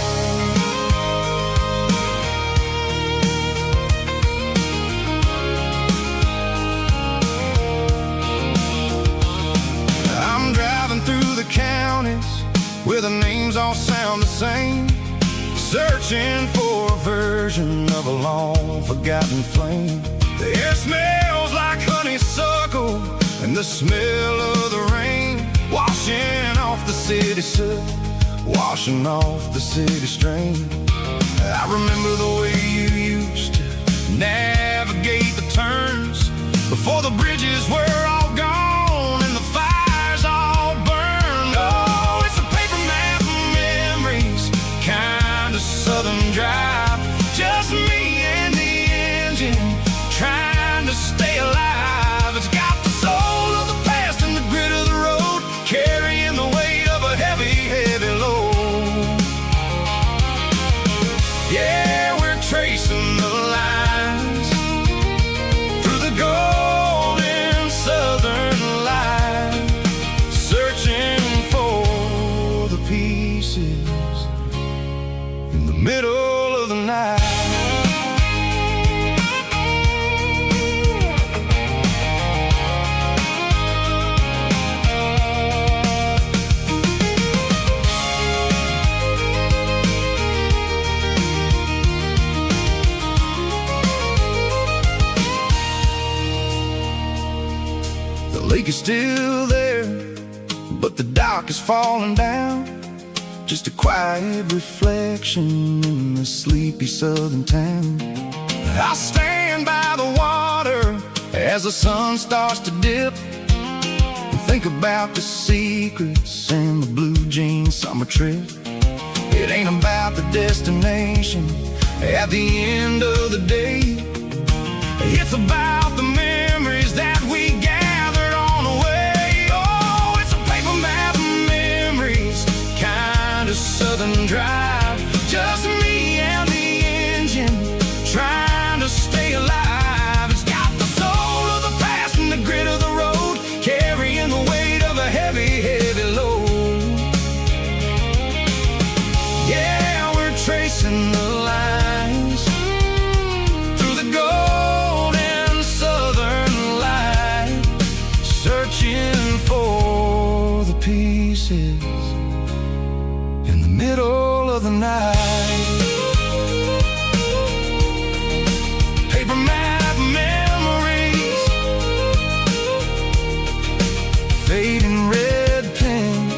Speaker 1: I'm driving through the counties where the names all sound the same, searching for a version of a long forgotten flame. The air smells like honeysuckle and the smell of the rain, washing off the city soot, washing off the city strain. I remember the way you used to navigate the turns before the bridges were all gone and the fires all burned. Oh, it's a paper map of memories, kind of southern drive, just me and the engine trying to stay alive. It's got the soul of the past and the grit of the road, carrying the weight of a heavy, heavy load. Yeah, we're tracing the lines through the golden southern light, searching for the pieces in the middle of the night. The lake is still there, but the dock is falling down, just a quiet reflection in the sleepy southern town. I stand by the water as the sun starts to dip, and think about the secrets and the blue jean summer trip. It ain't about the destination at the end of the day, it's about the memories that we gathered on the way. Oh, it's a paper map of memories, kind of southern drive, just me and the engine trying to stay alive. It's got the soul of the past and the grit of the road, pieces in the middle of the night. Paper map memories, fading red pen,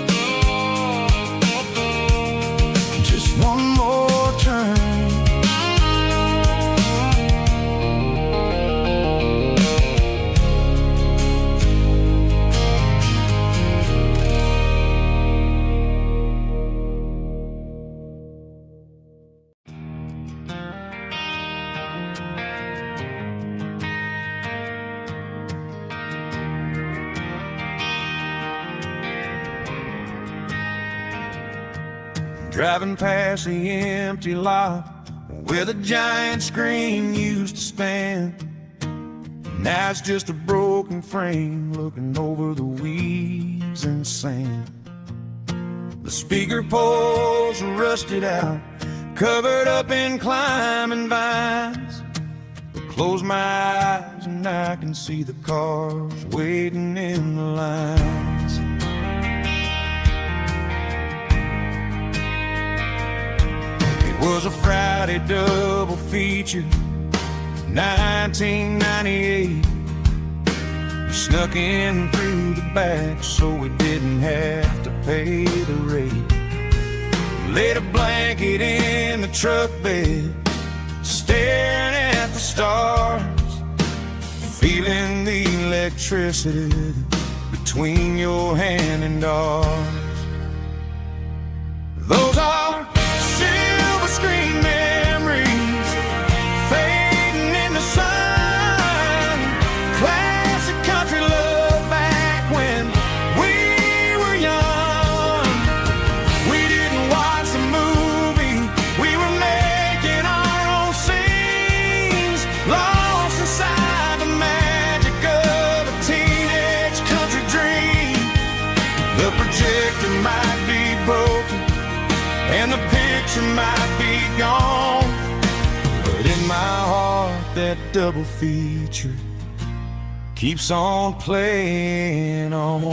Speaker 1: just one more turn. Driving past the empty lot where the giant screen used to stand. Now it's just a broken frame looking over the weeds and sand. The speaker poles are rusted out, covered up in climbing vines. I close my eyes and I can see the cars waiting in the lines. Was a Friday double feature, 1998. We snuck in through the back so we didn't have to pay the rate. Laid a blanket in the truck bed, staring at the stars, feeling the electricity between your hand and ours. Those are screen memories fading in the sun. Classic country love back when we were young. We didn't watch the movie, we were making our own scenes, lost inside the magic of a teenage country dream. The projector might be broken and the picture might be gone, but in my heart that double feature keeps on playing on.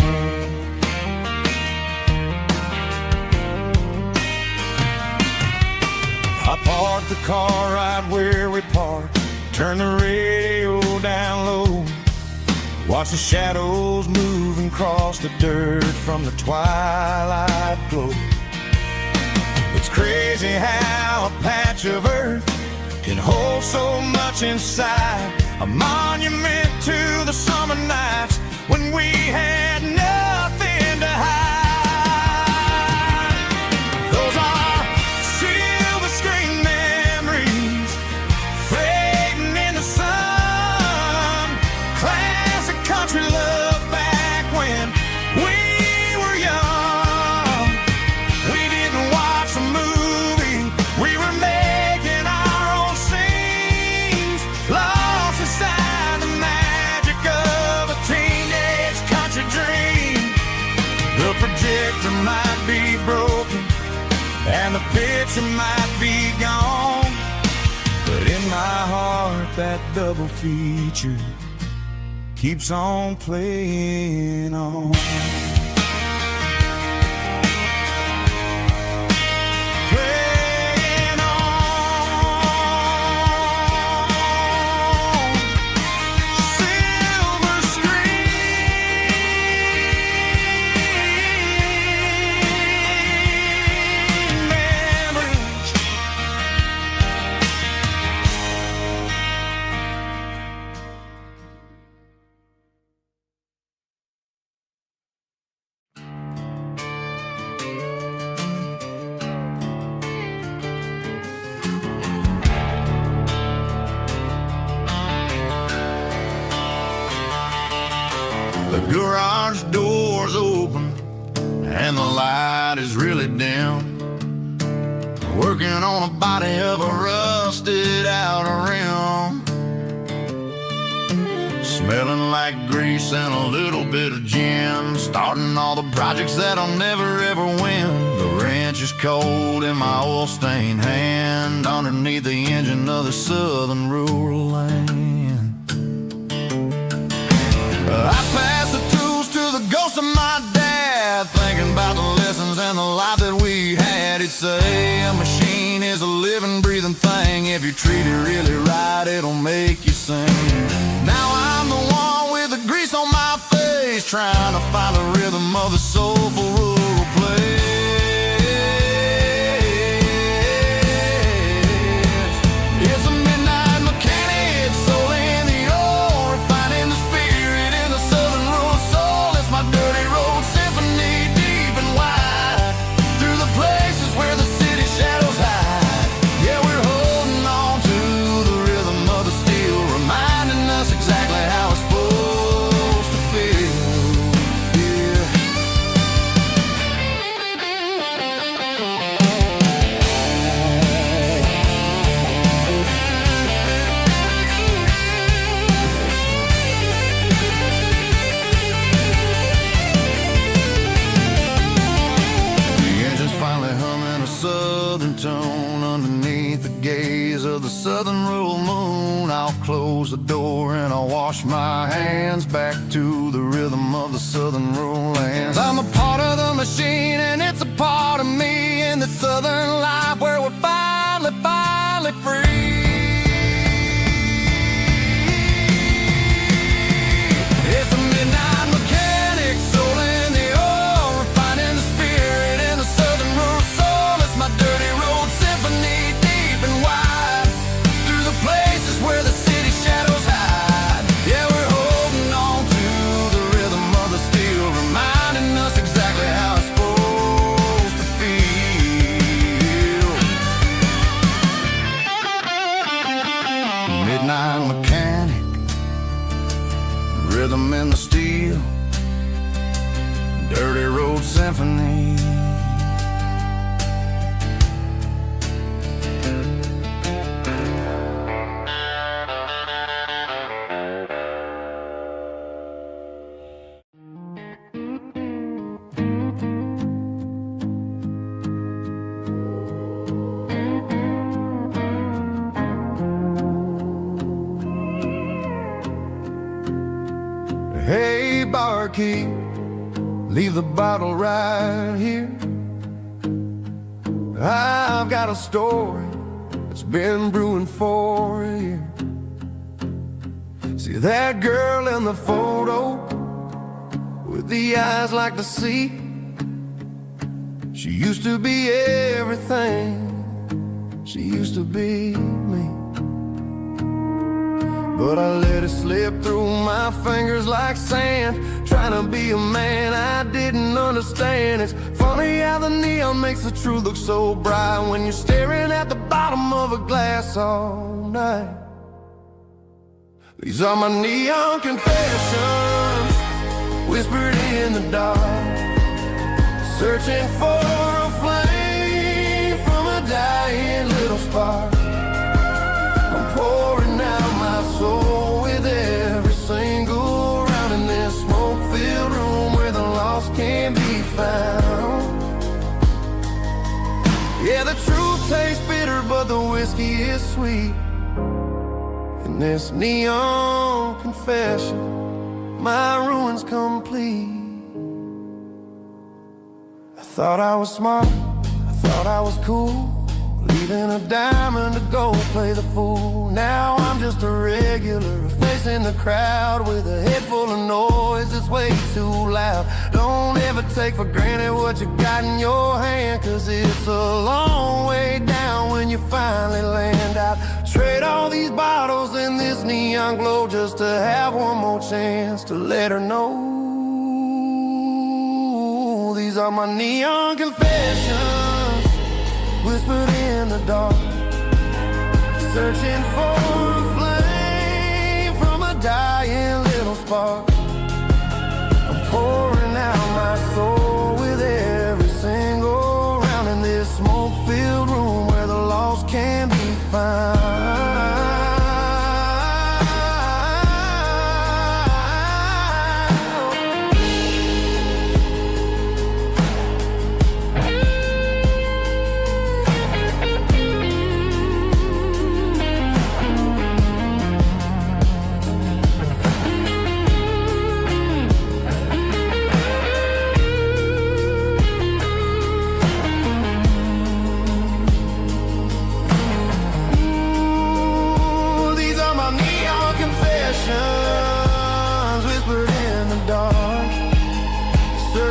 Speaker 1: I parked the car right where we parked, turned the radio down low, watch the shadows move and cross the dirt from the twilight glow. It's crazy how a patch of earth can hold so much inside, a monument to the summer nights when we had nothing to hide. Those are silver screen memories fading in the sun. Classic country love back when we were young. We didn't watch the movie, we were making our own scenes, lost inside the magic of a teenage country dream. The projector might be broken and the picture might be gone, but in my heart that double feature keeps on playing on. Playing on. Silver screen memories. The garage door's open and the light is really dim. Working on a body of a rusted out rim. Smelling like grease and a little bit of gin. Starting all the projects that I'll never ever win. The wrench is cold in my oil-stained hand, underneath the engine of the southern rural land. I pass the tools to the ghost of my dad, thinking
Speaker 2: about the lessons and the life that we had. He'd say a machine is a living, breathing thing. If you treat it really right, it'll make you sing. Now I'm the one with the grease on my face, trying to find the rhythm of the soulful rural place. It's a midnight mechanic, soul in the ore, refining the spirit in the southern rural soul. It's my dirty road symphony, deep and wide, through the places where the city shadows hide. Yeah, we're holding on to the rhythm of the steel, reminding us exactly how it's supposed to feel. Yeah. The engine's finally humming a southern tone underneath the gaze of the southern rural moon. I'll close the door and I'll wash my hands, back to the rhythm of the southern rural lands. I'm a part of the machine and it's a part of me in the southern life where we're finally free. It's a midnight mechanic, soul in the ore, refining the spirit in the southern rural soul. It's my dirty road symphony, deep and wide, through the places where the city shadows hide. Yeah, we're holding on to the rhythm of the steel, reminding us exactly how it's supposed to feel. Midnight mechanic, rhythm in the steel, dirty road symphony. Hey, barkeep, leave the bottle right here. I've got a story that's been brewing for a year. See that girl in the photo with the eyes like the sea? She used to be everything, she used to be me. But I let it slip through my fingers like sand, trying to be a man I didn't understand. It's funny how the neon makes the truth look so bright when you're staring at the bottom of a glass all night. These are my neon confessions, whispered in the dark, searching for a flame from a dying little spark. I'm pouring out my soul with every single round in this smoke-filled room where the lost can be found. Yeah, the truth tastes bitter, but the whiskey is sweet. In this neon confession, my ruin's complete. I thought I was smart, I thought I was cool, leaving a diamond to go play the fool. Now I'm just a regular, facing the crowd with a head full of noise that's way too loud. Don't ever take for granted what you got in your hand, cause it's a long way down when you finally land out. Trade all these bottles and this neon glow just to have one more chance to let her know. These are my neon confessions, whispered in the dark, searching for a flame from a dying little spark. I'm pouring out my soul with every single round in this smoke-filled room where the lost can be found.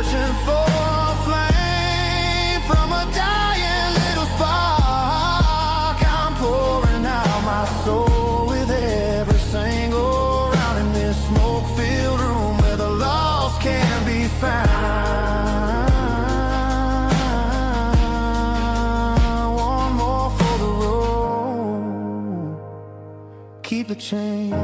Speaker 2: searching for a flame from a dying little spark. I'm pouring out my soul with every single round in this smoke-filled room where the lost can be found. One more for the road. Keep the change.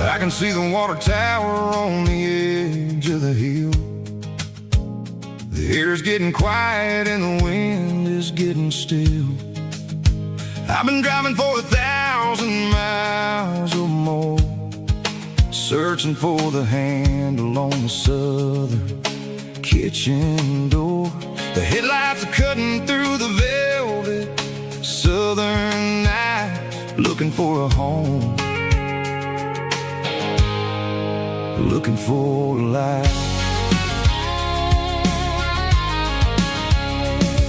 Speaker 1: I can see the water tower on the edge of the hill. The air's getting quiet and the wind is getting still. I've been driving for 1,000 miles or more, searching for the handle on the southern kitchen door. The headlights are cutting through the velvet southern night, looking for a home, looking for a light.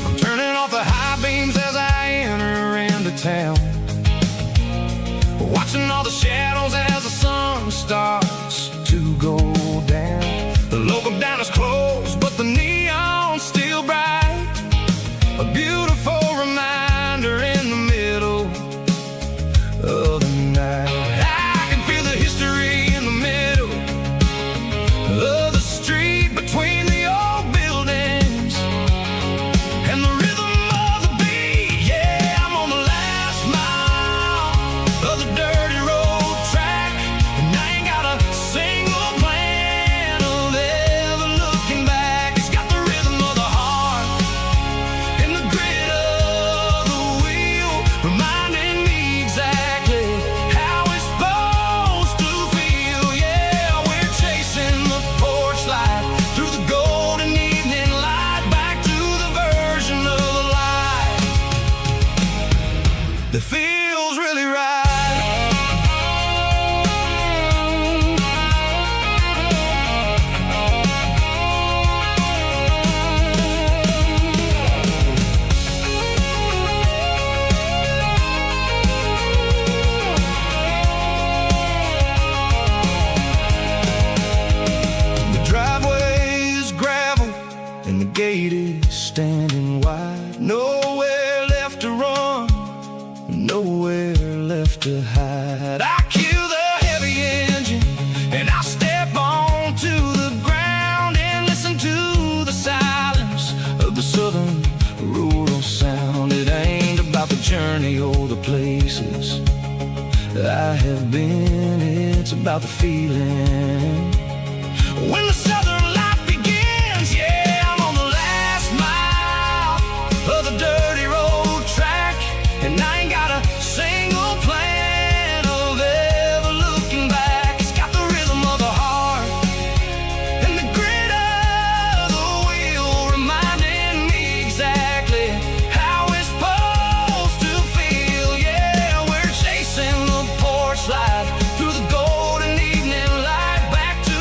Speaker 1: I'm turning off the high beams as I enter into town, watching all the shadows as the sun starts to go down. The local diner's closed, but the neon's still bright, a beautiful reminder in the middle of the night. I can feel the history in the middle of the street between the old buildings and the rhythm of the beat. Yeah, I'm on the last mile of the dirty road track, and I ain't got a single plan of ever looking back. It's got the rhythm of the heart and the grit of the wheel, reminding me exactly how it's supposed to feel. Yeah, we're chasing the porch light through the golden evening light, back to the version of the life that feels really right. The driveway is gravel and the gate is standing wide. Nowhere left to run, nowhere left to hide. I kill the heavy engine and I step onto the ground and listen to the silence of the southern rural sound. It ain't about the journey or the places I have been, it's about the feeling when the southern life begins. Yeah, I'm on the last mile of the dirty road track, and I ain't got a single plan of ever looking back. It's got the rhythm of the heart and the grit of the wheel, reminding me exactly how it's supposed to feel. Yeah, we're chasing the porch light through the golden evening light, back to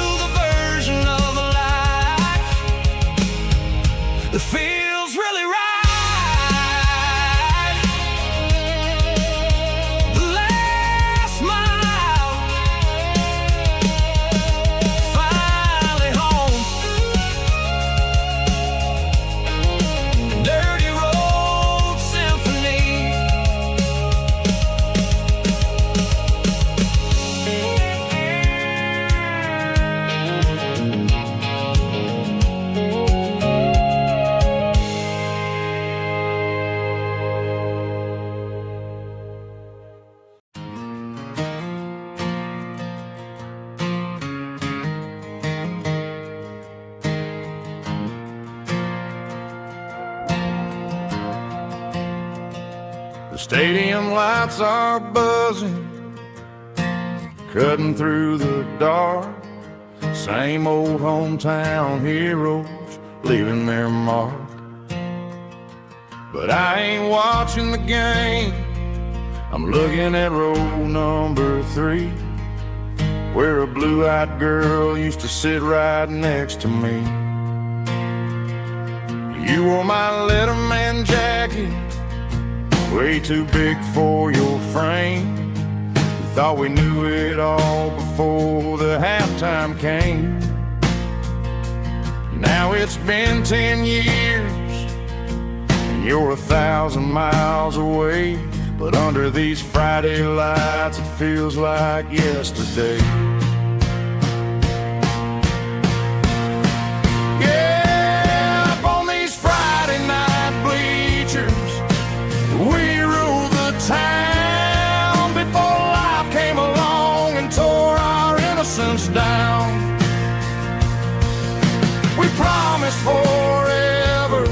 Speaker 1: stadium lights are buzzing, cutting through the dark. Same old hometown heroes leaving their mark. But I ain't watching the game, I'm looking at row number 3, where a blue-eyed girl used to sit right next to me. You wore my Letterman jacket, way too big for your frame. We thought we knew it all before the halftime came. Now it's been 10 years, and you're 1,000 miles away. But under these Friday lights, it feels like yesterday. Yeah, up on these Friday night bleachers, we rule the town before life came along and tore our innocence down. We promised forever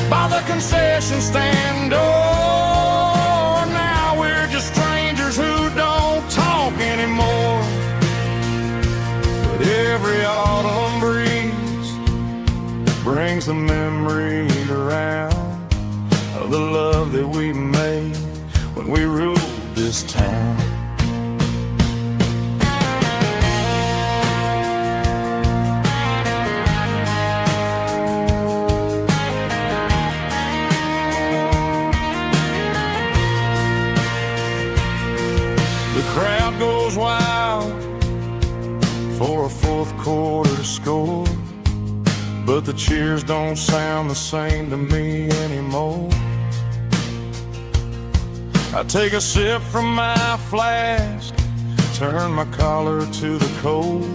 Speaker 1: by the concession stand door. Now we're just strangers who don't talk anymore. But every autumn breeze brings the memories around of the love that we made when we ruled this town. Crowd goes wild for a fourth quarter score, but the cheers don't sound the same to me anymore. I take a sip from my flask, turn my collar to the cold.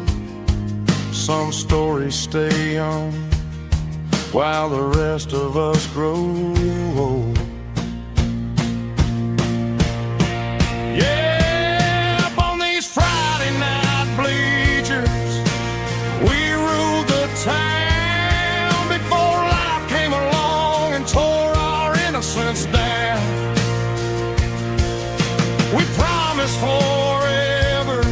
Speaker 1: Some stories stay young while the rest of us grow old. Yeah, town before life came along and tore our innocence down. We promised forever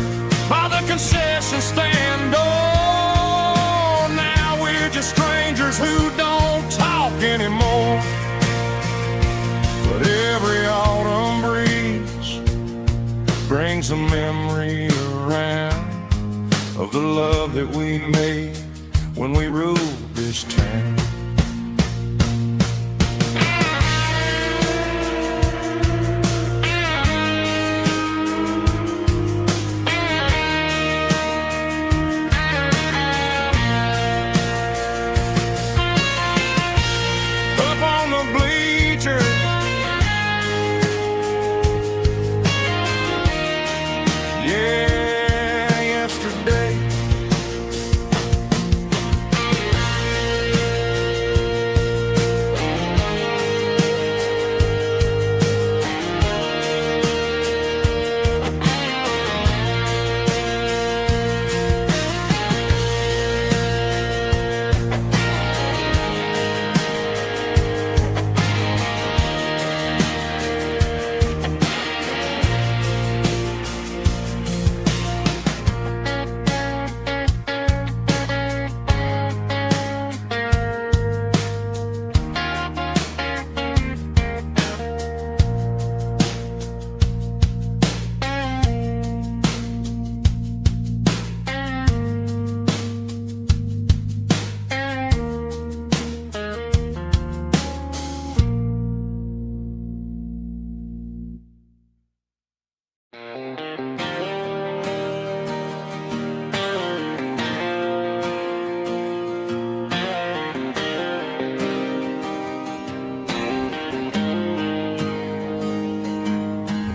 Speaker 1: by the concession stand door. Now we're just strangers who don't talk anymore. But every autumn breeze brings a memory around of the love that we made when we ruled this town. Up on the bleachers, yeah, yesterday.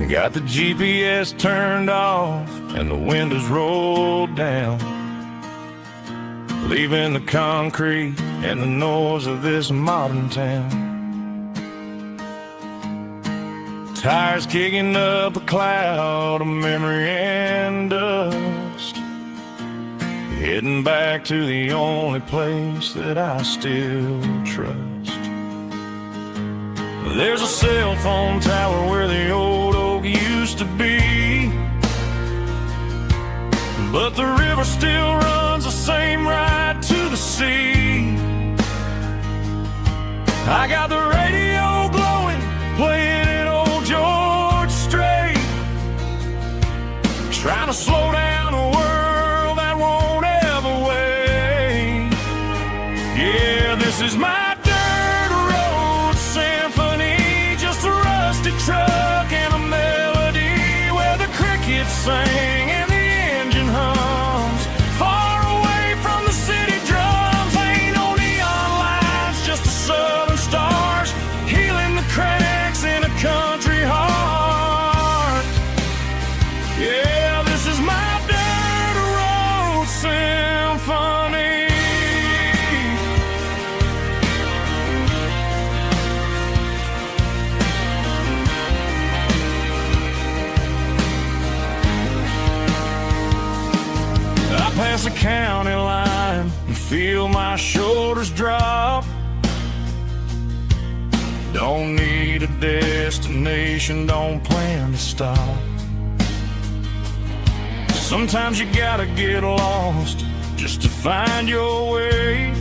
Speaker 1: Got the GPS turned off and the windows rolled down, leaving the concrete and the noise of this modern town. Tires kicking up a cloud of memory and dust, heading back to the only place that I still trust. There's a cell phone tower where the old oak used to be, but the river still runs the same right to the sea. I got the radio glowing, playing an old George Strait, trying to slow down a world that won't ever wait. Yeah, this is my dirt road symphony, just a rusty truck and a melody where the crickets sing and the engine hums. Far away from the city drums, ain't no neon lights, just the southern stars healing the cracks in a country heart. Yeah, this is my dirt road symphony. I pass the county line and feel my shoulders drop. Don't need a destination, don't plan to stop. Sometimes you gotta get lost just to find your way,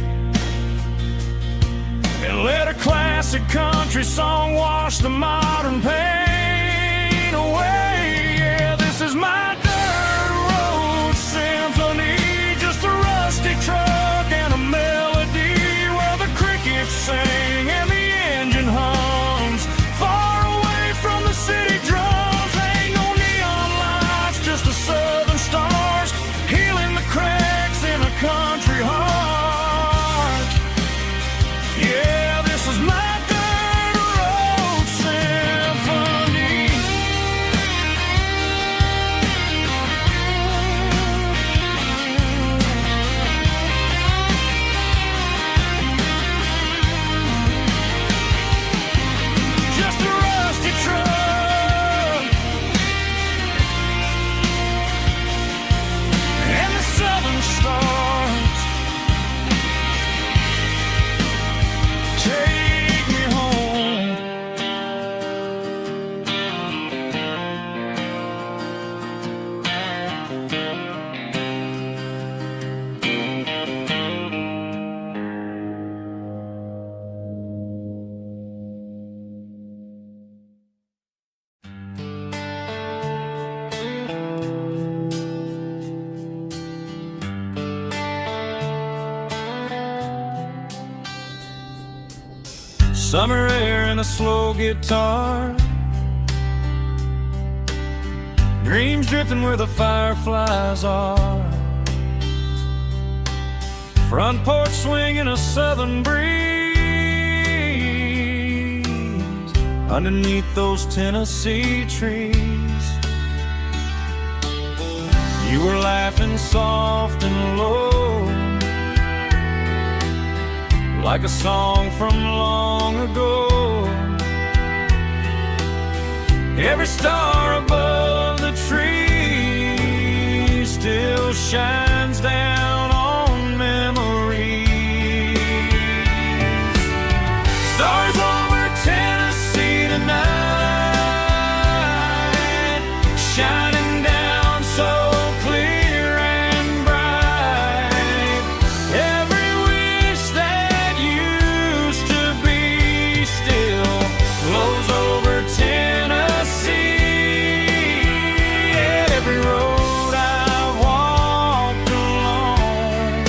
Speaker 1: and let a classic country song wash the modern pain away. Yeah, this is my dirt road symphony, just a rusty truck and a melody where the crickets sing and the engine hums. Far away from the city drums, ain't no neon lights, just the southern stars healing the cracks in a country heart. Yeah, this is my dirt road symphony. Just a rusty truck and the southern stars take me home. Summer air and a slow guitar, dreams drifting where the fireflies are. Front porch swinging a southern breeze underneath those Tennessee trees. You were laughing soft and low, like a song from long ago. Every star above the tree still shines down on memories. Stars over Tennessee tonight, shining down so clear and bright. Every wish that used to be still glows over Tennessee. Every road I've walked along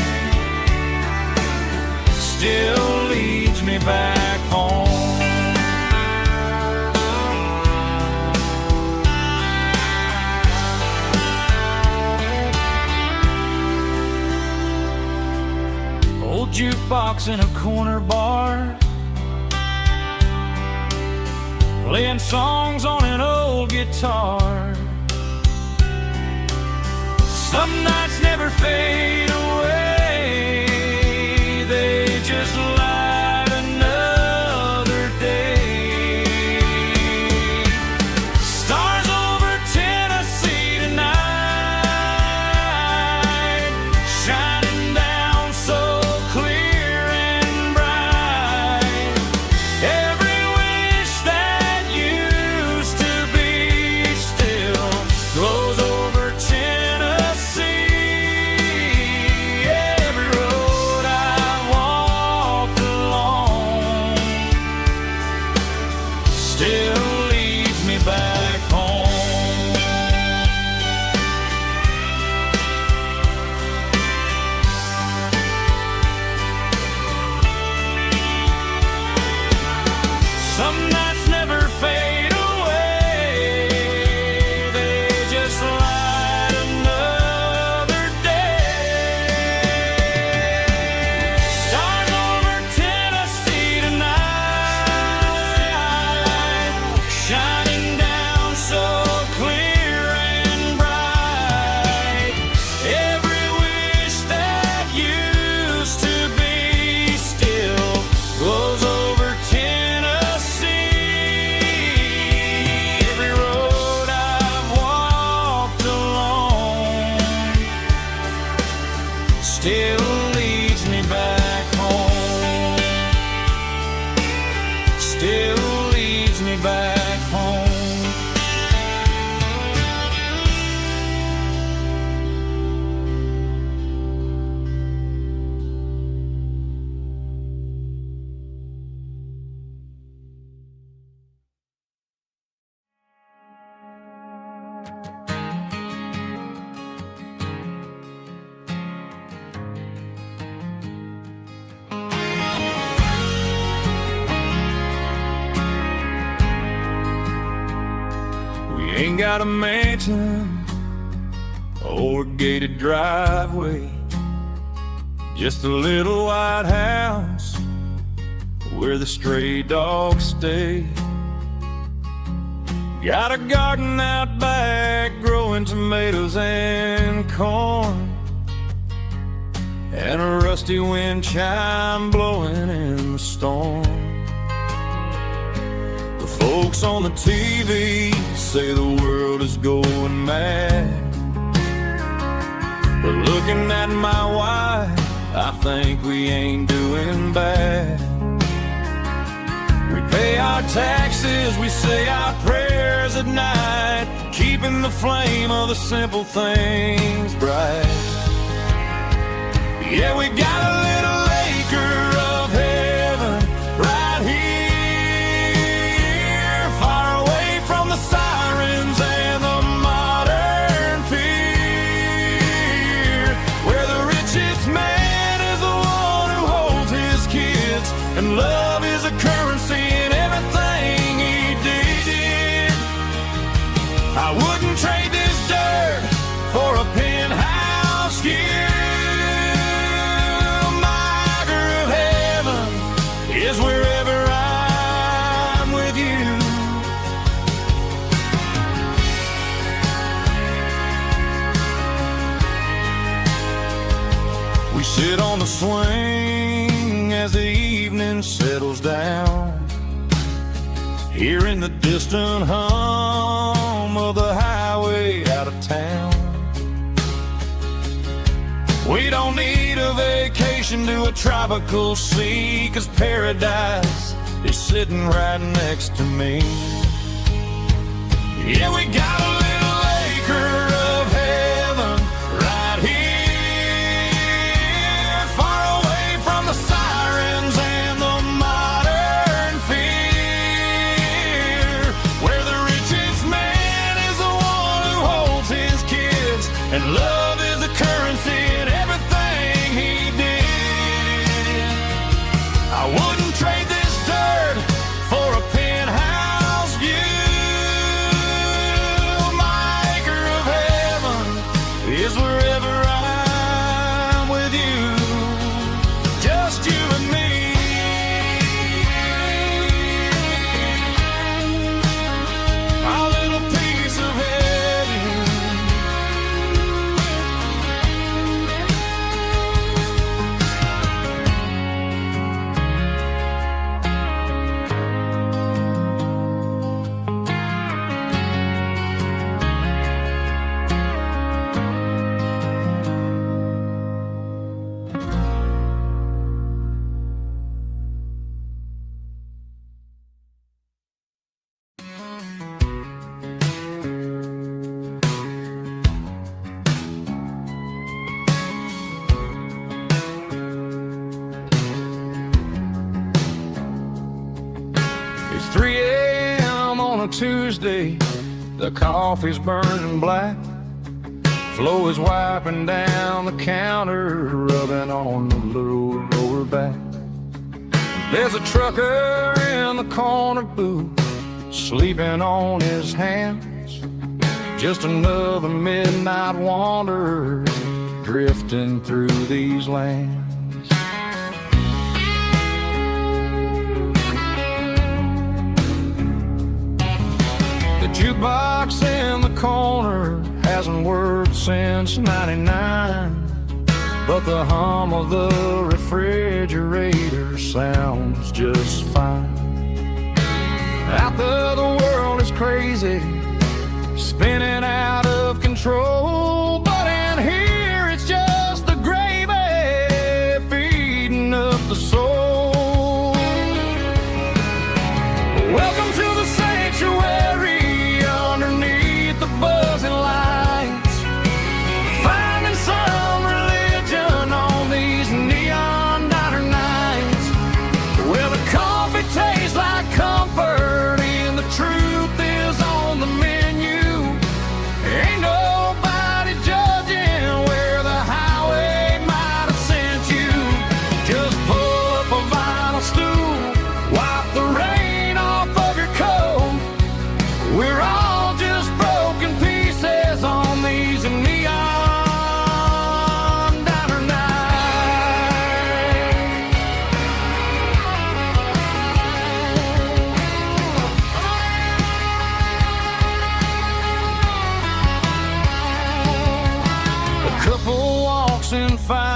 Speaker 1: still leads me back home. Old jukebox in a corner bar, playing songs on an old guitar. Some nights never fade away, they just light another day. Stars over Tennessee tonight, shining down so clear and bright. Every wish still leads me back home. Still leads me back home. Ain't got a mansion or a gated driveway, just a little white house where the stray dogs stay. Got a garden out back growing tomatoes and corn, and a rusty wind chime blowing in the storm. The folks on the TV say the world is going mad, but looking at my wife, I think we ain't doing bad. We pay our taxes, we say our prayers at night, keeping the flame of the simple things bright. Yeah, we got a little acre of heaven right here, far away from the sirens and the modern fear, where the richest man is the one who holds his kids, and love is a currency in everything he did. I wouldn't trade this dirt for a penthouse view. Is wherever I'm with you. We sit on the swing as the evening settles down, hearing the distant hum of the highway out of town. We don't need a vacation to a tropical sea, 'cause paradise is sitting right next to me. Yeah, we got a little acre of heaven right here, far away from the sirens and the modern fear, where the richest man is the one who holds his kids, and love is the currency in everything he did. I wouldn't trade this dirt for a penthouse view. My acre of heaven is wherever I'm with you, just you and me. Our little piece of heaven. It's 3 a.m. on a Tuesday, the coffee's burning black, Flo is wiping down the counter, rubbing on the little lower back. There's a trucker in the corner booth, sleeping on his hands, just another midnight wanderer drifting through these lands. The jukebox in the corner hasn't worked since '99, but the hum of the refrigerator sounds just fine. Out there the world is crazy, spinning out of control, but in here it's just the gravy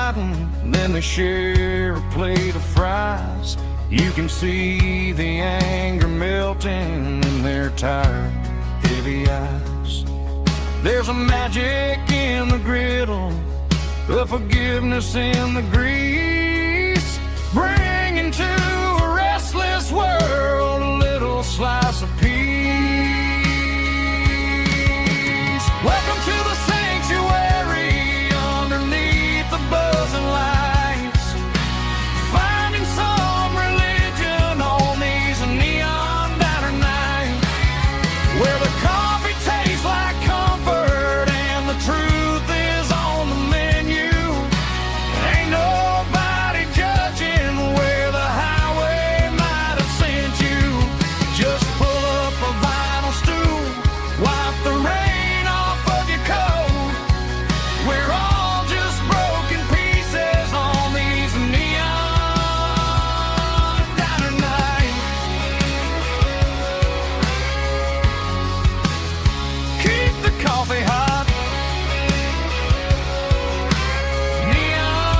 Speaker 1: fighting, then they share a plate of fries. You can see the anger melting in their tired, heavy eyes. There's a magic in the griddle, a forgiveness in the grease, bringing to a restless world a little slice of peace. Welcome to the sanctuary underneath the buzzing lights, finding some religion on these neon diner nights, where the coffee tastes like comfort and the truth is on the menu. Ain't nobody judging where the highway might have sent you. Just pull up a vinyl stool, wipe the rain off of your coat. We're all just broken pieces on these neon diner nights. Keep the coffee hot.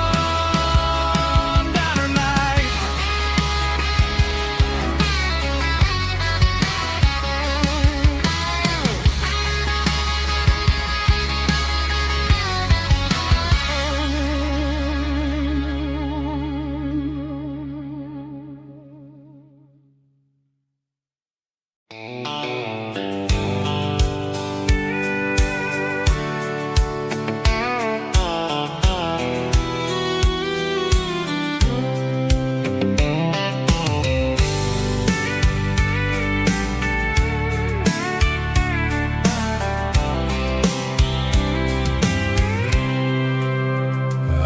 Speaker 1: Neon diner night.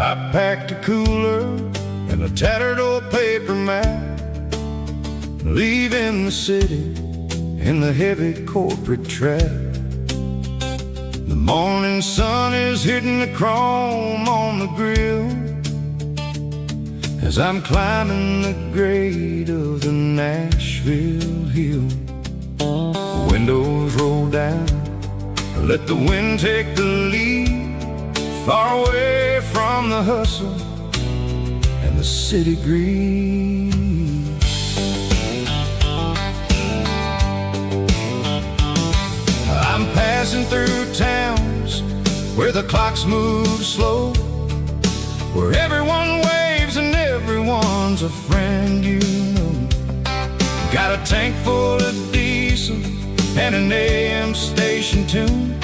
Speaker 1: I packed a cooler and a tattered old paper map, leaving the city in the heavy corporate trap. The morning sun is hitting the chrome on the grill as I'm climbing the grade of the Nashville hill. Windows roll down, let the wind take the lead, far away from the hustle and the city greed. I'm passing through towns where the clocks move slow, where everyone waves and everyone's a friend you know. Got a tank full of diesel and an AM station tune,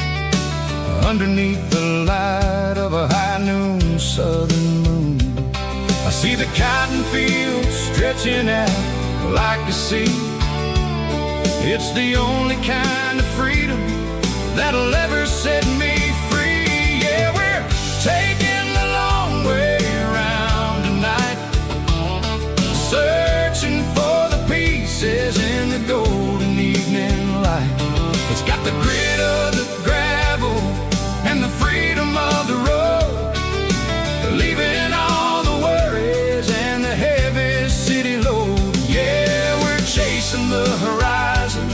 Speaker 1: underneath the light of a high noon southern moon. I see the cotton fields stretching out like a sea. It's the only kind of freedom that'll ever set me free. Yeah, we're taking the long way around tonight, searching for the pieces in the golden evening light. It's got the grit of the gravel and the freedom of the road, leaving all the worries and the heavy city load. Yeah, we're chasing the horizon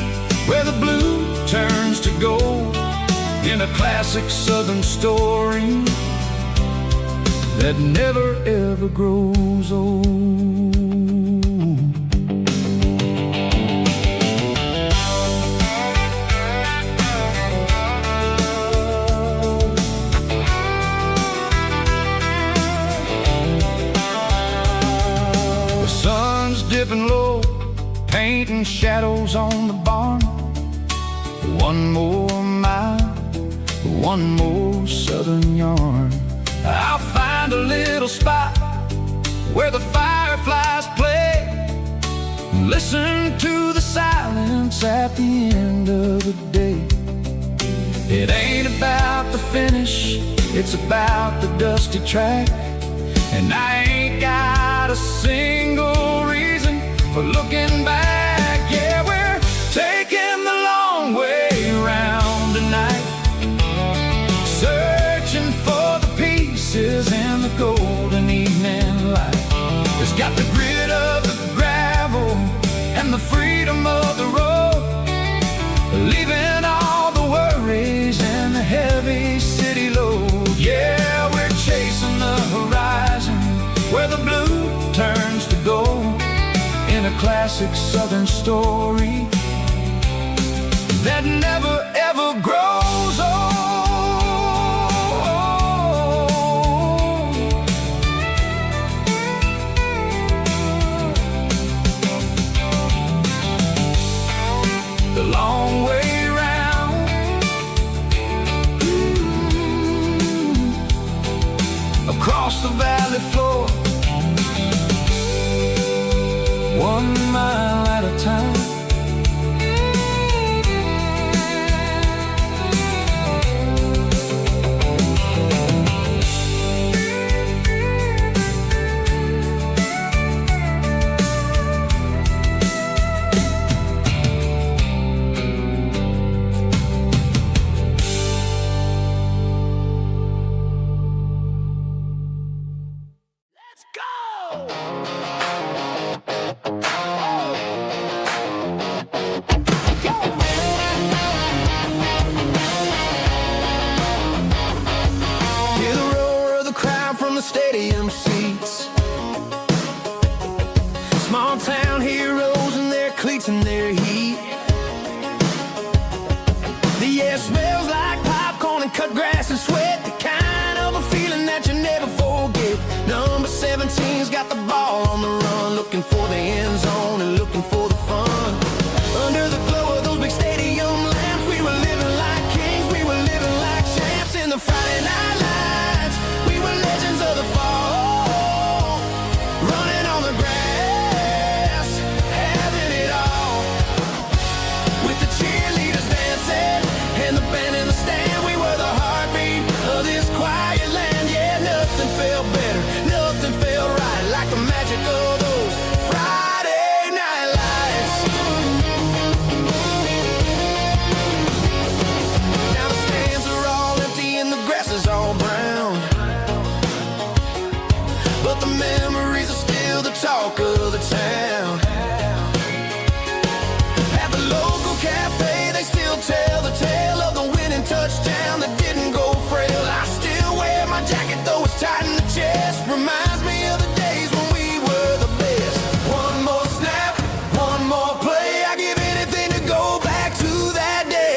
Speaker 1: where the blue turns to gold, in a classic southern story that never ever grows old. Dipping low, painting shadows on the barn. One more mile, one more southern yarn. I'll find a little spot where the fireflies play, listen to the silence at the end of the day. It ain't about the finish, it's about the dusty track. And I ain't got a single reason for looking back. Yeah, we're taking the long way around tonight, searching for the pieces in the golden evening light. It's got the grit of the gravel and the freedom of the road, leaving all the worries and the heavy city load. Yeah, we're chasing the horizon classic southern story that never ever grows old. The long way round, across the valley floor, 1 mile at a time.
Speaker 2: Stadium seats, small town heroes in their cleats and their heat. The air smells like popcorn and cut grass and sweat, the kind of a feeling that you never forget. Number 17's got the ball on the run, looking for the end zone and looking for the fun. Under the glow of those big stadium lamps, we were living like kings, we were living like champs in the Friday night lights. We were legends of the fall, running on the grass, having it all. With the cheerleaders dancing and the band in the stand, we were the heartbeat of this quiet land. Yeah, nothing felt better, nothing felt right like the magic of those Friday night lights. Now the stands are all empty and the grass is all brown, but the memories are still the talk of the town. At the local cafe, they still tell the tale of the winning touchdown that didn't go frail. I still wear my jacket though it's tight in the chest. Reminds me of the days when we were the best. One more snap, one more play, I give anything to go back to that day.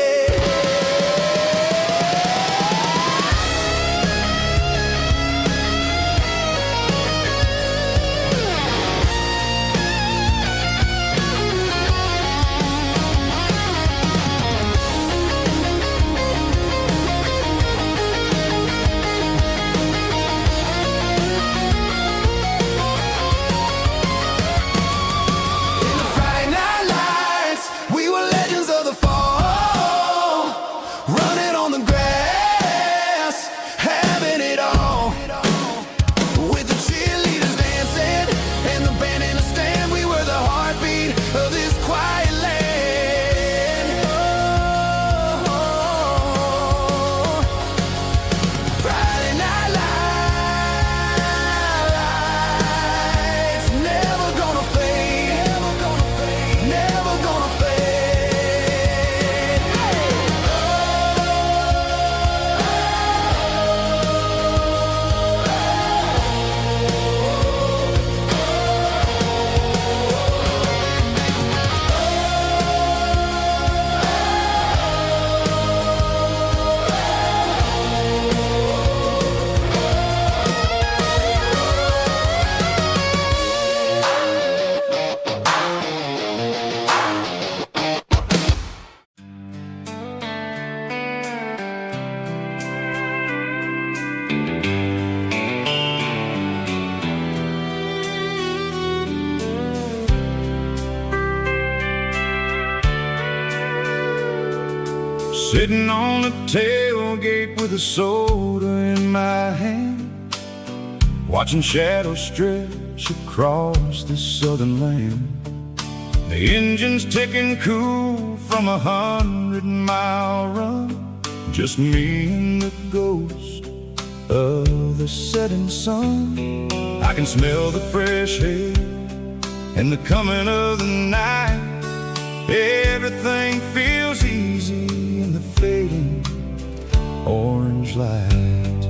Speaker 1: Sitting on the tailgate with a soda in my hand, watching shadows stretch across this southern land. The engine's ticking cool from 100-mile run, just me and the ghost of the setting sun. I can smell the fresh air and the coming of the night. Everything feels easy in the fading orange light.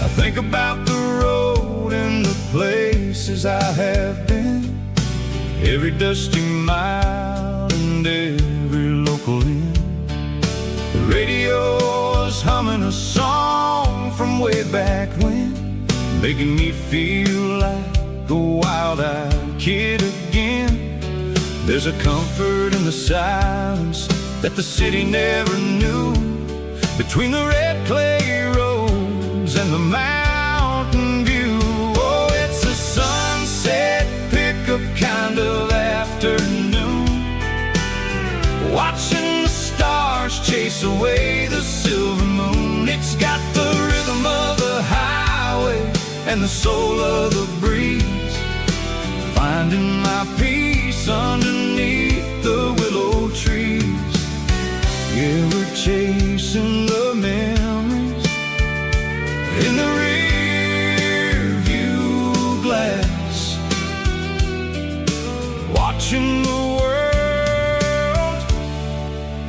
Speaker 1: I think about the road road and the places I have been, every dusty mile and every local inn. The radio was humming a song from way back when, making me feel like a wild-eyed kid again. There's a comfort in the silence that the city never knew, between the red clay roads and the mountain view. Oh, it's a sunset pickup kind of afternoon, watching the stars chase away the silver moon. It's got the rhythm of the highway and the soul of the breeze, finding my peace underneath the willow trees. Yeah, we're chasing the memories in the rear view glass, watching the world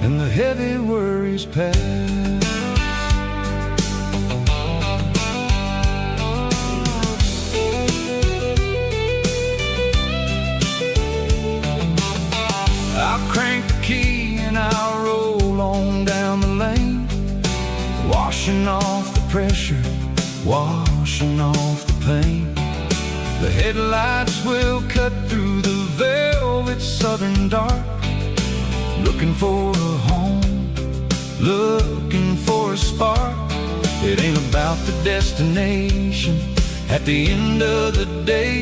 Speaker 1: and the heavy worries pass. I'll crank the key and I'll roll on down the lane, washing off the pressure, washing off the pain. The headlights will cut through the velvet southern dark, looking for a home, looking for a spark. It ain't about the destination at the end of the day,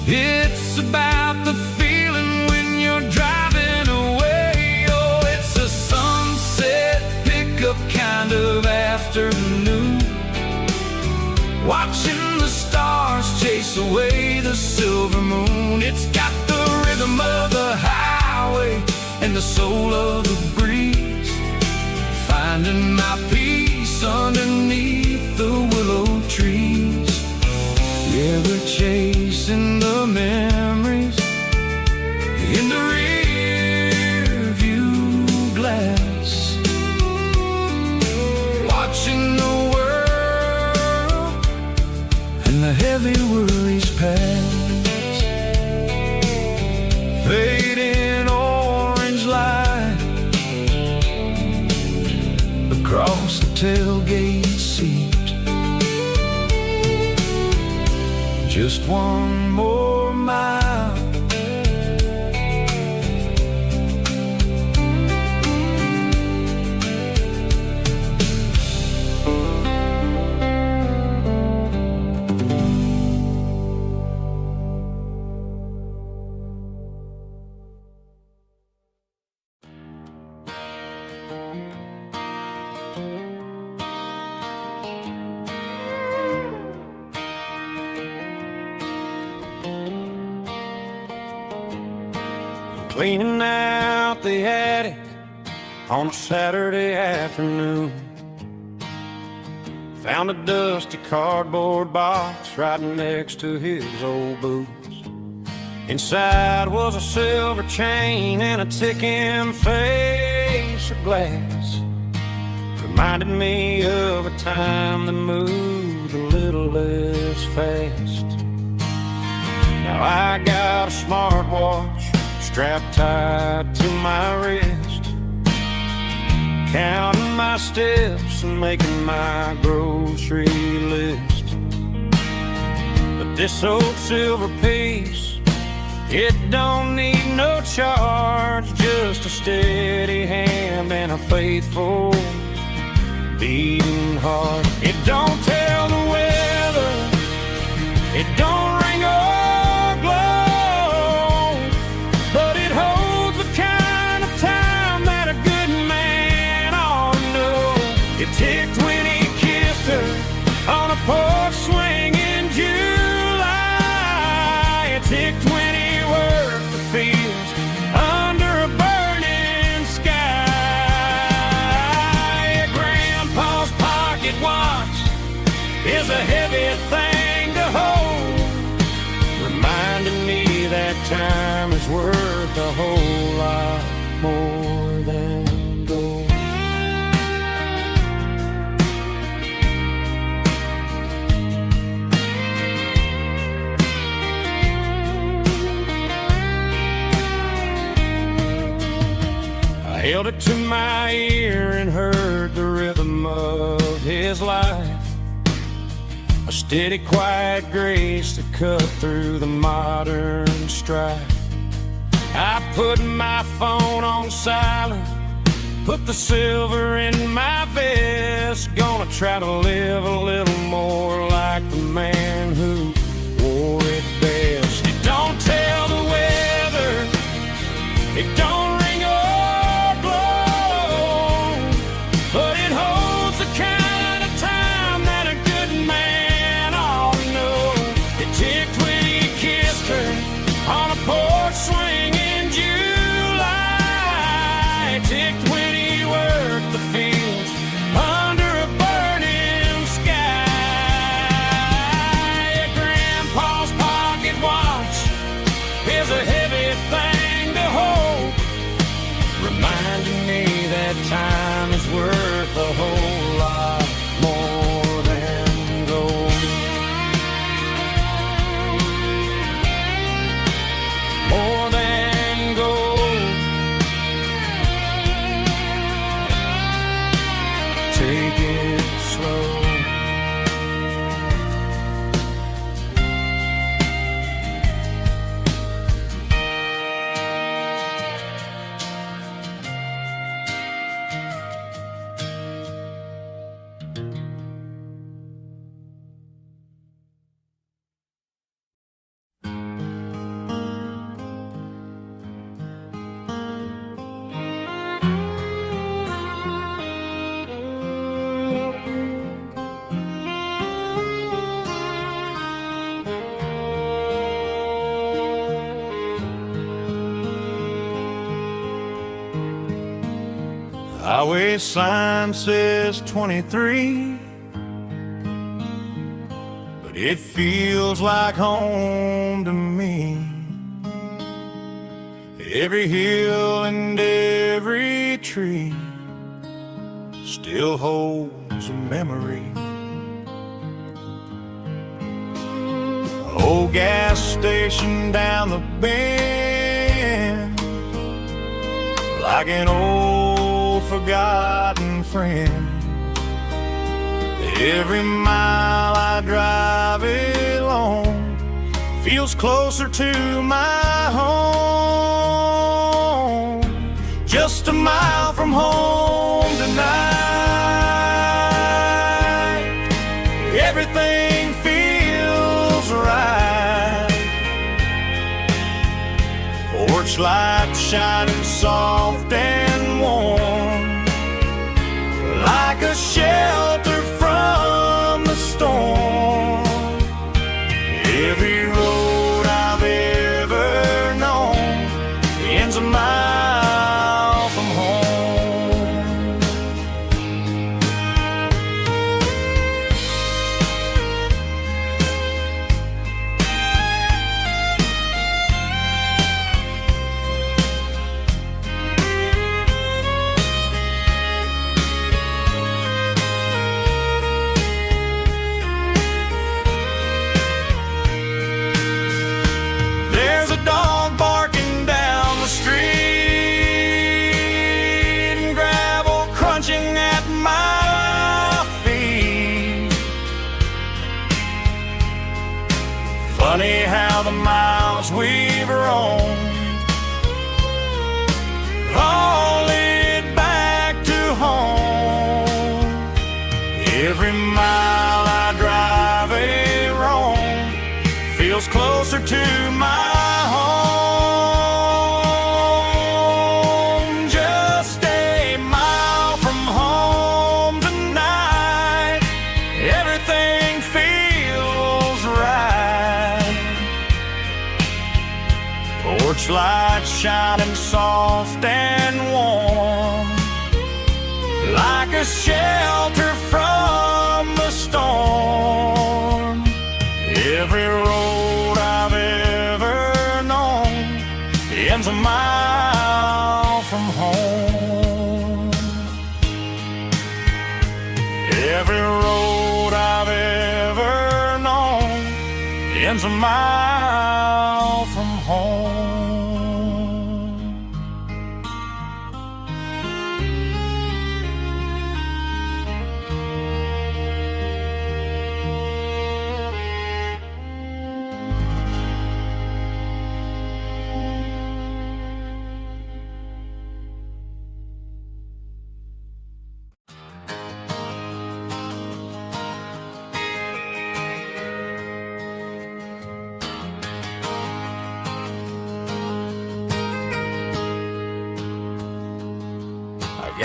Speaker 1: it's about the feeling when you're driving away. Oh, it's a sunset pickup kind of afternoon, watching the stars chase away the silver moon. It's got the rhythm of the highway and the soul of the breeze, finding my peace underneath the willow trees. Yeah, we're chasing the memories in the rear view glass, watching the world and the heavy worries pass. Fading orange light across the tailgate seat, just one more mile. Cleaning out the attic on a Saturday afternoon, found a dusty cardboard box right next to his old boots. Inside was a silver chain and a ticking face of glass, reminded me of a time that moved a little less fast. Now I got a smartwatch strapped tight to my wrist, counting my steps and making my grocery list. But this old silver piece, it don't need no charge, just a steady hand and a faithful beating heart. It don't tell the weather, it don't ring or glow, but it holds the kind of time that a good man ought to know. It ticked when he kissed her on a porch swing in July. It ticked when he worked the fields under a burning sky. Grandpa's pocket watch is a heavy thing to hold, reminding me that time is worth a whole lot more than gold. held it to my ear and heard the rhythm of his life. A steady, quiet grace to cut through the modern strife. I put my phone on silent, put the silver in my vest. Gonna try to live a little more like the man who wore it best. It don't tell the weather, it don't ring or blow, but it holds the kind of time that a good man ought to know. It ticked when he kissed her on a porch swing in July. It ticked when he worked the fields under a burning sky. Yeah, Grandpa's pocket watch is a heavy thing to hold, reminding me that time is worth a whole lot more than gold. More than gold. Take it slow.
Speaker 2: Highway sign says 23, but it feels like home to me. Every hill and every tree still holds a memory. Old gas station down the bend, like an old forgotten friend. Every mile I drive it along feels closer to my home. Just a mile from home tonight, everything feels right. Porch light shining soft and warm, like a shelter from the storm. Every road I've ever known ends a mile from home. There's a dog barking down the street, and gravel crunching at my feet. Funny how the miles we've roamed all lead back to home. Every mile I drive a roam feels closer to my home. Just a mile from home tonight, everything feels right. Porch light shining soft and warm, like a shelter from the storm. Every road I've ever known ends a mile from home. Every road I've ever known ends a mile from home.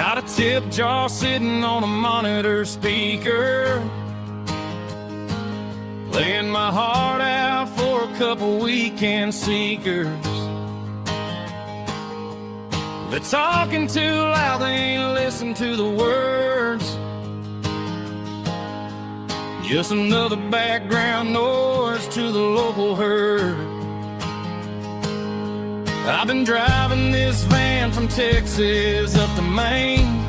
Speaker 1: Got a tip jar sitting on a monitor speaker, laying my heart out for a couple weekend seekers. They're talking too loud, they ain't listen to the words. Just another background noise to the local herd. I've been driving this van from Texas up to Maine,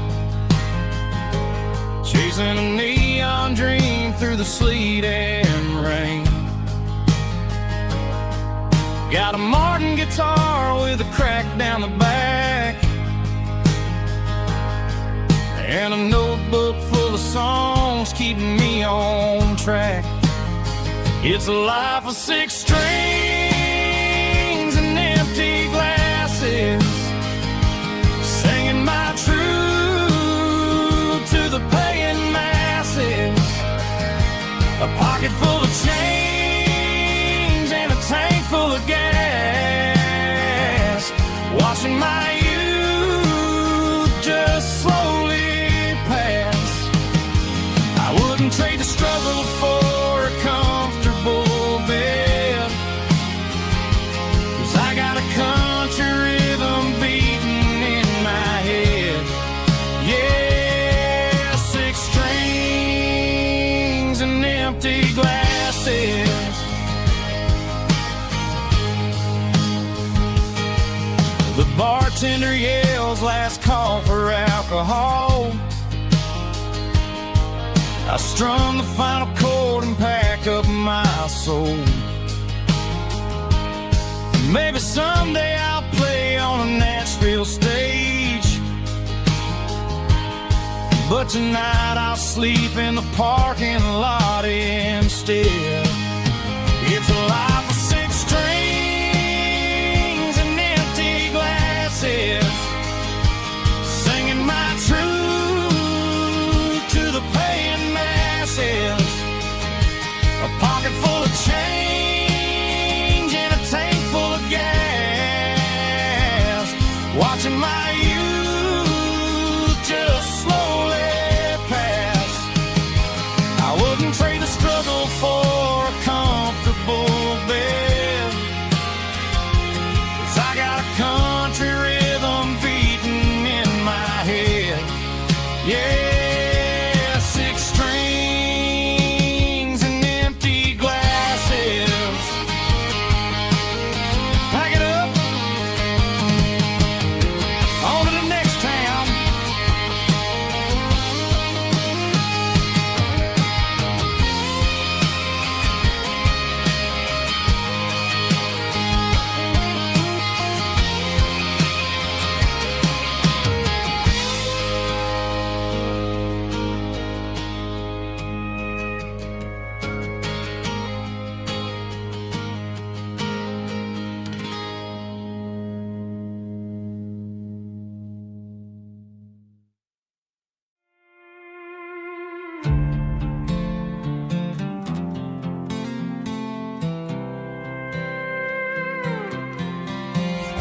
Speaker 1: chasing a neon dream through the sleet and rain. Got a Martin guitar with a crack down the back, and a notebook full of songs keeping me on track. It's a life of 6 strings and empty glasses, singing my truth to the paying masses. A pocket full of change and a tank full of gas, watching my youth just slowly pass. I wouldn't trade the struggle for a comfortable bed, 'cause I got a country rhythm beating in my head. Yeah, 6 strings and empty glasses. The bartender yells last call for alcohol. I strum the final chord and pack up my soul. Maybe someday I'll play on a Nashville stage, but tonight I'll sleep in the parking lot instead. It's a life of 6 strings and empty glasses, singing my truth to the paying masses. A pocket full of change and a tank full of gas, watching my youth just slowly pass. I wouldn't trade the struggle for a comfortable bed, 'cause I got a country rhythm beating in my head. Yeah, 6 strings and empty glasses. Pack it up, on to the next town.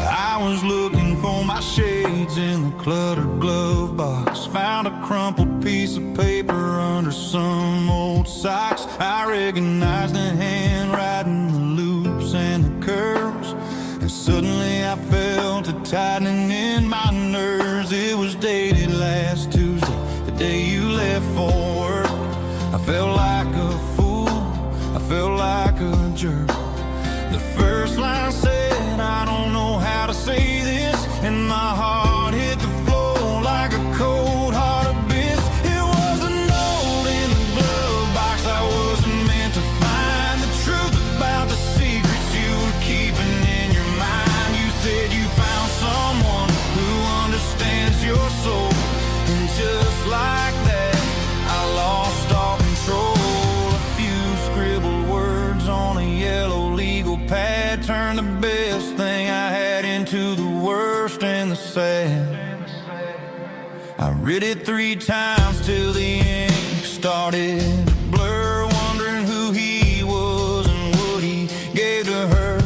Speaker 2: I was looking for my shades in the cluttered glove box, found a crumpled piece of paper under some old socks. I recognized the handwriting, the loops and the curves, and suddenly I felt a tightening in my nerves. It was dated last Tuesday, the day you left for work. I felt like a fool, I felt like a jerk. The first line said, I don't know how to say this, and my heart hit the floor like a cold heart abyss. It was a note in the glove box I wasn't meant to find, the truth about the secrets you were keeping in your mind. You said you found someone who understands your soul, and just like that I lost all control. A few scribbled words on a yellow legal pad turned the best thing I had into the worst and the sad. I read it 3 times till the ink started to blur, wondering who he was and what he gave to her.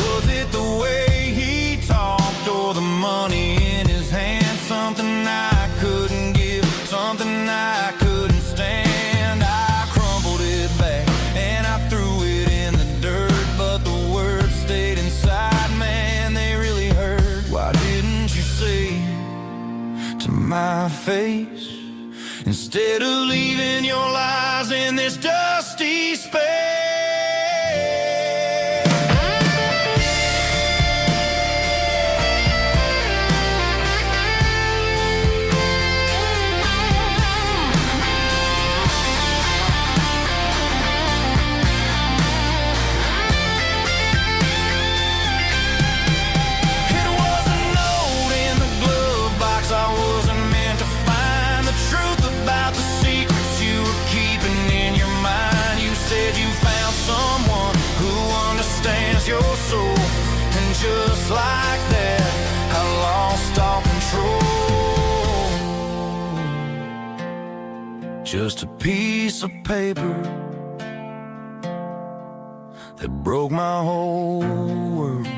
Speaker 2: Was it the way he talked or the money in his hand? Something I could my face, instead of leaving your lies in this dusty space. Your soul, and just like that, I lost all control. Just a piece of paper that broke my whole world.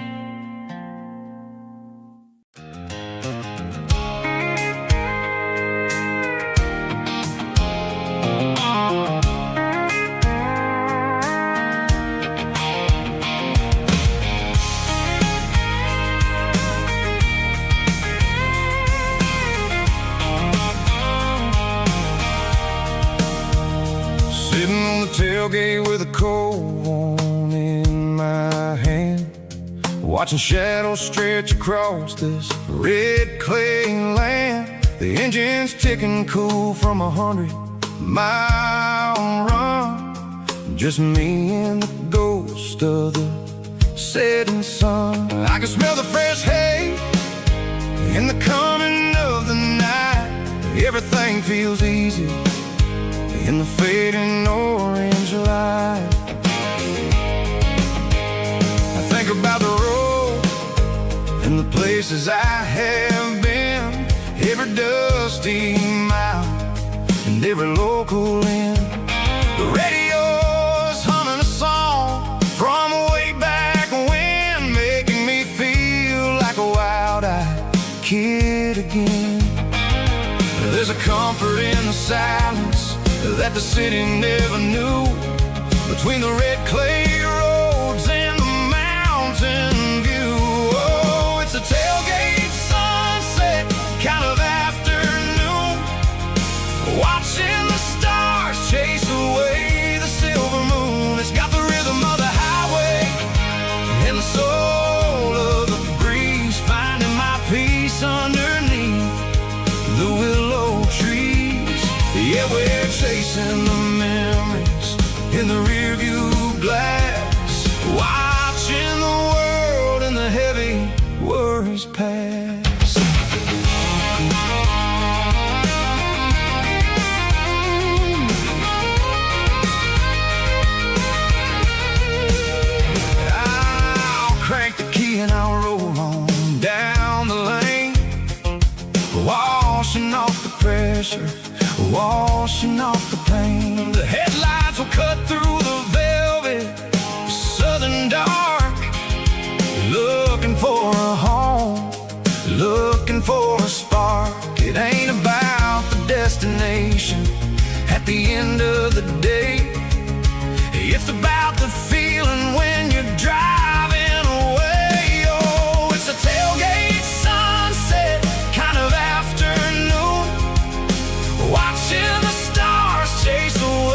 Speaker 2: Tailgate with a cold one in my hand, watching shadows stretch across this red clay land. The engine's ticking cool from 100-mile run. Just me and the ghost of the setting sun. I can smell the fresh hay in the coming of the night. Everything feels easy in the fading orange light. I think about the road and the places I have been, every dusty mile and every local inn. The radio's humming a song from way back when, making me feel like a wild-eyed kid again. There's a comfort in the silence that the city never knew, between the red clay roads and the mountain view. Oh, it's a tailgate sunset kind of afternoon, watching the stars chase away the silver moon. It's got the rhythm of the highway and the soul of the breeze, finding my peace underneath the willow trees. Yeah, we're chasing the memories in the rearview glass, watching the world and the heavy worries pass. I'll crank the key and I'll roll on down the lane, washing off the pressure, washing off the pain. The headlights will cut through the velvet southern dark, looking for a home, looking for a spark. It ain't about the destination at the end of the day, it's about the feeling when you're driving away. Oh, it's a tailgate sunset kind of afternoon, watching the stars chase away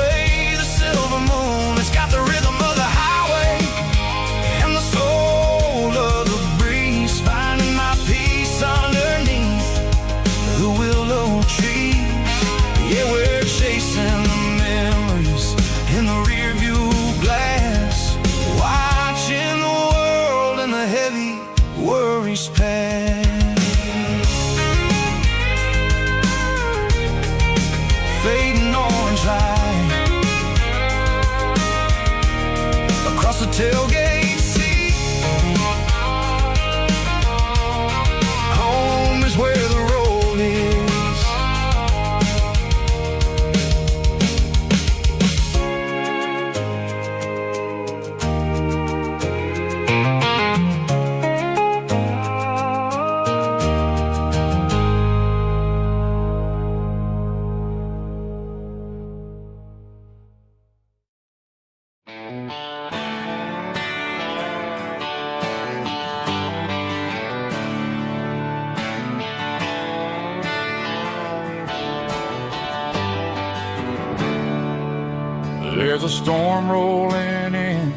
Speaker 1: There's a storm rolling in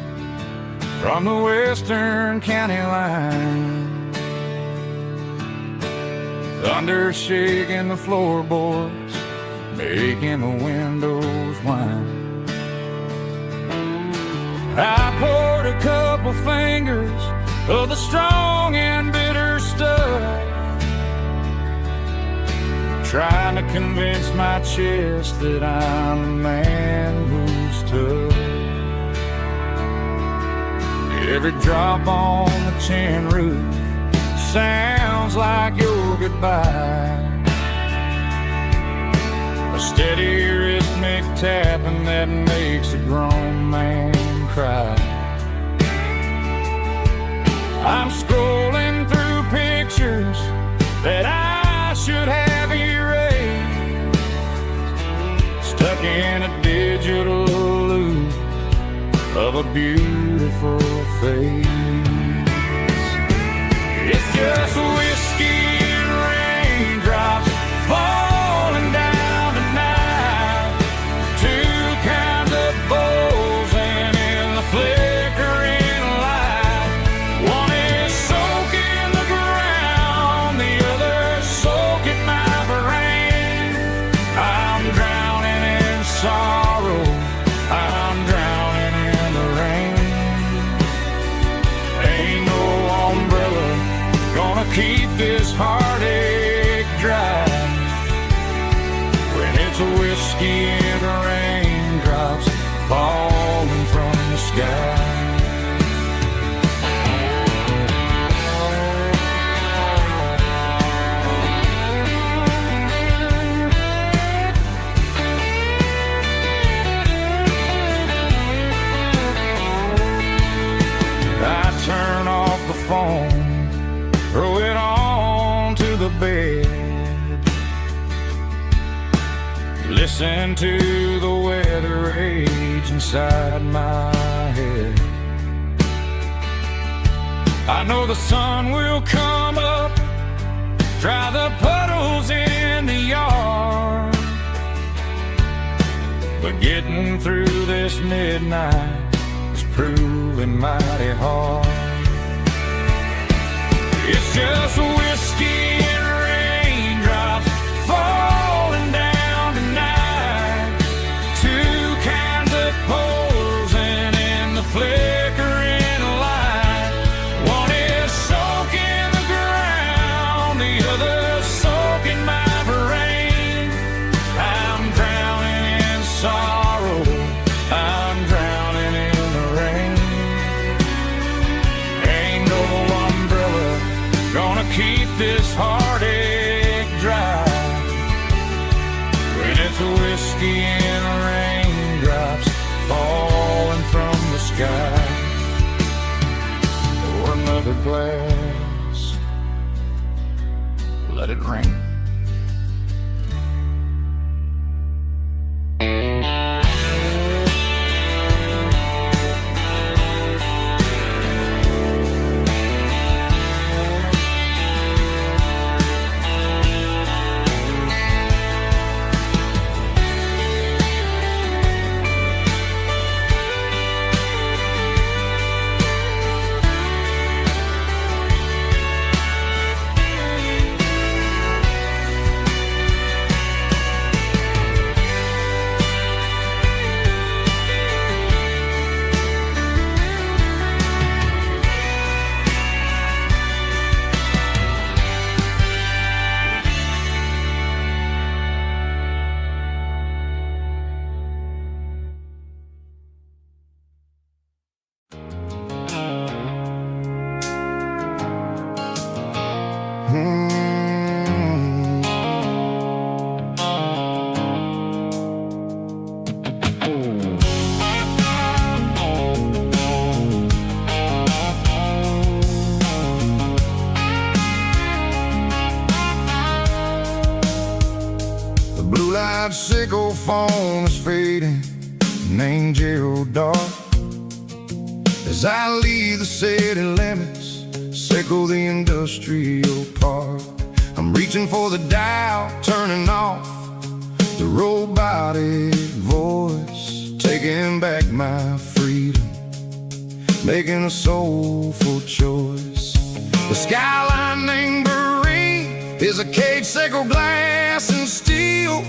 Speaker 1: from the western county line, thunder shaking the floorboards, making the windows whine. I poured a couple fingers of the strong and bitter stuff, trying to convince my chest that I'm a man who's tough. Every drop on the tin roof sounds like your goodbye, a steady rhythmic tapping that makes a grown man cry. I'm scrolling through pictures that I should have erased, stuck in a digital loop of a beautiful face. It's just whiskey and raindrops falling down tonight, two kinds of bowls and in the flickering light. One is soaking the ground, the other soaking my brain. I'm drowning in sorrow, I'm drowning in the rain. Ain't no umbrella gonna keep this heartache dry when it's a whiskey and raindrops falling from the sky. I turn off the phone, throw it on to the bed, listen to the weather rage inside my head. I know the sun will come up, dry the puddles in the yard, but getting through this midnight is proving mighty hard. It's just whiskey and raindrops falling down tonight, two kinds of poles and in the flickering light. One is soaking the ground, the other soaking my brain. I'm drowning in sorrow, I'm drowning in the rain. Ain't no umbrella gonna keep this heartache dry when it's a whiskey and raindrops falling from the sky. Pour another glass, let it rain. Blue-light sickle phone is fading, an angel dark. As I leave the city limits, sickle the industrial park. I'm reaching for the dial, turning off the robotic voice, taking taking back my freedom, making a soulful choice. The skyline named Marine is a cage, Seco glass and steel,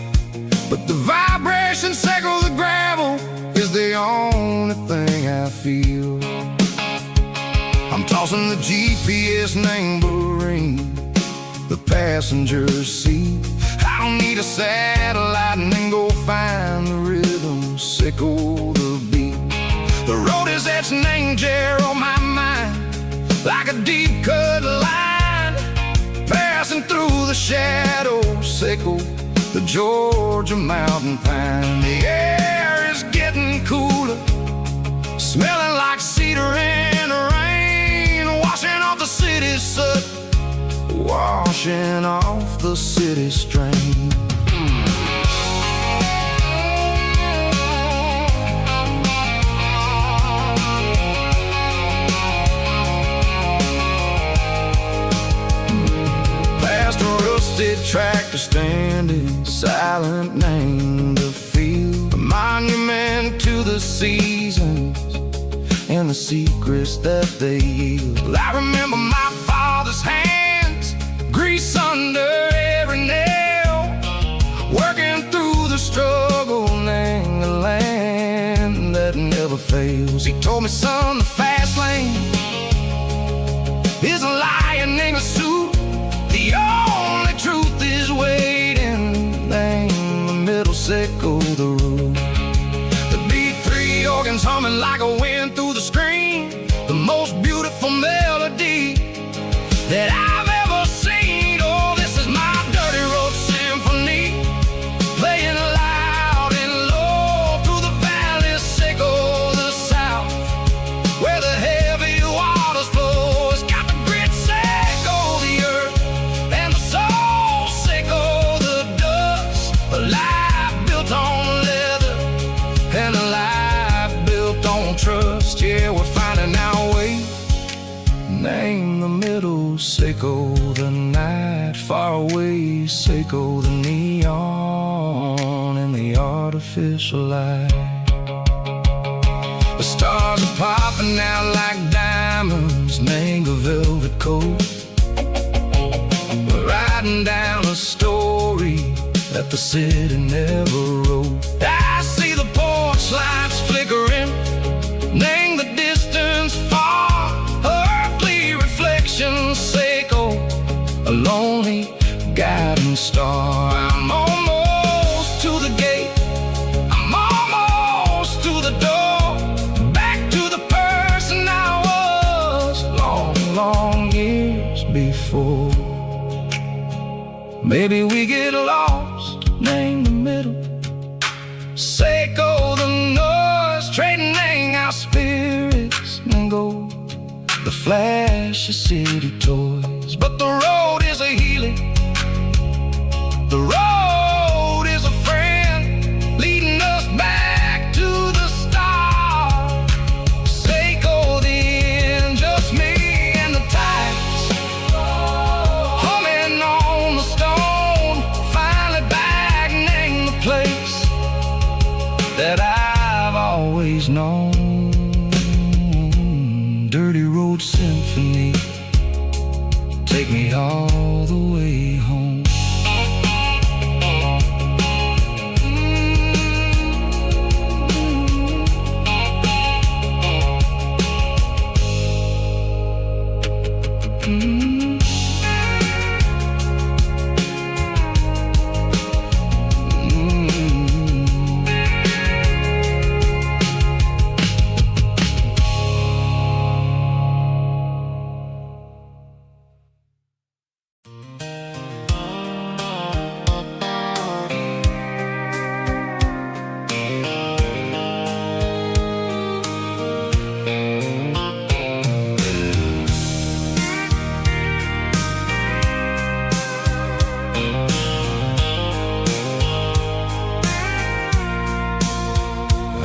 Speaker 1: but the vibration, Seco the gravel, is the only thing I feel. I'm tossing the GPS named Marine, the passenger seat. I don't need a satellite and then go find the rhythm, Seco the beat. The road is etched and angel on my mind, like a deep cut line, passing through the shadows, Seco, the Georgia mountain pine. The air is getting cooler, smelling like cedar in the rain, washing off the city's soot, washing off the city strain. Past a rusted tractor standing silent, named the field, a monument to the seasons and the secrets that they yield. I remember my father's hands, grease under every nail, working through the struggle, laying the land that never fails. He told me, son, the fast lane is a lion in a suit. The only truth is waiting. Name the middle, Seco the road. The B3 organs humming like a wind through the screen, the most beautiful melody that I've ever seen. Oh, this is my dirty road symphony, playing loud and low through the valleys, Seco the south, where the heavy waters flow. It's got the grit, Seco the earth, and the soul, Seco the dust. A life built on leather and a life built on trust. Yeah, we're finding our way. Name the middle, Seco the night, far away, Seco the neon and the artificial light. The stars are popping out like diamonds, mango velvet coat. We're riding down a story that the city never wrote. I see the porch lights flickering, name the distance far, earthly reflections, Seco, a lonely guiding star. I'm almost to the gate, I'm almost to the door, back to the person I was long, long years before. Maybe we get lost, name the middle, Seco the noise, trading our spirits and go the flash of city toys. But the road is a healing, the road is a friend, leading us back to the start. Seco the end, just me and the tides, humming on the stone, finally back, name the place that I've always known. Dirty road symphony, take me all the way home.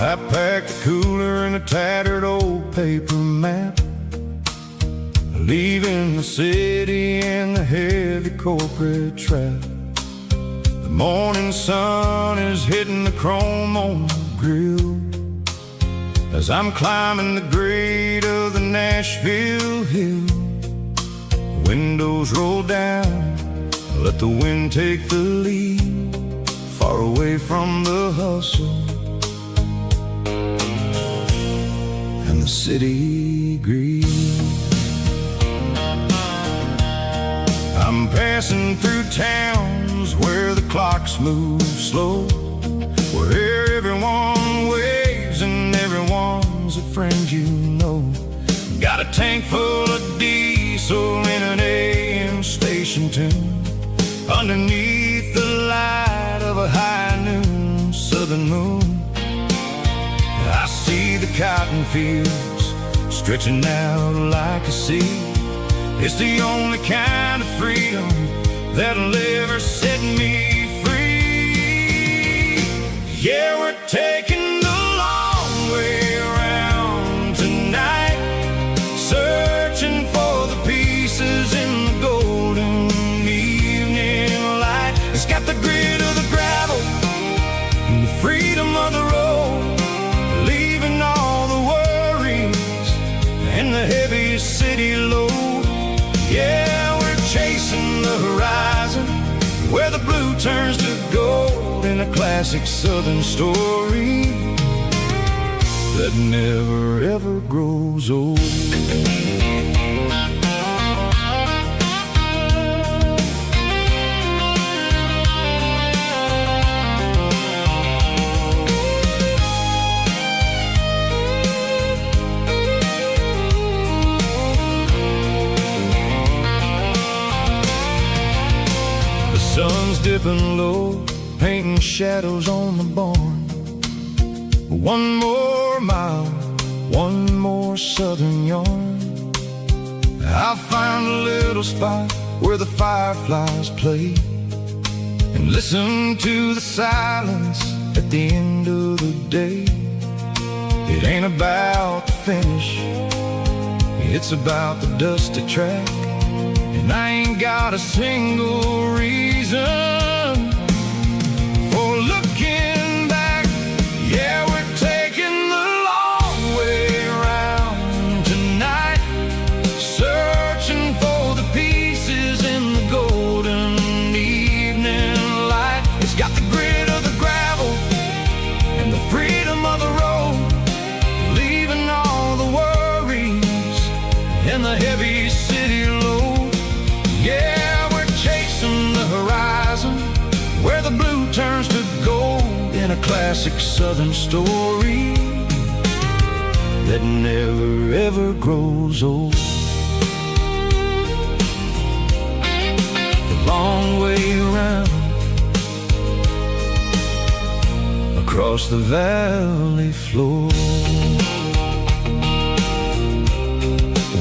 Speaker 1: I packed a cooler and a tattered old paper map, leaving the city in the heavy corporate trap. The morning sun is hitting the chrome on the grill, as I'm climbing the grade of the Nashville hill. Windows roll down, let the wind take the lead, far away from the hustle and the city greed. I'm passing through towns where the clocks move slow, where everyone waves and everyone's a friend you know. Got a tank full of diesel in an AM station tune, underneath the light of a high noon southern moon. I see the cotton fields stretching out like a sea. It's the only kind of freedom that'll ever set me free. Yeah, we're taking the long way around tonight, searching for the pieces in the golden evening light. It's got the grit of the gravel and the freedom of the road, leaving all the worries and the heavy city load. Yeah, we're chasing the horizon, where the blue turns to gold, in a classic southern story that never ever grows old. Sun's dipping low, painting shadows on the barn. One more mile, one more southern yarn. I'll find a little spot where the fireflies play, and listen to the silence at the end of the day. It ain't about the finish, it's about the dusty track. And I ain't got a single reason for looking back. Yeah, we're taking the long way around tonight, searching for the pieces in the golden evening light. It's got the grit of the gravel and the freedom of the road, leaving all the worries and the heavy city load. Yeah, we're chasing the horizon, where the blue turns to gold, in a classic southern story that never ever grows old. The long way around, across the valley floor,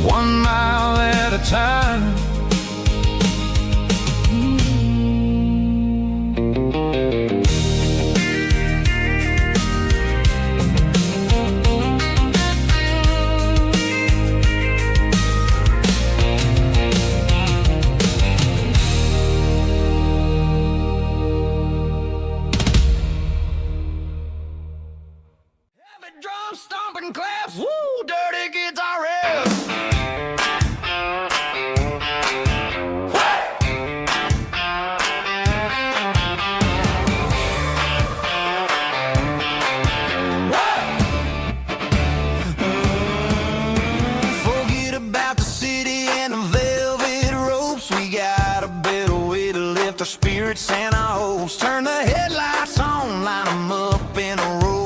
Speaker 1: 1 mile at a time. Drum stomping claps, woo, dirty guitar riff. Forget about the city and the velvet ropes. We got a better way to lift our spirits and our hopes. Turn the headlights on, line them up in a row.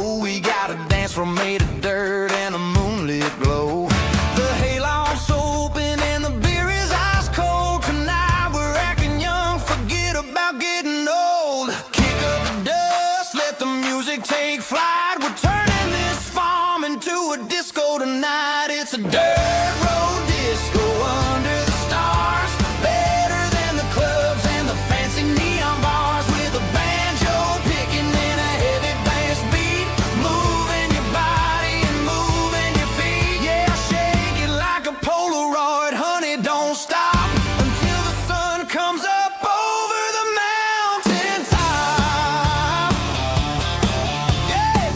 Speaker 1: From made of dirt and a moonlit glow. The hayloft's open and the beer is ice cold. Tonight we're acting young, forget about getting old. Kick up the dust, let the music take flight. We're turning this farm into a disco tonight. It's a dirt road disco under the stars, better than the clubs and the fancy neon bars, with a banjo picking in a heavy bass beat, moving your body and moving your feet. Yeah, shake it like a Polaroid, honey, don't stop until the sun comes up over the mountain top. Yeah.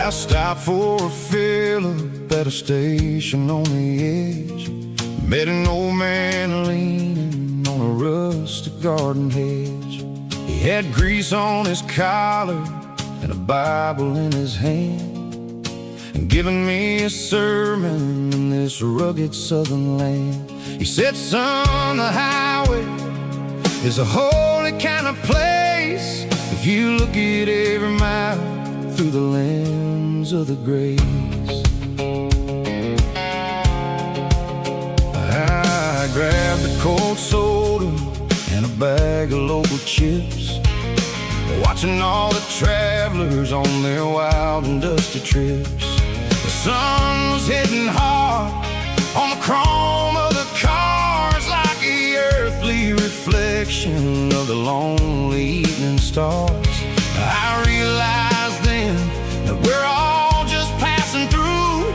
Speaker 1: Last stop for a fill-up at a station on the edge. Met an old man leaning on a rustic garden hedge. He had grease on his collar and a Bible in his hand, and giving me a sermon in this rugged southern land. He said, son, the highway is a holy kind of place if you look at every mile through the lens of the grace. I grabbed a cold soda and a bag of local chips, watching all the travelers on their wild and dusty trips. The sun was hitting hard on the chrome of the cars, like the earthly reflection of the lonely evening stars. I realized then that we're all just passing through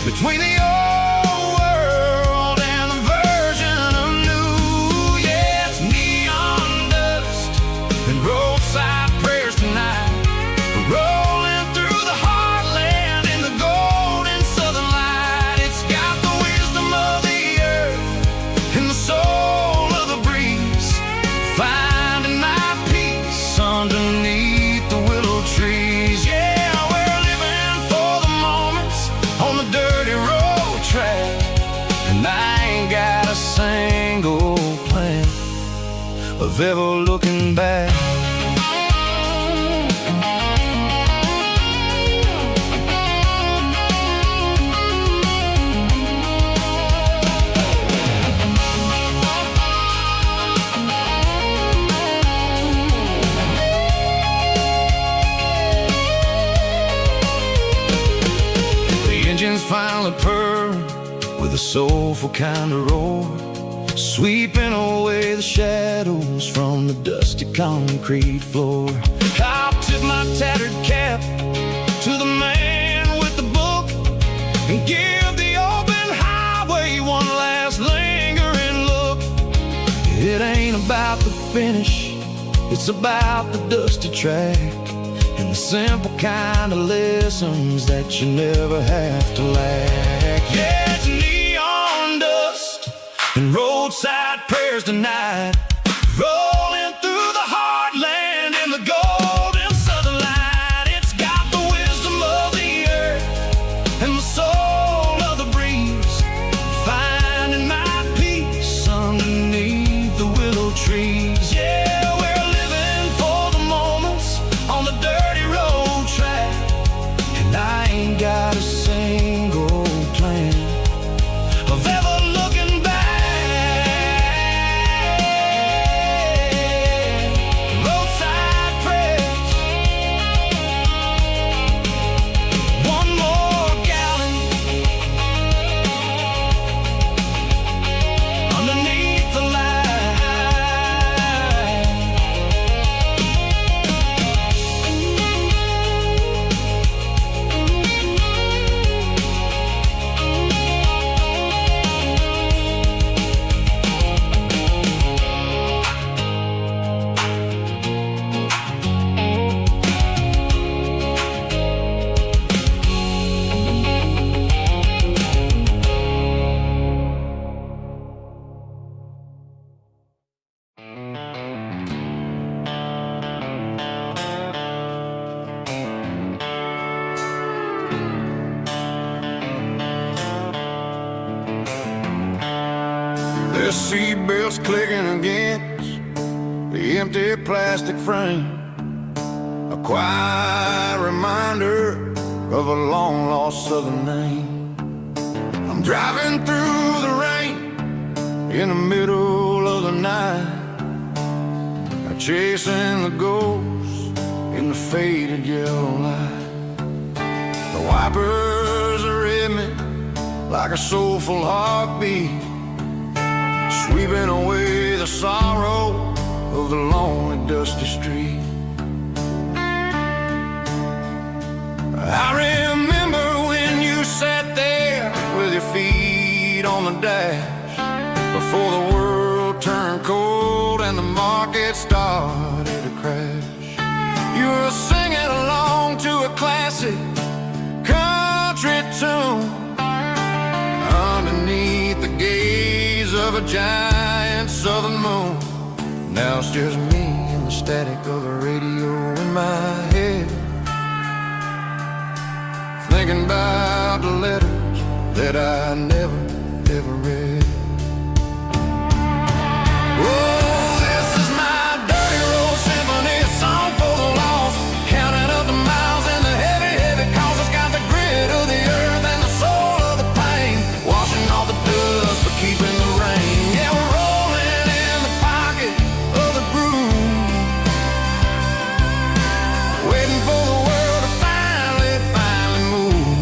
Speaker 1: between the old world and the version of new. Yeah, it's neon dust and roadside prayers tonight, rolling through the heartland in the golden southern light. It's got the wisdom of the earth and the soul of the breeze, finding my peace underneath the willow trees. Yeah, we're living for the moments on the dirty road track, and I ain't got a single plan of ever looking back. Finally purred with a soulful kind of roar, sweeping away the shadows from the dusty concrete floor. I'll tip my tattered cap to the man with the book and give the open highway one last lingering look. It ain't about the finish, it's about the dusty track and the simple kind of lessons that you never have to lack. Yeah, it's neon dust and roadside prayers tonight, rolling through the heartland in the golden southern light. It's got the wisdom of the earth and the soul of the breeze, finding my peace underneath the willow trees. Yeah, we're living for the moments on the dirty road track, and I ain't got a single plan of ever looking back. Roadside prayers, one more gallon underneath the light. There's seatbelts clicking against the empty plastic frame, a quiet reminder of a long-lost southern name. I'm driving through the rain in the middle of the night, chasing the ghosts in the faded yellow light. The wipers are in me like a soulful heartbeat, sweeping away the sorrow of the lonely dusty street. I remember when you sat there with your feet on the dash, before the world turned cold and the market started to crash. You were singing along to a classic a giant southern moon. Now it's just me and the static of the radio in my head, thinking about the letters that I never, ever read. Oh, this is my dirty road symphony, a song for the lost, counting up the miles and the heavy, heavy calls. It's got the grit of the earth and the soul of the pain, washing off the dust but keeping the rain. Yeah, we're rolling in the pocket of the groove, waiting for the world to finally move.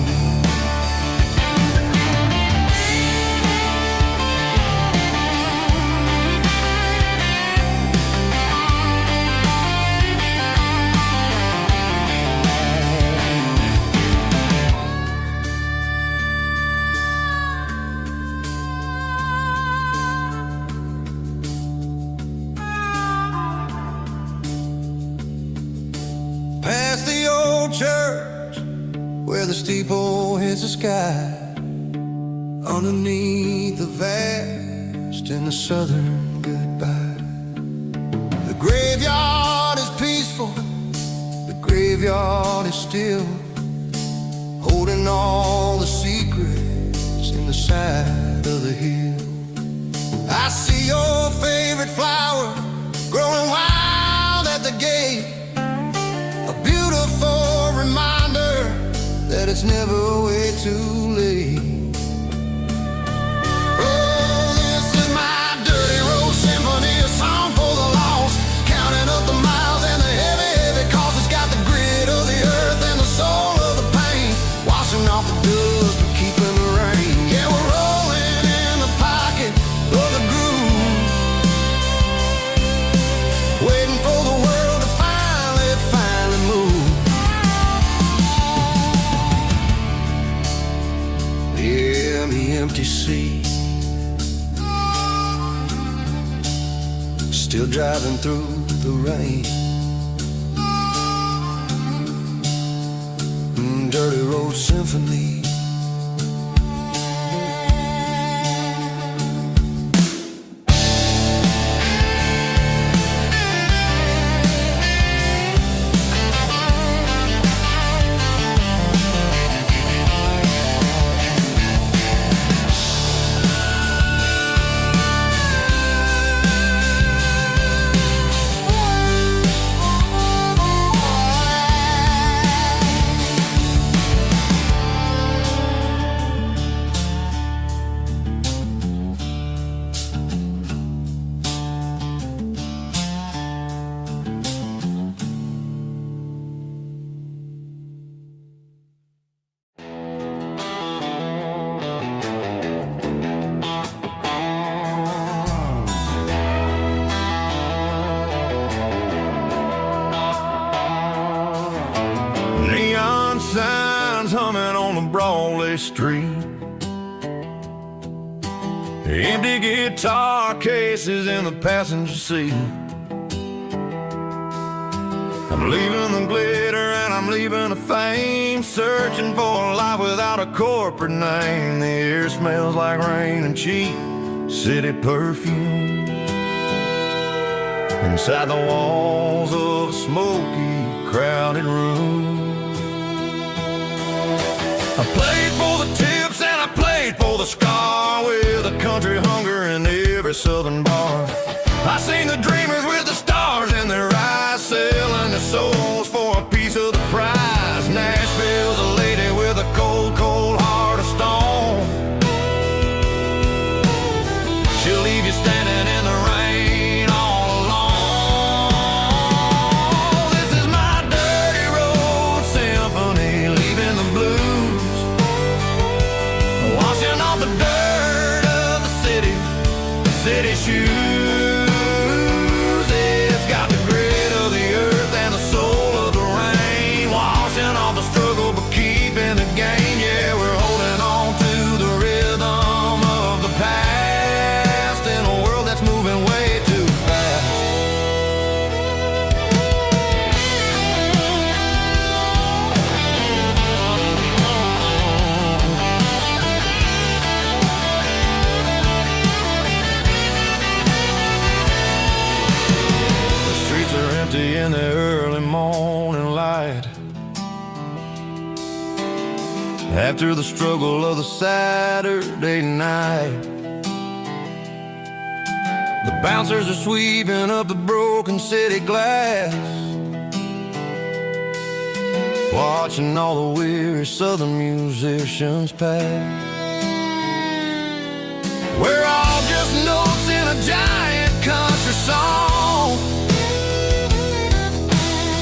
Speaker 2: Past the old church where the steeple hits the sky, underneath the vast and the southern goodbye. The graveyard is peaceful, the graveyard is still, holding all the secrets in the side of the hill. I see your favorite flower growing wild at the gate, a beautiful reminder that it's never way too late. Oh, this is my dirty road symphony, a song for the lost, counting up the miles and the heavy, heavy calls. It's got the grit of the earth and the soul of the pain, washing off the dust but keeping the rain. Yeah, we're rolling in the pocket of the groove, waiting for the world to finally move. Yeah, the empty sea, still driving through the rain. Dirty road symphony.
Speaker 1: Neon signs humming on the Broadway street, empty guitar cases in the passenger seat. I'm leaving the glitter and I'm leaving the fame, searching for a life without a corporate name. The air smells like rain and cheap city perfume inside the walls of a smoky, crowded room. I played for the tips and I played for the scar, with a country hunger in every southern bar. I seen the dreamers with the stars in their eyes, selling their souls for a piece of the prize. Nashville's a lady with a cold, cold heart of stone. She'll leave you standing in the rain all alone. This is my dirty road symphony, leaving the blues, washing off the dirt of the
Speaker 2: after the struggle of the Saturday night. The bouncers are sweeping up the broken city glass, watching all the weary southern musicians pass. We're all just notes in a giant country song,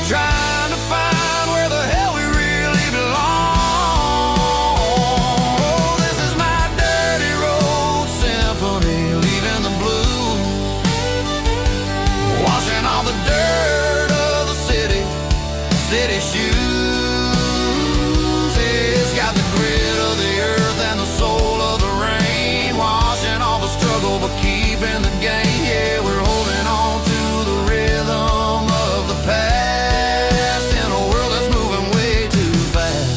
Speaker 2: trying to find where the hell we really belong. Oh, this is my dirty road symphony, leaving the blues, washing all the dirt of the city shoes. It's got the grit of the earth and the soul of the rain, washing all the struggle but keeping the game. Yeah, we're holding on to the rhythm of the past in a world that's moving way too fast.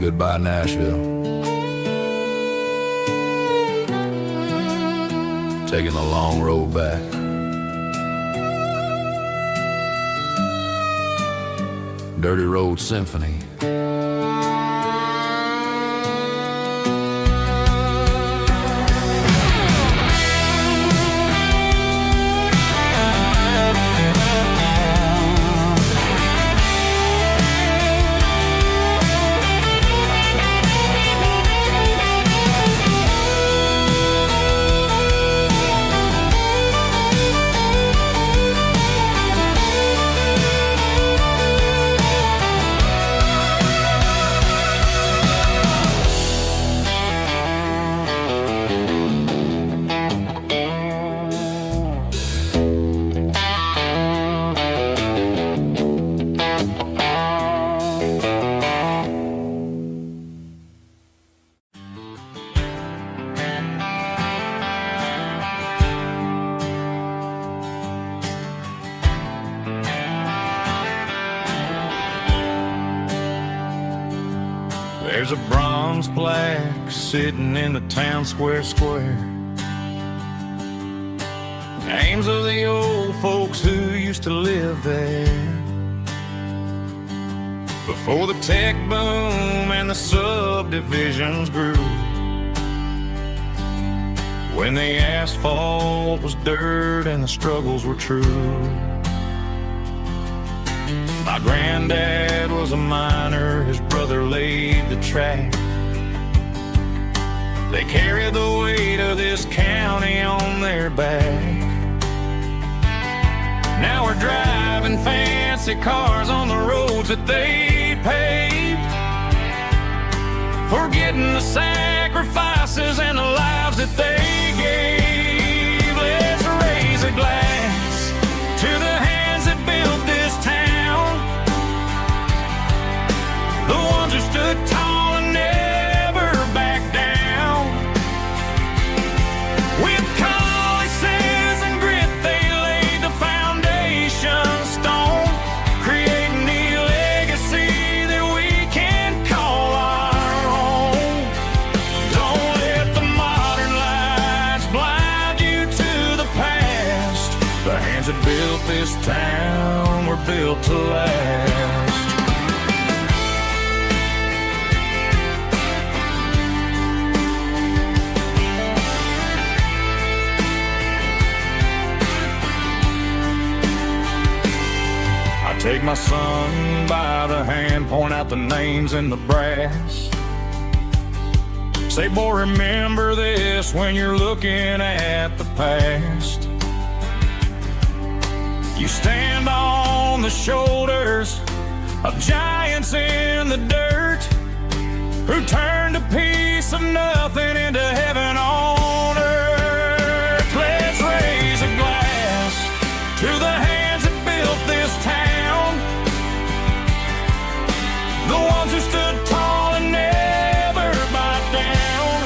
Speaker 2: Goodbye, Nashville. Taking the long road back. Dirty Road Symphony.
Speaker 1: There's a bronze plaque sitting in the town square. Names of the old folks who used to live there before the tech boom and the subdivisions grew, when the asphalt was dirt and the struggles were true. My granddad was a miner, his brother laid the track. They carried the weight of this county on their back. Now we're driving fancy cars on the roads that they paved, forgetting the sacrifices and the lives that they gave. Let's raise a glass to the hands that built this town, the ones who stood tall and never backed down. With calluses and grit they laid the foundation stone, creating the legacy that we can call our own. Don't let the modern lights blind you to the past. The hands that built this town were built to last. Take my son by the hand, point out the names in the brass. Say, boy, remember this when you're looking at the past. You stand on the shoulders of giants in the dirt, who turned a piece of nothing into heaven on earth. Let's raise a glass to the hands that built this town, the ones who stood tall and never bowed down.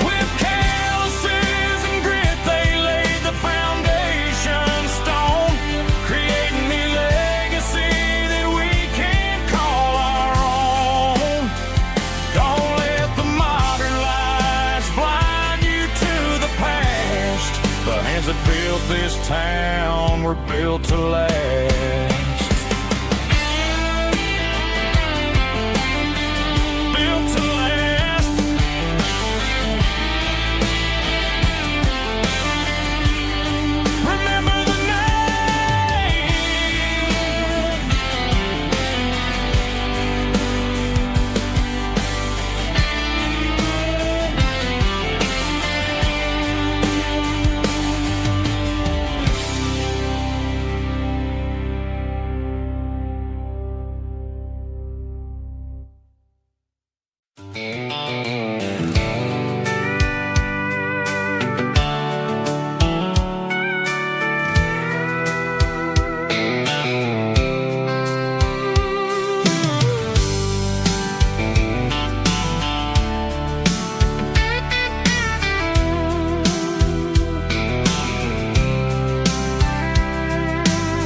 Speaker 1: With calluses and grit they laid the foundation stone, creating the legacy that we can call our own. Don't let the modern lights blind you to the past. The hands that built this town and we're built to last. Built to last. Remember the name.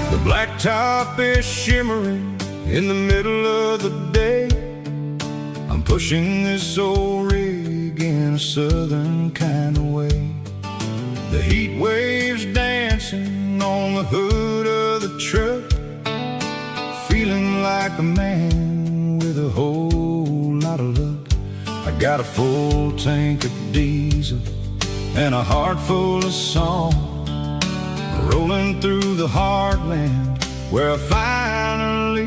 Speaker 1: The blacktop is shimmering in the middle of the day. I'm pushing this old rig in a southern kind of way. The heat waves dancing on the hood of the truck, feeling like a man with a whole lot of luck. I got a full tank of diesel and a heart full of song, rolling through the heartland where I finally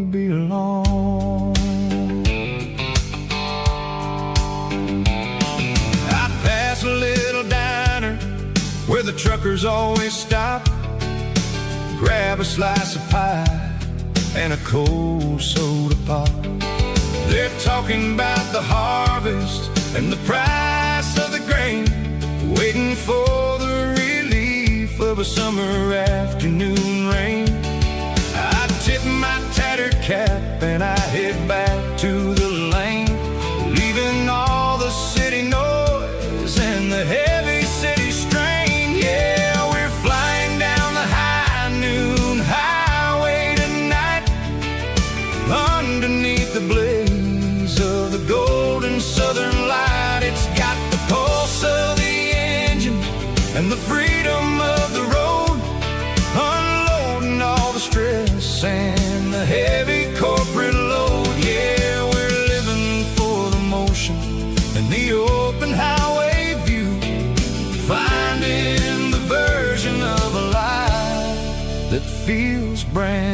Speaker 1: belong. I'd pass a little diner where the truckers always stop, grab a slice of pie and a cold soda pop. They're talking about the harvest and the price of the grain, waiting for the relief of a summer afternoon rain. I tip my tattered cap and I head back to the lane, leaving all the city noise and the heavy city strain. Yeah, we're flying down the high noon highway tonight, underneath the blaze of the golden southern light. It's got the pulse of the engine and the freedom of the road, unloading all the stress and the heavy corporate load. Yeah, we're living for the motion and the open highway view, finding the version of a life that feels brand